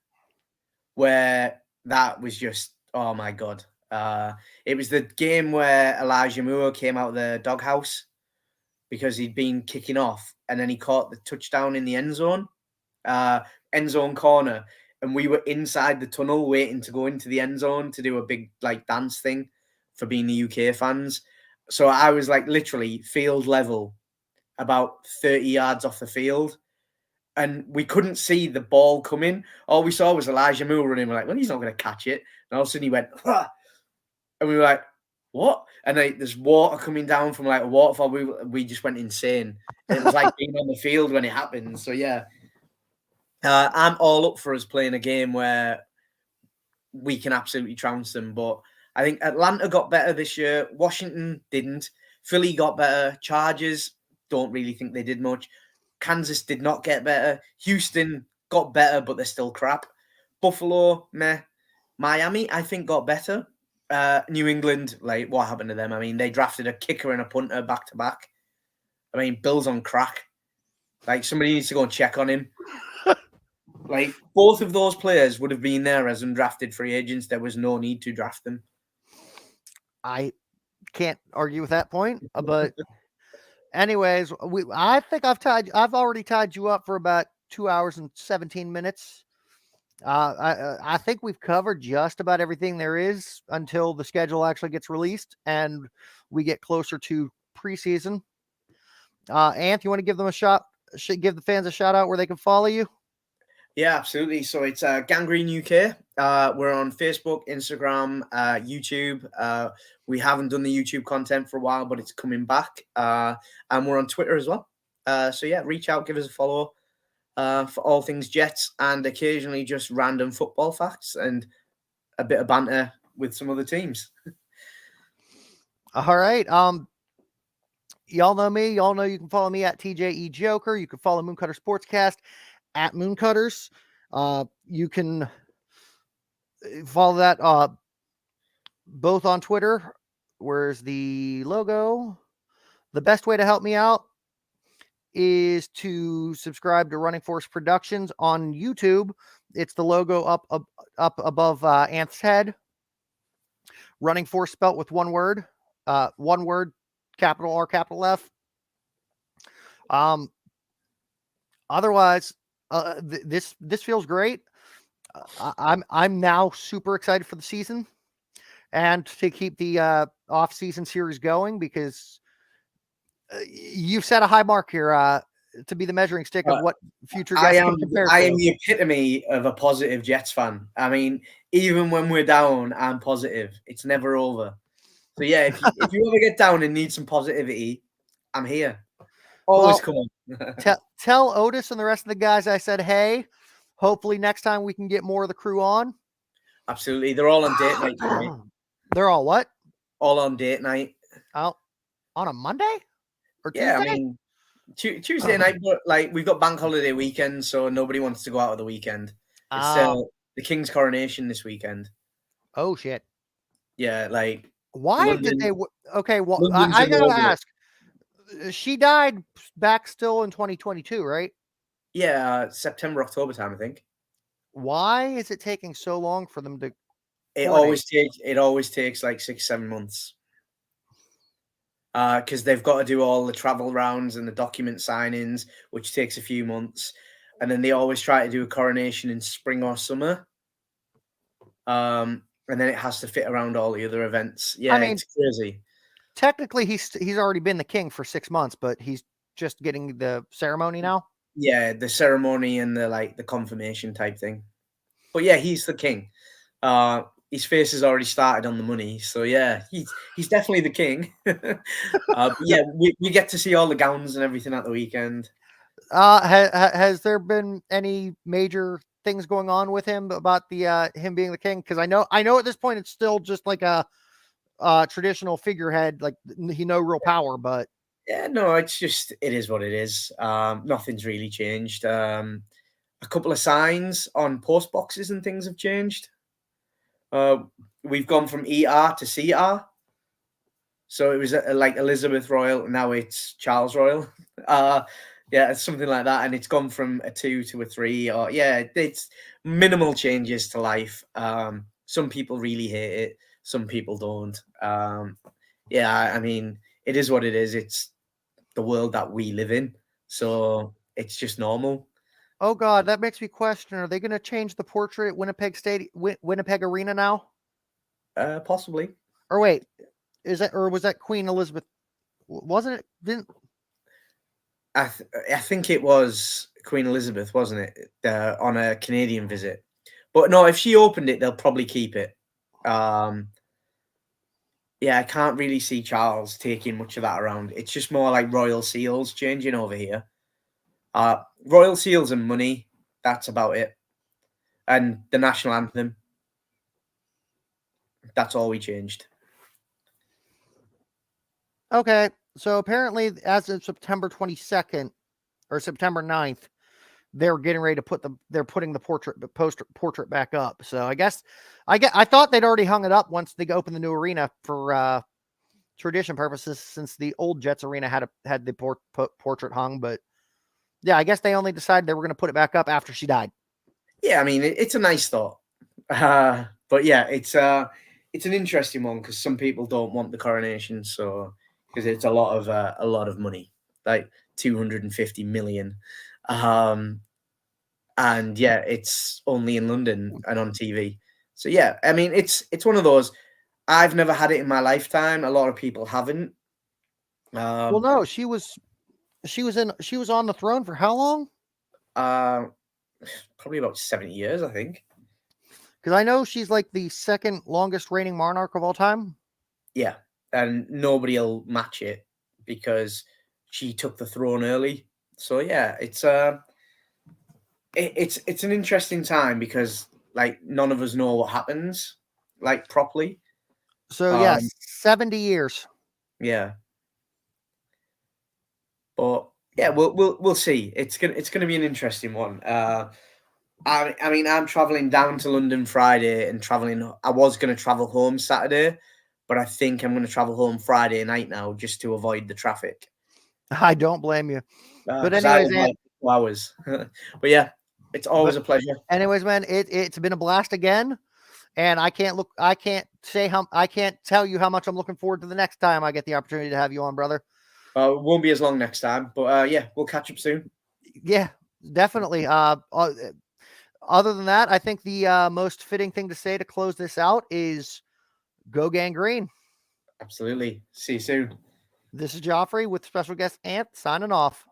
where that was just, oh my God. It was the game where Elijah Moore came out of the doghouse because he'd been kicking off, and then he caught the touchdown in the end zone corner. And we were inside the tunnel waiting to go into the end zone to do a big like dance thing for being the UK fans. So I was like literally field level, about 30 yards off the field. And we couldn't see the ball coming. All we saw was Elijah Moore running. We're like, well, he's not going to catch it. And all of a sudden he went, ah! And we were like, what? And there's water coming down from like a waterfall. We just went insane. It was like being on the field when it happened. So yeah, I'm all up for us playing a game where we can absolutely trounce them. But I think Atlanta got better this year. Washington didn't. Philly got better. Chargers, don't really think they did much. Kansas did not get better. Houston got better, but they're still crap. Buffalo, meh. Miami, I think, got better. New England, like, what happened to them? I mean, they drafted a kicker and a punter back to back. I mean, Bill's on crack. Like, somebody needs to go and check on him. Like, both of those players would have been there as undrafted free agents. There was no need to draft them. I can't argue with that point, but anyways, I think I've already tied you up for about 2 hours and 17 minutes. I think we've covered just about everything there is until the schedule actually gets released and we get closer to preseason. Anth, you want to give them a shot? Give the fans a shout out where they can follow you? Yeah, absolutely. So it's Gangrene UK. We're on Facebook, Instagram, YouTube. We haven't done the YouTube content for a while, but it's coming back. And we're on Twitter as well. So yeah, reach out, give us a follow for all things Jets and occasionally just random football facts and a bit of banter with some other teams. All right. Y'all know me. Y'all know you can follow me at TJE Joker. You can follow Mooncutter Sportscast at Mooncutters. You can follow that both on Twitter. Where's the logo? The best way to help me out is to subscribe to Running Force Productions on YouTube. It's the logo up above Anth's head. Running Force spelt with one word, capital R, capital F. Otherwise, this feels great. I'm now super excited for the season and to keep the off-season series going, because you've set a high mark here to be the measuring stick of what future guys can compare to. I am the epitome of a positive Jets fan. I mean, even when we're down, I'm positive. It's never over. So yeah, if you ever get down and need some positivity, I'm here. Always come on. Tell Otis and the rest of the guys I said, hey, hopefully next time we can get more of the crew on. Absolutely. They're all on date night tonight. They're all what? All on date night. Oh, on a Monday? Or Tuesday? Yeah, I mean, Tuesday night, but like we've got bank holiday weekend, so nobody wants to go out of the weekend. It's the King's coronation this weekend. Oh, shit. Yeah, like... Why London, did they... Okay, well, I gotta ask. She died back still in 2022, right? Yeah, September, October time, I think. Why is it taking so long for them to... It always takes like 6-7 months. Because they've got to do all the travel rounds and the document signings, which takes a few months. And then they always try to do a coronation in spring or summer. And then it has to fit around all the other events. Yeah, I mean, it's crazy. Technically, he's already been the king for 6 months, but he's just getting the ceremony now. Yeah, the ceremony and the confirmation type thing. But yeah, he's the king. His face has already started on the money, so yeah, he's definitely the king. But yeah, we get to see all the gowns and everything at the weekend. Has there been any major things going on with him about the him being the king? Because I know at this point it's still just like a traditional figurehead, like he no real power, but Yeah, no, it's just it is what it is. Nothing's really changed. A couple of signs on post boxes and things have changed. Uh, we've gone from ER to CR. So it was like Elizabeth Royal, now it's Charles Royal. Yeah, it's something like that, and it's gone from a 2 to a 3. Or yeah, it's minimal changes to life. Some people really hate it, some people don't. Yeah, I mean, it is what it is. It's the world that we live in, so it's just normal. oh god, that makes me question: are they going to change the portrait at Winnipeg Stadium, Winnipeg Arena now? Possibly. Or wait, is that or was that Queen Elizabeth? Wasn't it? Didn't I think it was Queen Elizabeth, wasn't it, on a Canadian visit? But no, if she opened it, they'll probably keep it. Um, yeah, I can't really see Charles taking much of that around. It's just more like royal seals changing over here. Royal seals and money, that's about it. And the national anthem, that's all we changed. okay? So apparently, as of September 22nd or September 9th, they're getting ready to they're putting the portrait back up. So I thought they'd already hung it up once they opened the new arena for tradition purposes, since the old Jets arena had the portrait hung. But yeah, I guess they only decided they were going to put it back up after she died. Yeah, I mean, it's a nice thought. But yeah, it's an interesting one because some people don't want the coronation, so because it's a lot of money, like 250 million. And yeah, it's only in London and on TV. So yeah, I mean, it's one of those. I've never had it in my lifetime. A lot of people haven't. Well, Um, no, she was on the throne for how long? uh, Probably about 70 years, I think. Because I know she's like the second longest reigning monarch of all time. Yeah, and nobody'll match it because she took the throne early. So yeah, it's an interesting time because like none of us know what happens like properly. So yes, Um, 70 years. yeah, but yeah, we'll see. It's gonna be an interesting one. I mean, I'm traveling down to London Friday and traveling. I was going to travel home Saturday, but I think I'm going to travel home Friday night now just to avoid the traffic. I don't blame you. But Because I anyways, live like 2 hours. But yeah, it's always but a pleasure. anyways, man, it's been a blast again. And I can't tell you how much I'm looking forward to the next time I get the opportunity to have you on, brother. It won't be as long next time, but yeah, we'll catch up soon. Yeah, definitely. Other than that, I think the most fitting thing to say to close this out is go gangrene. Absolutely. See you soon. This is Joffrey with special guest Anth signing off.